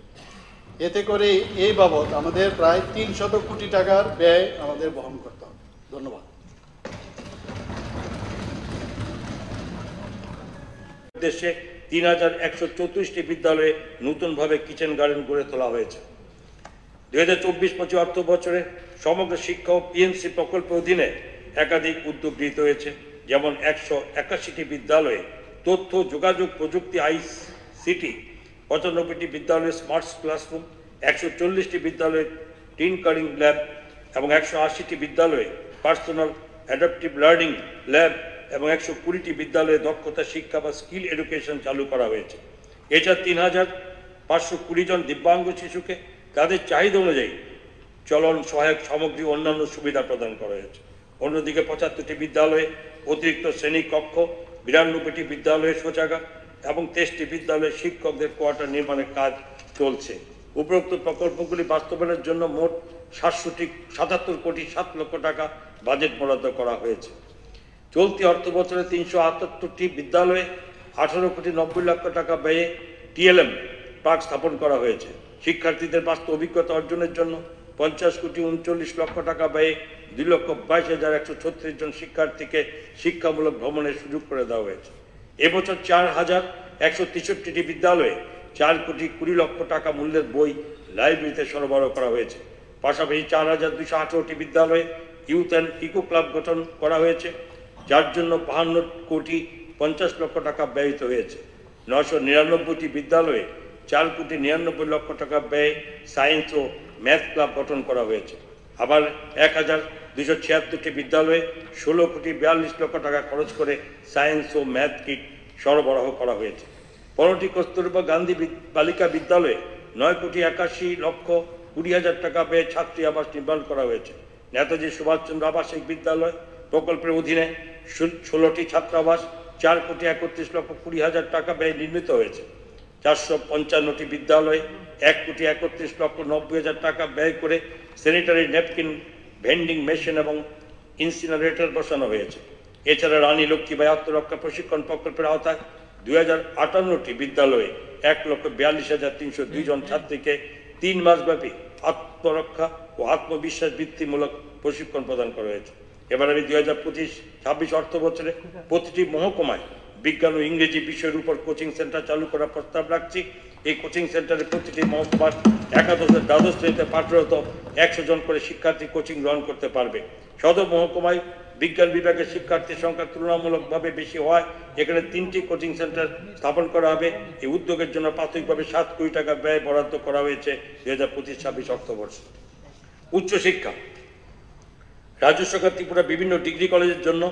এতে করে এই বাবদ আমাদের প্রায় 300 কোটি টাকার ব্যয় আমাদের বহন করতে হবে। ধন্যবাদ। দেশে 3134টি বিদ্যালয়ে নতুনভাবে কিচেন গার্ডেন গড়ে তোলা হয়েছে। 2024-25 অর্থ বছরে সমগ্র শিক্ষা ও PMC প্রকল্পের অধীনে একাধিক উদ্যোগ গৃহীত হয়েছে। যেমন 181টি বিদ্যালয়ে তথ্য যোগাযোগ প্রযুক্তি ICT, 95টি বিদ্যালয়ে স্মার্ট ক্লাসরুম, 140টি বিদ্যালয়ে টিনকারিং ল্যাব এবং 180টি বিদ্যালয়ে পার্সোনাল অ্যাডাপটিভ লার্নিং ল্যাব এবং 120টি বিদ্যালয়ে দক্ষতা শিক্ষা বা স্কিল এডুকেশন চালু করা হয়েছে। এছাড়া 3520 জন দিব্যাঙ্গ শিশুকে তাদের চাহিদা অনুযায়ী চলন সহায়ক সামগ্রী অন্যান্য সুবিধা প্রদান করা হয়েছে। অন্যদিকে 75টি বিদ্যালয়ে অতিরিক্ত শ্রেণী কক্ষ, 92টি বিদ্যালয়ে শৌচাগার এবং 23টি বিদ্যালয়ে শিক্ষকদের কোয়ার্টার নির্মাণের কাজ চলছে। উপরোক্ত প্রকল্পগুলি বাস্তবায়নের জন্য মোট 77 কোটি 7 লক্ষ টাকা বাজেট বরাদ্দ করা হয়েছে। চলতি অর্থ বছরে 378টি বিদ্যালয়ে 18 কোটি 90 লক্ষ টাকা ব্যয়ে TLM পার্ক স্থাপন করা হয়েছে। শিক্ষার্থীদের বাস্তব অভিজ্ঞতা অর্জনের জন্য 50 কোটি 39 লক্ষ টাকা ব্যয়ে 2,22,136 জন শিক্ষার্থীকে শিক্ষামূলক ভ্রমণের সুযোগ করে দেওয়া হয়েছে। এবছর 4,163টি বিদ্যালয়ে 4 কোটি 20 লক্ষ টাকা মূল্যের বই লাইব্রেরিতে সরবরাহ করা হয়েছে। পাশাপাশি 4,218টি বিদ্যালয়ে ইউথ অ্যান্ড ইকো ক্লাব গঠন করা হয়েছে, যার জন্য 52 কোটি 50 লক্ষ টাকা ব্যয়িত হয়েছে। 999টি বিদ্যালয়ে 4 কোটি 99 লক্ষ টাকা ব্যয়ে সায়েন্স ও ম্যাথ ক্লাব গঠন করা হয়েছে। আবার 1,276টি বিদ্যালয়ে 16 কোটি 42 লক্ষ টাকা খরচ করে সায়েন্স ও ম্যাথ কিট সরবরাহ করা হয়েছে। 15টি কস্তুরবা গান্ধী বালিকা বিদ্যালয়ে 9 কোটি 81 লক্ষ 20 হাজার টাকা ব্যয়ে ছাত্রী আবাস নির্মাণ করা হয়েছে। নেতাজি সুভাষচন্দ্র আবাসিক বিদ্যালয় প্রকল্পের অধীনে 16টি ছাত্রাবাস 4 কোটি 31 লক্ষ 20 হাজার টাকা ব্যয়ে নির্মিত হয়েছে। 455টি বিদ্যালয়ে 1 কোটি 31 লক্ষ 90 হাজার টাকা ব্যয় করে স্যানিটারি ন্যাপকিন ভেন্ডিং মেশিন এবং ইনসিনারেটর বসানো হয়েছে। এছাড়া রানী লক্ষ্মীবাঈ আত্মরক্ষা প্রশিক্ষণ প্রকল্পের আওতায় 2058টি বিদ্যালয়ে 1,42,302 জন ছাত্রীকে 3 মাসব্যাপী আত্মরক্ষা ও আত্মবিশ্বাস বৃদ্ধিমূলক প্রশিক্ষণ প্রদান করা হয়েছে। এবার আমি 2025-26 অর্থ বছরে প্রতিটি মহকুমায় বিজ্ঞান ও ইংরেজি বিষয়ের উপর কোচিং সেন্টার চালু করার প্রস্তাব রাখছি। এই কোচিং সেন্টারে প্রতিটি মহকুমার একাদশ ও দ্বাদশ শ্রেণীতে পাঠরত 100 জন করে শিক্ষার্থী কোচিং গ্রহণ করতে পারবে। সদর মহকুমায় বিজ্ঞান বিভাগের শিক্ষার্থীর সংখ্যা তুলনামূলকভাবে বেশি হওয়ায় এখানে 3টি কোচিং সেন্টার স্থাপন করা হবে। এই উদ্যোগের জন্য প্রাথমিকভাবে 7 কোটি টাকা ব্যয় বরাদ্দ করা হয়েছে 2025-26 অর্থবর্ষে। উচ্চশিক্ষা, রাজ্য সরকার ত্রিপুরা বিভিন্ন ডিগ্রি কলেজের জন্য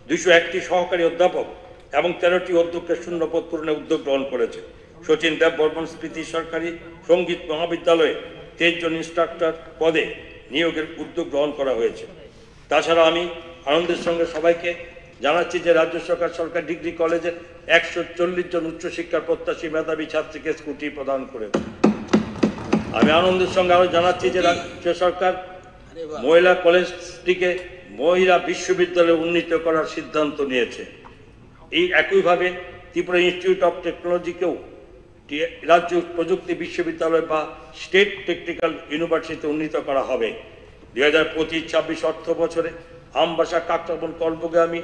201টি সহকারী অধ্যাপক এবং 13টি অধ্যক্ষের শূন্যপদ পূরণের উদ্যোগ গ্রহণ করেছে। শচীন দেব বর্মন স্মৃতি সরকারি সঙ্গীত মহাবিদ্যালয়ে 23 জন ইনস্ট্রাক্টর পদে নিয়োগের উদ্যোগ গ্রহণ করা হয়েছে। তাছাড়া আমি আনন্দের সঙ্গে সবাইকে জানাচ্ছি যে রাজ্য সরকার ডিগ্রি কলেজের 140 জন উচ্চশিক্ষার প্রত্যাশী মেধাবী ছাত্রীকে স্কুটি প্রদান করেছে। আমি আনন্দের সঙ্গে আরো জানাচ্ছি যে রাজ্য সরকার মহিলা কলেজটিকে মহিলা বিশ্ববিদ্যালয়ে উন্নীত করার সিদ্ধান্ত নিয়েছে। এই একইভাবে ত্রিপুরা ইনস্টিটিউট অফ টেকনোলজিকেও রাজ্য প্রযুক্তি বিশ্ববিদ্যালয় বা স্টেট টেকনিক্যাল ইউনিভার্সিটিতে উন্নীত করা হবে। 2025-26 অর্থ বছরে আমবাসা কাকরাবন কল্পকে আমি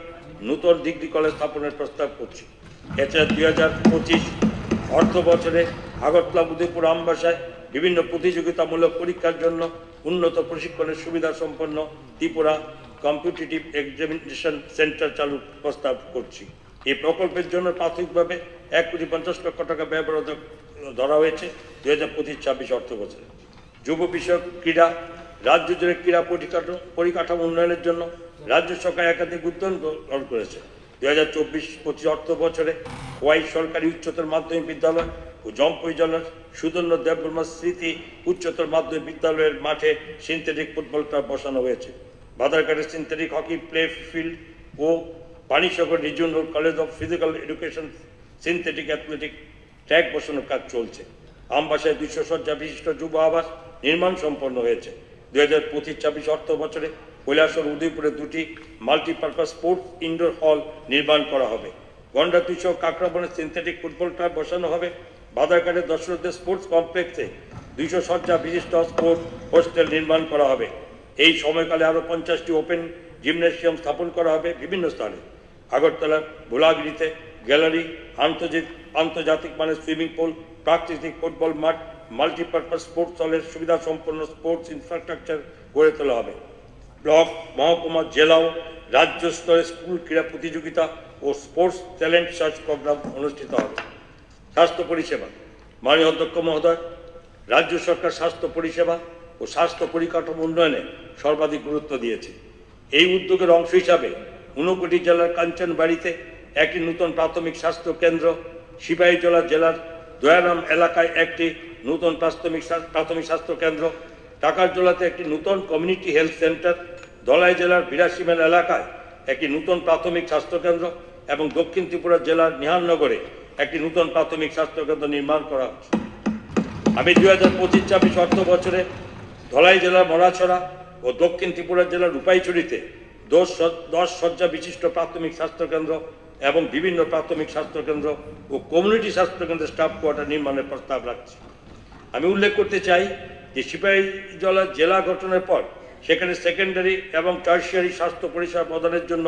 নূতন ডিগ্রি কলেজ স্থাপনের প্রস্তাব করছি। এছাড়া 2025 অর্থ বছরে আগরতলা উদয়পুর আমবাসায় বিভিন্ন প্রতিযোগিতামূলক পরীক্ষার জন্য উন্নত প্রশিক্ষণের সুবিধা সম্পন্ন ত্রিপুরা কম্পিটিটিভ এক্সামিনেশন সেন্টার চালুর প্রস্তাব করছি। এই প্রকল্পের জন্য প্রাথমিকভাবে 1 কোটি 50 লক্ষ টাকা ব্যয় বরাদ্দ ধরা হয়েছে 2025-26 অর্থ বছরে। যুব বিষয়ক ক্রীড়া, রাজ্য জুড়ে ক্রীড়া পরিকাঠামো উন্নয়নের জন্য রাজ্য সরকার একাধিক উদ্যোগ গ্রহণ করেছে। 2024-25 অর্থ বছরে খোয়াই সরকারি উচ্চতর মাধ্যমিক বিদ্যালয় ও জম্পুই জেলার সুদর্ণ দেববর্মা স্মৃতি উচ্চতর মাধ্যমিক বিদ্যালয়ের মাঠে সিনথেটিক ফুটবল ক্লাব বসানো হয়েছে। বাদারঘাটের সিনথেটিক হকি প্লে ফিল্ড ও Panisagar regional college of physical education synthetic athletic track বসানোর কাজ চলছে। আমবাসায় 200 শয্যা বিশিষ্ট যুব আবাস নির্মাণ সম্পন্ন হয়েছে। 2025-26 অর্থ বছরে কৈলাসহর উদয়পুরে 2টি মাল্টিপারপাস স্পোর্টস ইনডোর হল নির্মাণ করা হবে। গন্ডাতুই সহ কাকরাবনের সিনথেটিক ফুটবল ক্লাব বসানো হবে। বাদারঘাটের দশরথদেব স্পোর্টস কমপ্লেক্সে 200 শয্যা বিশিষ্ট স্পোর্টস হোস্টেল নির্মাণ করা হবে। এই সময়কালে আরও 50টি ওপেন জিমনেশিয়াম স্থাপন করা হবে বিভিন্ন স্থানে। আগরতলার ভোলাগিরিতে গ্যালারি, আন্তর্জাতিক মানের সুইমিং পুল, প্রাকৃতিক ফুটবল মাঠ, মাল্টিপারপাস স্পোর্টস হলের সুবিধা সম্পন্ন স্পোর্টস ইনফ্রাস্ট্রাকচার গড়ে তোলা হবে। ব্লক, মহকুমা, জেলা ও রাজ্য স্তরে স্কুল ক্রীড়া প্রতিযোগিতা ও স্পোর্টস ট্যালেন্ট সার্চ প্রোগ্রাম অনুষ্ঠিত হবে। স্বাস্থ্য পরিষেবা। মাননীয় অধ্যক্ষ মহোদয়, রাজ্য সরকার স্বাস্থ্য পরিষেবা ও স্বাস্থ্য পরিকাঠামো উন্নয়নে সর্বাধিক গুরুত্ব দিয়েছে। এই উদ্যোগের অংশ হিসাবে ঊনকোটি জেলার কাঞ্চনবাড়িতে একটি নতুন প্রাথমিক স্বাস্থ্য কেন্দ্র, সিপাহীজলা জেলার দয়ারাম এলাকায় একটি নতুন প্রাথমিক স্বাস্থ্য কেন্দ্র, টাকারজোলাতে একটি নতুন কমিউনিটি হেলথ সেন্টার, ধলাই জেলার ৮২ মাইল এলাকায় একটি নতুন প্রাথমিক স্বাস্থ্যকেন্দ্র এবং দক্ষিণ ত্রিপুরা জেলার নিহালনগরে একটি নতুন প্রাথমিক স্বাস্থ্যকেন্দ্র নির্মাণ করা হচ্ছে। আমি 2025-26 অর্থ বছরে ধলাই জেলার মরাছড়া ও দক্ষিণ ত্রিপুরা জেলার রূপাইছড়িতে 10 শয্যা বিশিষ্ট প্রাথমিক স্বাস্থ্যকেন্দ্র এবং বিভিন্ন প্রাথমিক স্বাস্থ্যকেন্দ্র ও কমিউনিটি স্বাস্থ্যকেন্দ্রের স্টাফ কোয়ার্টার নির্মাণের প্রস্তাব রাখছি। আমি উল্লেখ করতে চাই যে সিপাহীজলা জেলা গঠনের পর সেখানে সেকেন্ডারি এবং টার্সিয়ারি স্বাস্থ্য পরিষেবা প্রদানের জন্য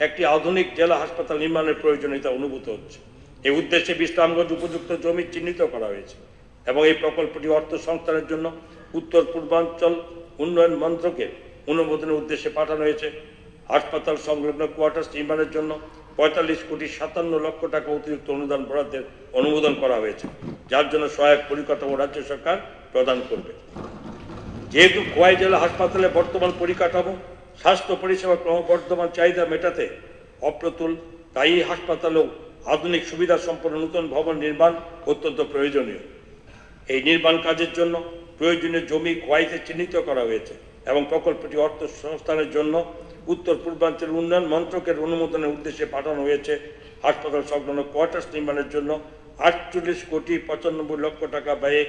একটি আধুনিক জেলা হাসপাতাল নির্মাণের প্রয়োজনীয়তা অনুভূত হচ্ছে। এই উদ্দেশ্যে বিশ্রামগঞ্জ উপযুক্ত জমি চিহ্নিত করা হয়েছে এবং এই প্রকল্পটি অর্থ সংস্থানের জন্য উত্তর পূর্বাঞ্চল উন্নয়ন মন্ত্রকের অনুমোদনের উদ্দেশ্যে পাঠানো হয়েছে। হাসপাতাল সংলগ্ন কোয়ার্টার্স নির্মাণের জন্য 45,57,00,000 টাকা অতিরিক্ত অনুদান বরাদ্দের অনুমোদন করা হয়েছে, যার জন্য সহায়ক পরিকাঠামো রাজ্য সরকার প্রদান করবে। যেহেতু খোয়াই জেলা হাসপাতালে বর্তমান পরিকাঠামো স্বাস্থ্য পরিষেবা ক্রমবর্ধমান চাহিদা মেটাতে অপ্রতুল, তাই এই হাসপাতালেও আধুনিক সুবিধা সম্পন্ন নতুন ভবন নির্মাণ অত্যন্ত প্রয়োজনীয়। এই নির্মাণ কাজের জন্য প্রয়োজনীয় জমি খোয়াইতে চিহ্নিত করা হয়েছে এবং প্রকল্পটি অর্থ সংস্থানের জন্য উত্তর পূর্বাঞ্চল উন্নয়ন মন্ত্রকের অনুমোদনের উদ্দেশ্যে পাঠানো হয়েছে। হাসপাতাল সংলগ্ন কোয়ার্টার্স নির্মাণের জন্য 48,95,00,000 টাকা ব্যয়ে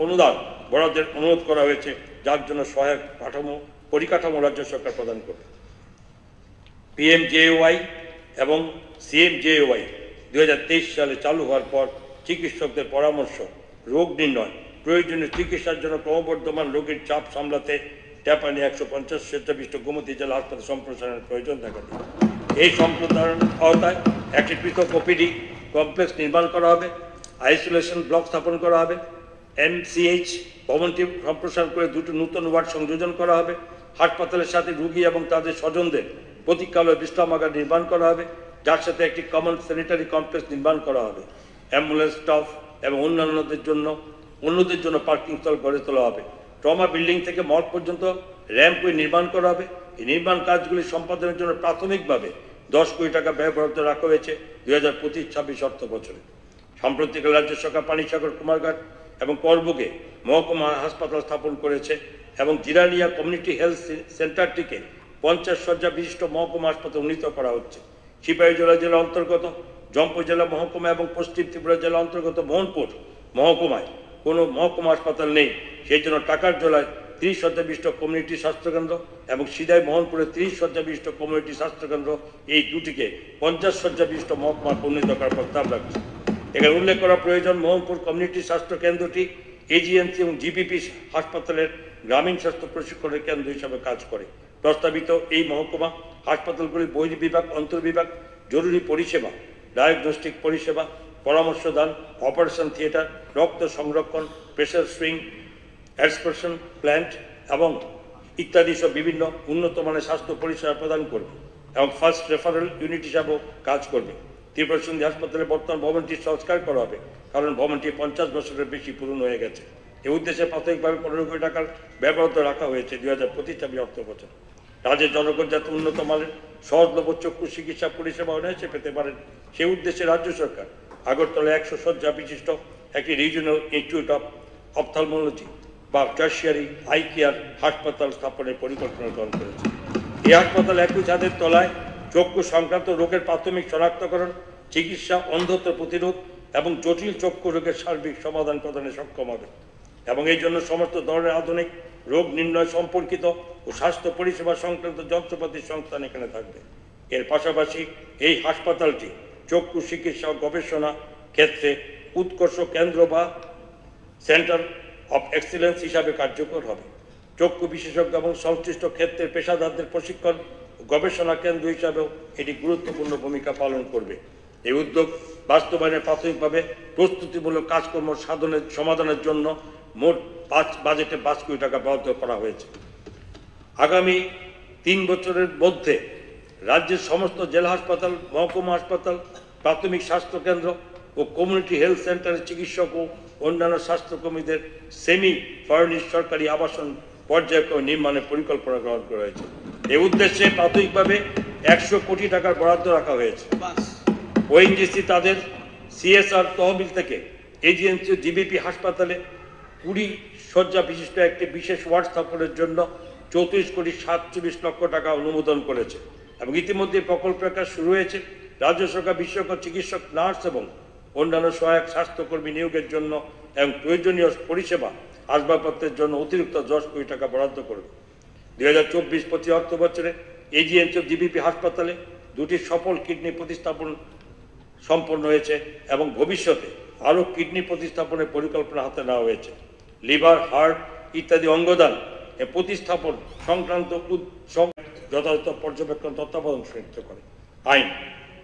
অনুদান বরাদ্দের অনুরোধ করা হয়েছে, যার জন্য সহায়ক পরিকাঠামো রাজ্য সরকার প্রদান করবে। PMJAY এবং CMJAY 2023 সালে চালু হওয়ার পর চিকিৎসকদের পরামর্শ, রোগ নির্ণয়, প্রয়োজনীয় চিকিৎসার জন্য ক্রমবর্ধমান রোগীর চাপ সামলাতে ট্যাপানি 150 শয্যা বিশিষ্ট গোমতী জেলা হাসপাতাল সম্প্রসারণের প্রয়োজন দেখা দেয়। এই সম্প্রসারণ আওতায় একটি পৃথক OPD কমপ্লেক্স নির্মাণ করা হবে, আইসোলেশন ব্লক স্থাপন করা হবে, MCH ভবনটি সম্প্রসারণ করে 2টি নতুন ওয়ার্ড সংযোজন করা হবে, হাসপাতালের সাথে রোগী এবং তাদের স্বজনদের প্রতীক্ষালয় বিশ্রামাগার নির্মাণ করা হবে, যার সাথে একটি কমন স্যানিটারি কমপ্লেক্স নির্মাণ করা হবে, অ্যাম্বুলেন্স স্টাফ এবং অন্যদের জন্য পার্কিং স্থল গড়ে তোলা হবে, ট্রমা বিল্ডিং থেকে মর্গ পর্যন্ত র্যাম্পওয়ে নির্মাণ করা হবে। এই নির্মাণ কাজগুলি সম্পাদনের জন্য প্রাথমিকভাবে 10 কোটি টাকা ব্যয় বরাদ্দ রাখা হয়েছে 2025-26 অর্থ বছরে। সাম্প্রতিক রাজ্য সরকার পানিসাগর, কুমারঘাট এবং করবুকে মহকুমা হাসপাতাল স্থাপন করেছে এবং জিরানিয়া কমিউনিটি হেলথ সেন্টারটিকে 50 শয্যা বিশিষ্ট মহকুমা হাসপাতাল উন্নীত করা হচ্ছে। সিপাহীজলা জেলার অন্তর্গত জম্পু জেলা মহকুমা এবং পশ্চিম ত্রিপুরা জেলা অন্তর্গত মোহনপুর মহকুমায় কোনো মহকুমা হাসপাতাল নেই, সেই জন্য টাকারজোলায় 30 শয্যা বিশিষ্ট কমিউনিটি স্বাস্থ্যকেন্দ্র এবং সিদাই মোহনপুরে 30 শয্যা বিশিষ্ট কমিউনিটি স্বাস্থ্যকেন্দ্র, এই দুটিকে 50 শয্যা বিশিষ্ট মহকুমা উন্নীত করার প্রস্তাব রাখছে। এখানে উল্লেখ করা প্রয়োজন, মোহনপুর কমিউনিটি স্বাস্থ্য কেন্দ্রটি AGMC এবং GPP হাসপাতালের গ্রামীণ স্বাস্থ্য প্রশিক্ষণের কেন্দ্র হিসাবে কাজ করে। প্রস্তাবিত এই মহকুমা হাসপাতালগুলি বহির্বিভাগ, অন্তর্বিভাগ, জরুরি পরিষেবা, ডায়াগনস্টিক পরিষেবা, পরামর্শদান, অপারেশন থিয়েটার, রক্ত সংরক্ষণ, প্রেসার সুইং, এক্সপ্রেশন প্ল্যান্ট এবং ইত্যাদি সব বিভিন্ন উন্নত মানের স্বাস্থ্য পরিষেবা প্রদান করবে এবং ফার্স্ট রেফারেল ইউনিট হিসাবেও কাজ করবে। ত্রিপুরা সুন্দরী হাসপাতালে বর্তমান ভবনটি সংস্কার করা হবে, কারণ ভবনটি 50 বছরের বেশি পুরনো হয়ে গেছে। এই উদ্দেশ্যে প্রাথমিকভাবে 15 কোটি টাকার ব্যয় বরাদ্দ রাখা হয়েছে 2025-26 অর্থ বছর। রাজ্যের জনগণ যাতে উন্নত মানের সহজলভ্য চক্ষু চিকিৎসা পরিষেবা অনায়াসে পেতে পারেন, সেই উদ্দেশ্যে রাজ্য সরকার আগরতলা 100 শয্যা বিশিষ্ট একটি রিজিওনাল ইনস্টিটিউট অফ অপথলমোলজি বা টার্সিয়ারি আই কেয়ার হাসপাতাল স্থাপনের পরিকল্পনা গ্রহণ করেছে। এই হাসপাতাল একই ছাদের তলায় চক্ষু সংক্রান্ত রোগের প্রাথমিক শনাক্তকরণ, চিকিৎসা, অন্ধত্ব প্রতিরোধ এবং জটিল চক্ষু রোগের সার্বিক সমাধান প্রদানে সক্ষম হবে এবং এই জন্য সমস্ত ধরনের আধুনিক রোগ নির্ণয় সম্পর্কিত ও স্বাস্থ্য পরিষেবা সংক্রান্ত যন্ত্রপাতির সংস্থান এখানে থাকবে। এর পাশাপাশি এই হাসপাতালটি চক্ষু চিকিৎসা ও গবেষণা ক্ষেত্রে উৎকর্ষ কেন্দ্র বা সেন্টার অফ এক্সিলেন্স হিসাবে কার্যকর হবে। চক্ষু বিশেষজ্ঞ এবং সংশ্লিষ্ট ক্ষেত্রের পেশাদারদের প্রশিক্ষণ ও গবেষণা কেন্দ্র হিসাবেও এটি গুরুত্বপূর্ণ ভূমিকা পালন করবে। এই উদ্যোগ বাস্তবায়নে প্রাথমিকভাবে প্রস্তুতিমূলক কাজকর্ম সমাধানের জন্য মোট বাজেটে 5 কোটি টাকা বরাদ্দ করা হয়েছে। আগামী 3 বছরের মধ্যে রাজ্যের সমস্ত জেলা হাসপাতাল, মহকুমা হাসপাতাল, প্রাথমিক স্বাস্থ্যকেন্দ্র ও কমিউনিটি হেলথ সেন্টারের চিকিৎসক ও অন্যান্য স্বাস্থ্যকর্মীদের সেমি ফার্নিশ সরকারি আবাসন পর্যায়ক্রমে নির্মাণের পরিকল্পনা গ্রহণ করা হয়েছে। এই উদ্দেশ্যে প্রাথমিকভাবে 100 কোটি টাকার বরাদ্দ রাখা হয়েছে। ওএনজিসি তাদের সিএসআর তহবিল থেকে এজিএমসি জিবিপি হাসপাতালে 20 শয্যা বিশিষ্ট একটি বিশেষ ওয়ার্ড স্থাপনের জন্য 34 কোটি 47 লক্ষ টাকা অনুমোদন করেছে এবং ইতিমধ্যে প্রকল্পের কাজ শুরু হয়েছে। রাজ্য সরকার বিশেষজ্ঞ চিকিৎসক, নার্স এবং অন্যান্য সহায়ক স্বাস্থ্যকর্মী নিয়োগের জন্য এবং প্রয়োজনীয় পরিষেবা আসবাবপত্রের জন্য অতিরিক্ত 10 কোটি টাকা বরাদ্দ করবে। 2024-25 অর্থ বছরে এজিএমসি জিবিপি হাসপাতালে 2টি সফল কিডনি প্রতিস্থাপন সম্পন্ন হয়েছে এবং ভবিষ্যতে আরও কিডনি প্রতিস্থাপনের পরিকল্পনা হাতে নেওয়া হয়েছে। লিভার, হার্ট ইত্যাদি অঙ্গদান প্রতিস্থাপন সংক্রান্ত যথাযথ পর্যবেক্ষণ তত্ত্বাবধান সুনিশ্চিত করে। আইন,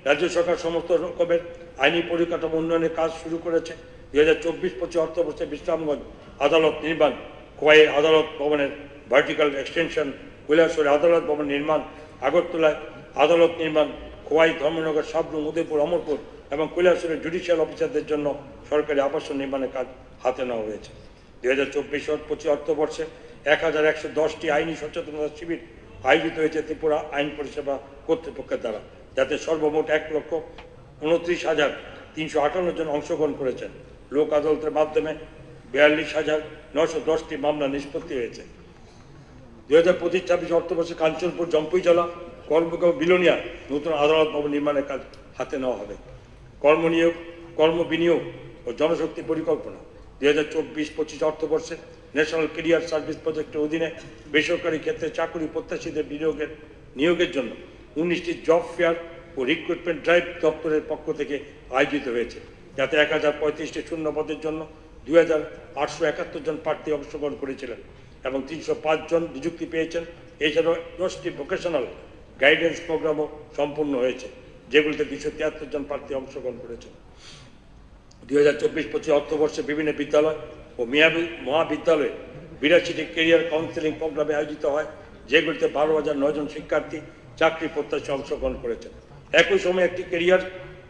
রাজ্য সরকার সমস্ত রকমের আইনি পরিকাঠামো উন্নয়নের কাজ শুরু করেছে। 2024-25 অর্থবর্ষে বিশ্রামগঞ্জ আদালত নির্মাণ, খোয়াই আদালত ভবনের ভার্টিক্যাল এক্সটেনশন, কৈলাসহরে আদালত ভবন নির্মাণ, আগরতলায় আদালত নির্মাণ, খোয়াই, ধর্মনগর, সাবরুম, উদয়পুর, অমরপুর এবং কৈলাসহরের জুডিশিয়াল অফিসারদের জন্য সরকারি আবাসন নির্মাণের কাজ হাতে নেওয়া হয়েছে। 2024-25 অর্থবর্ষে 1110টি আইনি সচেতনতা শিবির আয়োজিত হয়েছে ত্রিপুরা আইন পরিষেবা কর্তৃপক্ষের দ্বারা, যাতে সর্বমোট 1,29,358 জন অংশগ্রহণ করেছেন। লোক আদালতের মাধ্যমে 42,910টি মামলা নিষ্পত্তি হয়েছে। 2025-26 অর্থবর্ষে কাঞ্চনপুর, জম্পুই জেলা, কর্মগাঁও, বিলোনিয়া নতুন আদালত ভবন নির্মাণের কাজ হাতে নেওয়া হবে। কর্মনিয়োগ, কর্মবিনিয়োগ ও জনশক্তি পরিকল্পনা। 2024-25 অর্থবর্ষে ন্যাশনাল ক্যারিয়ার সার্ভিস প্রজেক্টের অধীনে বেসরকারি ক্ষেত্রে চাকরি প্রত্যাশীদের নিয়োগের জন্য 19টি জব ফেয়ার ও রিক্রুটমেন্ট ড্রাইভ দপ্তরের পক্ষ থেকে আয়োজিত হয়েছে, যাতে 1035টি শূন্য পদের জন্য 2,871 জন প্রার্থী অংশগ্রহণ করেছিলেন এবং 305 জন নিযুক্তি পেয়েছেন। এছাড়াও 10টি ভোকেশনাল গাইডেন্স প্রোগ্রামও সম্পূর্ণ হয়েছে, যেগুলিতে 273 জন প্রার্থী অংশগ্রহণ করেছেন। 2024-25 অর্থবর্ষে বিভিন্ন বিদ্যালয় ও মহাবিদ্যালয়ে 82টি ক্যারিয়ার কাউন্সেলিং প্রোগ্রামে আয়োজিত হয়, যেগুলিতে 12,009 জন শিক্ষার্থী চাকরি প্রত্যাশী অংশগ্রহণ করেছেন। একই সময়ে একটি ক্যারিয়ার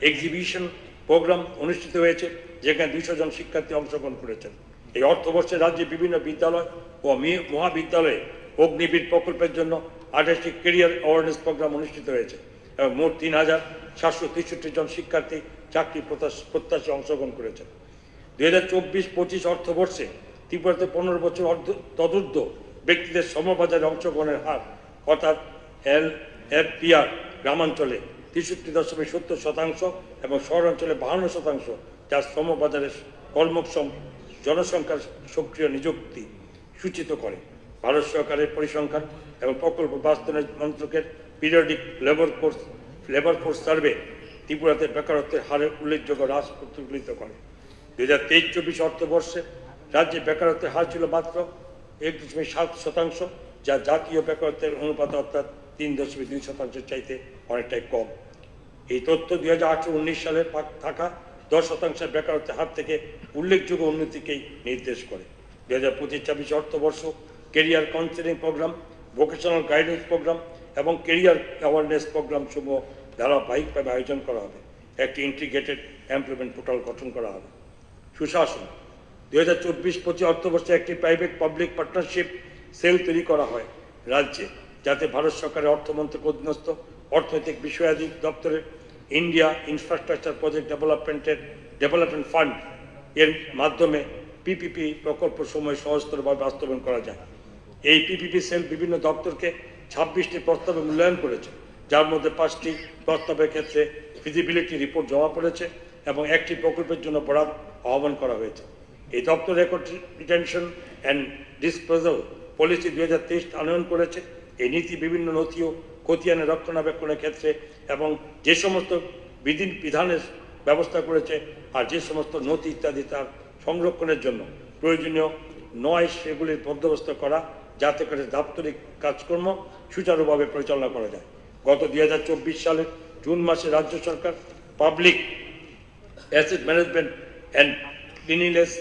এক্সিবিশন প্রোগ্রাম অনুষ্ঠিত হয়েছে, যেখানে 200 জন শিক্ষার্থী অংশগ্রহণ করেছেন। এই অর্থবর্ষে রাজ্যে বিভিন্ন বিদ্যালয় ও মহাবিদ্যালয়ে অগ্নিবীর প্রকল্পের জন্য 28টি ক্যারিয়ার অ্যাওয়ারনেস প্রোগ্রাম অনুষ্ঠিত হয়েছে এবং মোট 3,763 জন শিক্ষার্থী চাকরি প্রত্যাশী অংশগ্রহন করেছেন। 2024-25 অর্থবর্ষে ত্রিপুরাতে 15 বছর তদূর্ধ্ব ব্যক্তিদের শ্রমবাজারে অংশগ্রহণের হার অর্থাৎ LFPR গ্রামাঞ্চলে 63.70% এবং শহরাঞ্চলে 52%, যা শ্রমবাজারের কর্মক্ষম জনসংখ্যার সক্রিয় নিযুক্তি সূচিত করে। ভারত সরকারের পরিসংখ্যান এবং প্রকল্প বাস্তবায়ন মন্ত্রকের পিরিয়ডিক লেবার ফোর্স সার্ভে ত্রিপুরাতে বেকারত্বের হারের উল্লেখযোগ্য হ্রাস প্রতিফলিত করে। 2023-24 অর্থবর্ষে রাজ্যে বেকারত্বের হার ছিল মাত্র 1.7%, যা জাতীয় বেকারত্বের অনুপাত অর্থাৎ 3.2% চাইতে অনেকটাই কম। এই তথ্য 2018-19 সালে থাকা 10% বেকারত্বের হার থেকে উল্লেখযোগ্য উন্নতিকেই নির্দেশ করে। 2025-26 অর্থবর্ষ career counselling programme, vocational guidance programme এবং ক্যারিয়ার অ্যাওয়ারনেস প্রোগ্রাম সমূহ ধারাবাহিকভাবে আয়োজন করা হবে। একটি ইন্টিগ্রেটেড এমপ্লয়মেন্ট পোর্টাল গঠন করা হবে। সুশাসন, 2024-25 অর্থবর্ষে একটি প্রাইভেট পাবলিক পার্টনারশিপ সেল তৈরি করা হয় রাজ্যে, যাতে ভারত সরকারের অর্থমন্ত্রক অধীনস্থ অর্থনৈতিক বিষয়াদি দপ্তরের India infrastructure project development fund এর মাধ্যমে পিপিপি প্রকল্প সময় সহজতরভাবে বাস্তবায়ন করা যায়। এই পিপিপি সেল বিভিন্ন দপ্তরকে 26টি প্রস্তাবে মূল্যায়ন করেছে, যার মধ্যে 5টি প্রস্তাবের ক্ষেত্রে ফিজিবিলিটি রিপোর্ট জমা পড়েছে এবং একটি প্রকল্পের জন্য বরাদ আহ্বান করা হয়েছে। এই দপ্তর record retention and disposal policy 2023 আনয়ন করেছে। এই নীতি বিভিন্ন নথি ও খতিয়ানের রক্ষণাবেক্ষণের ক্ষেত্রে এবং যে সমস্ত বিধানের ব্যবস্থা করেছে আর যে সমস্ত নথি ইত্যাদি তার সংরক্ষণের জন্য প্রয়োজনীয় নয় সেগুলির বন্দোবস্ত করা, যাতে করে দাপ্তরিক কাজকর্ম সুচারুভাবে পরিচালনা করা যায়। গত 2024 সালের জুন মাসে রাজ্য সরকার public asset management and cleanliness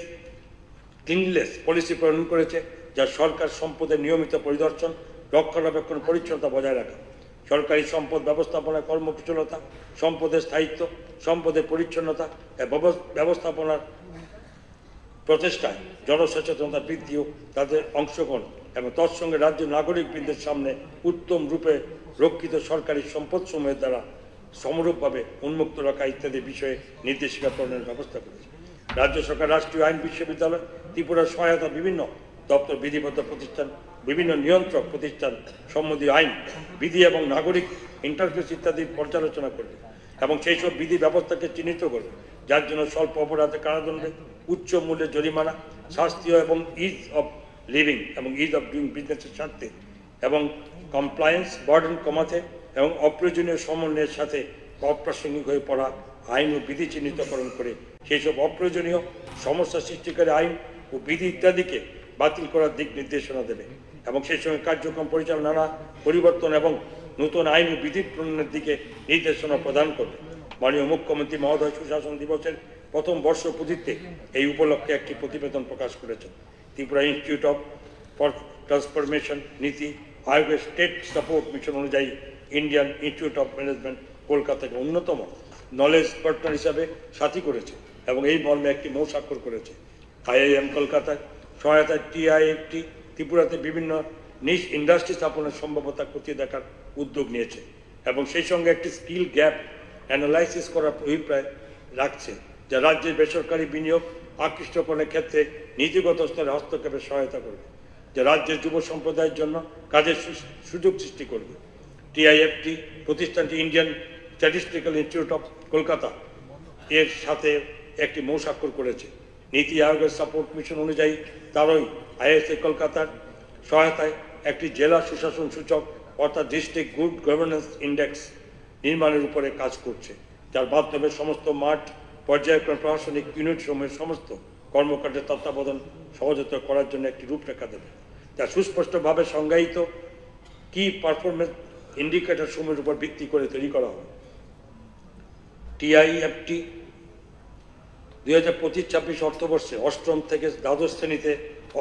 policy প্রণয়ন করেছে, যা সরকার সম্পদের নিয়মিত পরিদর্শন রক্ষণাবেক্ষণ পরিচ্ছন্নতা বজায় রাখা, সরকারি সম্পদ ব্যবস্থাপনায় কর্মকুশলতা, সম্পদের স্থায়িত্ব, সম্পদের পরিচ্ছন্নতা ব্যবস্থাপনার প্রচেষ্টায় জনসচেতনতা বৃদ্ধি ও তাদের অংশগ্রহণ এবং তৎসঙ্গে রাজ্য নাগরিকবৃন্দের সামনে উত্তম রূপে রক্ষিত সরকারি সম্পদসমূহের দ্বারা সমরূপভাবে উন্মুক্ত রাখা ইত্যাদি বিষয়ে নির্দেশিকা প্রণয়নের ব্যবস্থা করেছে। রাজ্য সরকার রাষ্ট্রীয় আইন বিশ্ববিদ্যালয়, ত্রিপুরার সহায়তা বিভিন্ন দপ্তর, বিধিবদ্ধ প্রতিষ্ঠান, বিভিন্ন নিয়ন্ত্রক প্রতিষ্ঠান সম্বন্ধীয় আইন, বিধি এবং নাগরিক ইন্টারফেস ইত্যাদি পর্যালোচনা করবে এবং সেই সব বিধি ব্যবস্থাকে চিহ্নিত করবে, যার জন্য স্বল্প অপরাধে কারাদণ্ডে, উচ্চ মূল্যের জরিমানা, শাস্তি এবং ইজ অফ লিভিং এবং ইজ অফ ডুইং বিজনেসের স্বার্থে এবং কমপ্লায়েন্স বার্ডেন কমাতে এবং অপ্রয়োজনীয় সমন্বয়ের সাথে অপ্রাসঙ্গিক হয়ে পড়া আইন ও বিধি চিহ্নিতকরণ করে সেই সব অপ্রয়োজনীয় সমস্যা সৃষ্টিকারী আইন ও বিধি ইত্যাদিকে বাতিল করার দিক নির্দেশনা দেবে এবং সেই সঙ্গে কার্যক্রম পরিচালনা পরিবর্তন এবং নতুন আইন ও বিধি প্রণয়নের দিকে নির্দেশনা প্রদান করবে। মাননীয় মুখ্যমন্ত্রী মহোদয় সুশাসন দিবসের প্রথম বর্ষপূর্তিতে এই উপলক্ষে একটি প্রতিবেদন প্রকাশ করেছেন। Tripura institute of for transformation নীতি আয়োগের স্টেট সাপোর্ট মিশন অনুযায়ী ইন্ডিয়ান ইনস্টিটিউট অফ ম্যানেজমেন্ট কলকাতাকে অন্যতম নলেজ পার্টনার হিসাবে সাথী করেছে এবং এই মর্মে একটি মৌ স্বাক্ষর করেছে। IIM কলকাতায় সহায়তায় TIFT ত্রিপুরাতে বিভিন্ন নিজ ইন্ডাস্ট্রি স্থাপনের সম্ভাব্যতা খতিয়ে দেখার উদ্যোগ নিয়েছে এবং সেই সঙ্গে একটি স্কিল গ্যাপ অ্যানালাইসিস করার অভিপ্রায় রাখছে, যা রাজ্যের বেসরকারি বিনিয়োগ আকৃষ্টকরণের ক্ষেত্রে নীতিগত স্তরে হস্তক্ষেপের সহায়তা করবে, যা রাজ্যের যুব সম্প্রদায়ের জন্য কাজের সুযোগ সৃষ্টি করবে। TIFT প্রতিষ্ঠানটি Indian statistical institute of Kolkata এর সাথে একটি মৌ স্বাক্ষর করেছে। নীতি আয়োগের সাপোর্ট মিশন অনুযায়ী তারই ISA কলকাতার সহায়তায় একটি জেলা সুশাসন সূচক অর্থাৎ ডিস্ট্রিক্ট গুড গভর্নেন্স ইন্ডেক্স নির্মাণের উপরে কাজ করছে, যার মাধ্যমে সমস্ত মাঠ পর্যায়ক্রমে প্রশাসনিক ইউনিট সমূহের সমস্ত কর্মকাণ্ডের তত্ত্বাবধান সহজতর করার জন্য একটি রূপরেখা দেবে, যা সুস্পষ্টভাবে সংজ্ঞায়িত কি পারফরমেন্স ইন্ডিকেটর সমূহের উপর ভিত্তি করে তৈরি করা হবে। TIFT 2025-26 অর্থবর্ষে অষ্টম থেকে দ্বাদশ শ্রেণীতে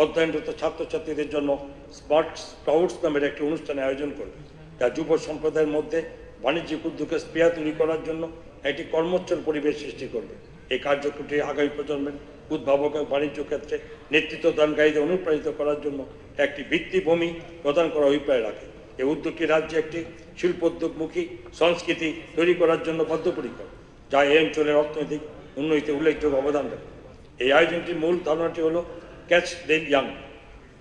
অধ্যয়নরত ছাত্রছাত্রীদের জন্য স্মার্ট স্কাউটস নামের একটি অনুষ্ঠানের আয়োজন করবে, যা যুব সম্প্রদায়ের মধ্যে বাণিজ্যিক উদ্যোগের স্পৃহা তৈরি করার জন্য একটি কর্মোচ্ছল পরিবেশ সৃষ্টি করবে। এই কার্যক্রমটি আগামী প্রজন্মের উদ্ভাবক বাণিজ্য ক্ষেত্রে নেতৃত্বদানকারীদের অনুপ্রাণিত করার জন্য একটি ভিত্তিভূমি প্রদান করার অভিপ্রায় রাখে। এই উদ্যোগটি রাজ্যে একটি শিল্পোদ্যোগমুখী সংস্কৃতি তৈরি করার জন্য বদ্ধপরিকর, যা এই অঞ্চলের অর্থনৈতিক উন্নতিতে উল্লেখযোগ্য অবদান রাখে। এই আয়োজনটির মূল ধারণাটি হল ক্যাচ দ্য ইয়াং।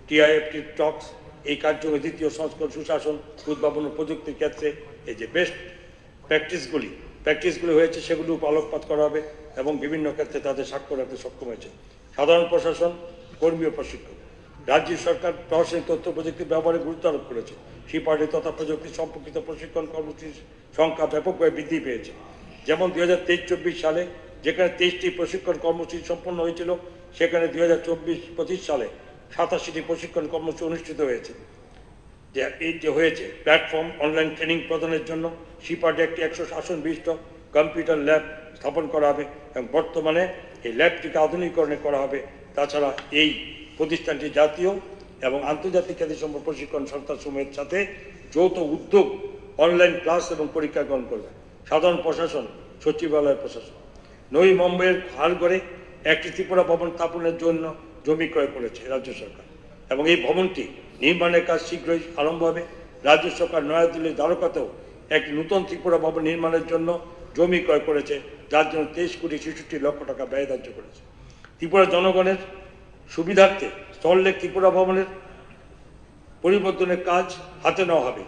TIFT টক্স এই কার্যক্রমের দ্বিতীয় সংস্করণ সুশাসন, উদ্ভাবন ও প্রযুক্তির ক্ষেত্রে এই যে বেস্ট প্র্যাকটিসগুলি হয়েছে সেগুলো আলোকপাত করা হবে এবং বিভিন্ন ক্ষেত্রে তাদের স্বাক্ষর রাখতে সক্ষম হয়েছে। সাধারণ প্রশাসন, কর্মী ও প্রশিক্ষণ। রাজ্য সরকার প্রশাসনিক তথ্য প্রযুক্তি ব্যবহারে গুরুত্ব আরোপ করেছে। সিপার্টি তথা প্রযুক্তি সম্পর্কিত প্রশিক্ষণ কর্মসূচির সংখ্যা ব্যাপকভাবে বৃদ্ধি পেয়েছে। যেমন 2023-24 সালে যেখানে 23টি প্রশিক্ষণ কর্মসূচি সম্পন্ন হয়েছিল, সেখানে 2024-25 সালে 87টি প্রশিক্ষণ কর্মসূচি অনুষ্ঠিত হয়েছে। এইটি হয়েছে প্ল্যাটফর্ম অনলাইন ট্রেনিং প্রদানের জন্য সিপার্টে একটি 100 আসন বিশিষ্ট কম্পিউটার ল্যাব স্থাপন করা হবে এবং বর্তমানে এই ল্যাবটিকে আধুনিকরণে করা হবে। তাছাড়া এই প্রতিষ্ঠানটি জাতীয় এবং আন্তর্জাতিক খ্যাতিসম্পন্ন প্রশিক্ষণ সংস্থাসমূহের সাথে যৌথ উদ্যোগ অনলাইন ক্লাস এবং পরীক্ষা গ্রহণ করবে। সাধারণ প্রশাসন, সচিবালয় প্রশাসন। নবী মুম্বাইয়ের হালগড়ে একটি ত্রিপুরা ভবন স্থাপনের জন্য জমি ক্রয় করেছে রাজ্য সরকার এবং এই ভবনটি নির্মাণের কাজ শীঘ্রই আরম্ভ হবে। রাজ্য সরকার নয়াদিল্লির দ্বারকাতেও একটি নতুন ত্রিপুরা ভবন নির্মাণের জন্য জমি ক্রয় করেছে, যার জন্য 23,66,00,000 টাকা ব্যয় ধার্য করেছে। ত্রিপুরা জনগণের সুবিধার্থে স্থললেক ত্রিপুরা ভবনের পরিবর্তনের কাজ হাতে নেওয়া হবে।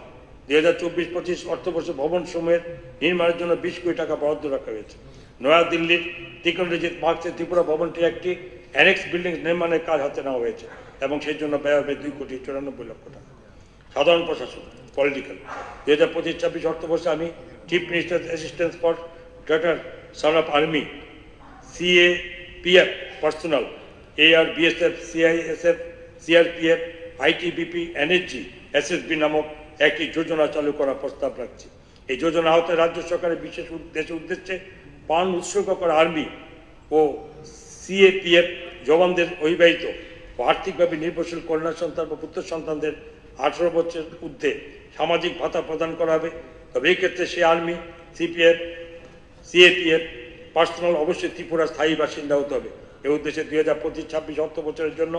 2024-25 অর্থবর্ষে ভবন সমূহের নির্মাণের জন্য 20 কোটি টাকা বরাদ্দ রাখা হয়েছে। নয়াদিল্লির টেকনোলজি পার্কে ত্রিপুরা ভবনটির একটি অ্যানেক্স বিল্ডিং নির্মাণের কাজ হাতে নেওয়া হয়েছে এবং সেই জন্য ব্যয় হবে 2,94,00,000 টাকা। সাধারণ প্রশাসন, পলিটিক্যাল। 2025-26 অর্থবর্ষে আমি chief minister assistance for greater son of army, CAPF personal, AR, BSF, CISF, CRPF, ITBP, NHG, SSB নামক একটি যোজনা চালু করার প্রস্তাব রাখছি। এই যোজনা আওতায় রাজ্য সরকারের বিশেষ উদ্দেশ্যে প্রাণ উৎসর্গ করা আর্মি ও CAPF জওয়ানদের অবিবাহিত ও আর্থিকভাবে নির্ভরশীল কন্যা সন্তান বা পুত্র সন্তানদের 18 বছর ঊর্ধ্বে সামাজিক ভাতা প্রদান করা হবে। তবে এই ক্ষেত্রে সে আর্মি, সিপিএফ, সিএপিএফ পার্সোনাল অবশ্যই ত্রিপুরার স্থায়ী বাসিন্দা হতে হবে। এ উদ্দেশ্যে 2025-26 অর্থ বছরের জন্য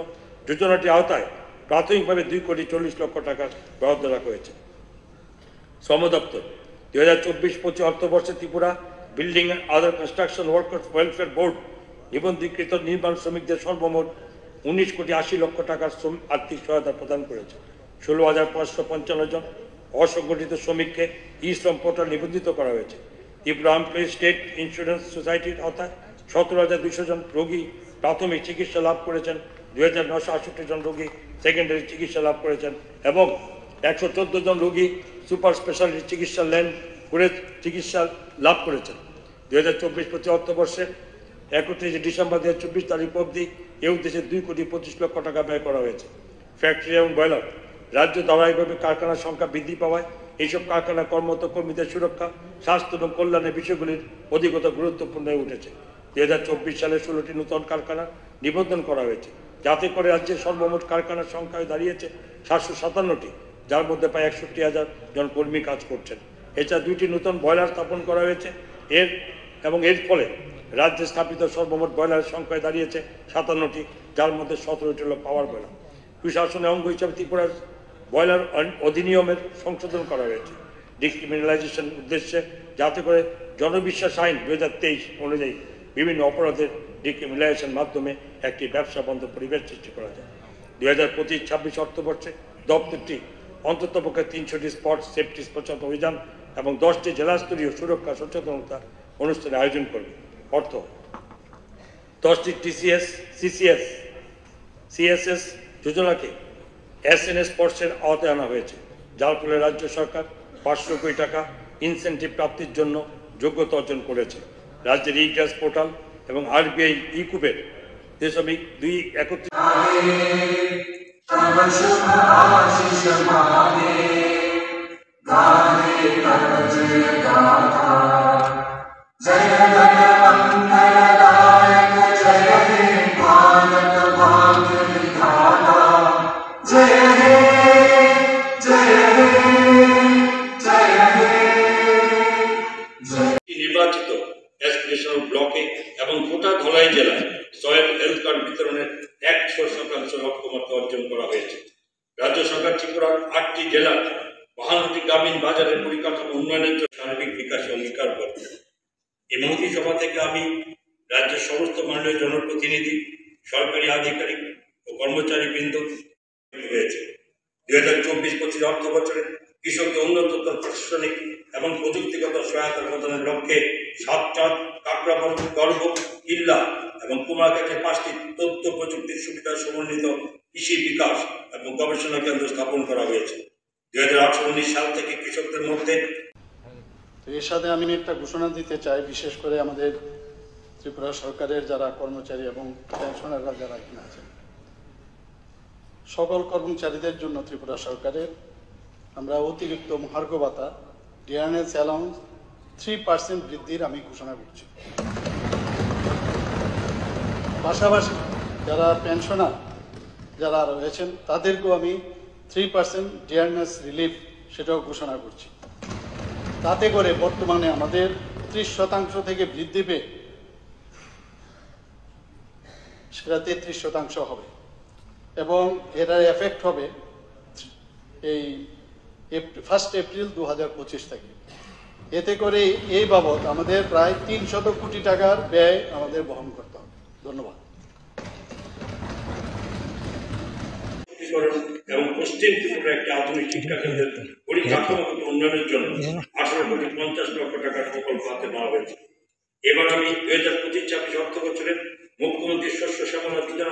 যোজনাটি আওতায় প্রাথমিকভাবে 2,40,00,000 টাকা বরাদ্দ রাখা হয়েছে। শ্রম দপ্তর 2024-25 অর্থবর্ষে Tripura building and other construction workers welfare board নিবন্ধীকৃত নির্মাণ শ্রমিকদের সর্বমোট 19,80,00,000 টাকার আর্থিক সহায়তা প্রদান করেছে। 16,555 জন অসংগঠিত শ্রমিককে ই শ্রম পোর্টাল নিবন্ধিত করা হয়েছে। ত্রিপুরা এমপ্লয়ি স্টেট ইন্স্যুরেন্স সোসাইটির আওতায় 17,200 জন রোগী প্রাথমিক চিকিৎসা লাভ করেছেন। 2,968 জন রোগী সেকেন্ডারি চিকিৎসা লাভ করেছেন এবং 114 জন রোগী সুপার স্পেশালিটি চিকিৎসা ল্যান্ড করে চিকিৎসা লাভ করেছেন। 2024-25 অর্থবর্ষে 31 ডিসেম্বর 2024 তারিখ অবধি এ উদ্দেশ্যে 2,25,00,000 টাকা ব্যয় করা হয়েছে। ফ্যাক্টরি এবং বয়লার রাজ্য ধারাবাহিকভাবে কারখানার সংখ্যা বৃদ্ধি পাওয়ায় এইসব কারখানা কর্মরত কর্মীদের সুরক্ষা, স্বাস্থ্য এবং কল্যাণের বিষয়গুলির অধিকতর গুরুত্বপূর্ণ হয়ে উঠেছে। 2024 সালে 16টি নতুন কারখানা নিবন্ধন করা হয়েছে, যাতে করে রাজ্যের সর্বমোট কারখানার সংখ্যায় দাঁড়িয়েছে 757টি, যার মধ্যে প্রায় 61,000 জন কর্মী কাজ করছেন। এছাড়া 2টি নতুন বয়লার স্থাপন করা হয়েছে। এর ফলে রাজ্যে স্থাপিত সর্বমোট বয়লারের সংখ্যায় দাঁড়িয়েছে 57টি, যার মধ্যে 17টি হল পাওয়ার বয়লার। সুশাসনের অঙ্গ হিসাবে ত্রিপুরার বয়লার অধিনিয়মের সংশোধন করা হয়েছে ডিক্রিমিনালাইজেশন উদ্দেশ্যে, যাতে করে জনবিশ্বাস আইন 2023 অনুযায়ী বিভিন্ন অপরাধের ডিক্রিমিনালাইজেশন মাধ্যমে একটি ব্যবসা বন্ধ পরিবেশ সৃষ্টি করা যায়। 2025-26 অর্থবর্ষে দপ্তরটি অন্ততপক্ষে 300টি স্পট সেফটি সচেতন অভিযান এবং 10টি জেলাস্তরীয় সুরক্ষা সচেতনতা অনুষ্ঠানের আয়োজন করবে। অর্থ 10টি টিসিএস, সিসিএস, সিএসএস যোজনাকে এসএনএস স্পর্শের আওতায় আনা হয়েছে, যার ফলে রাজ্য সরকার 500 কোটি টাকা ইনসেন্টিভ প্রাপ্তির জন্য যোগ্যতা অর্জন করেছে। রাজ্যের ই গ্যাস পোর্টাল এবং আরবিআই ই কুপের 2.31 নির্বাচিত এসপিরেশনাল ব্লকে এবং গোটা ধলাই জেলায় সয়েল হেলথ কার্ড বিতরণের 100% লক্ষ্যমাত্রা অর্জন করা হয়েছে। রাজ্য সরকার ত্রিপুরার 8টি জেলার 52টি গ্রামীণ বাজারের পরিকাঠামো উন্নয়নের জন্য সার্বিক বিকাশে অঙ্গীকার করবে। এই মন্ত্রী সভা থেকে আমি রাজ্যের সমস্ত মাননীয় জনপ্রতিনিধি, সরকারি আধিকারিক ও কর্মচারী বৃন্দ হয়েছে। 2024-25 অর্থ বছরে কৃষককে উন্নততর প্রশাসনিক এবং প্রযুক্তিগত সহায়তা প্রদানের লক্ষ্যে 7 কাকরাবন, গর্ব, কিল্লা এবং কুমারঘাটে 5টি তথ্য প্রযুক্তির সুবিধা সমন্বিত কৃষি বিকাশ এবং গবেষণা কেন্দ্র স্থাপন করা হয়েছে। 2018-19 সাল থেকে কৃষকদের মধ্যে এর সাথে আমি একটা ঘোষণা দিতে চাই, বিশেষ করে আমাদের ত্রিপুরা সরকারের যারা কর্মচারী এবং পেনশনাররা যারা এখানে আছেন, সকল কর্মচারীদের জন্য ত্রিপুরা সরকারের আমরা অতিরিক্ত মহার্ঘ ভাতা ডিআরএস অ্যালাউন্স 3% বৃদ্ধির আমি ঘোষণা করছি। পাশাপাশি যারা পেনশনার যারা রয়েছেন তাদেরকেও আমি 3% ডিআরএস রিলিফ সেটাও ঘোষণা করছি। তাতে করে বর্তমানে আমাদের 30% থেকে বৃদ্ধি পেয়ে সেটা 33% হবে এবং এটার এফেক্ট হবে এই 1 এপ্রিল 2025 থেকে। এতে করে এই বাবদ আমাদের প্রায় 300 কোটি টাকার ব্যয় আমাদের বহন করতে হবে। ধন্যবাদ। এবং পশ্চিম ত্রিপুরা একটি আধুনিক শিক্ষা কেন্দ্রের পরিকাঠামোগত উন্নয়নের জন্য 18,50,00,000 টাকার প্রকল্প হাতে নেওয়া হয়েছে। এবার আমি 2025-26 অর্থ বছরে মুখ্যমন্ত্রী শস্য শ্যামলা যোজনা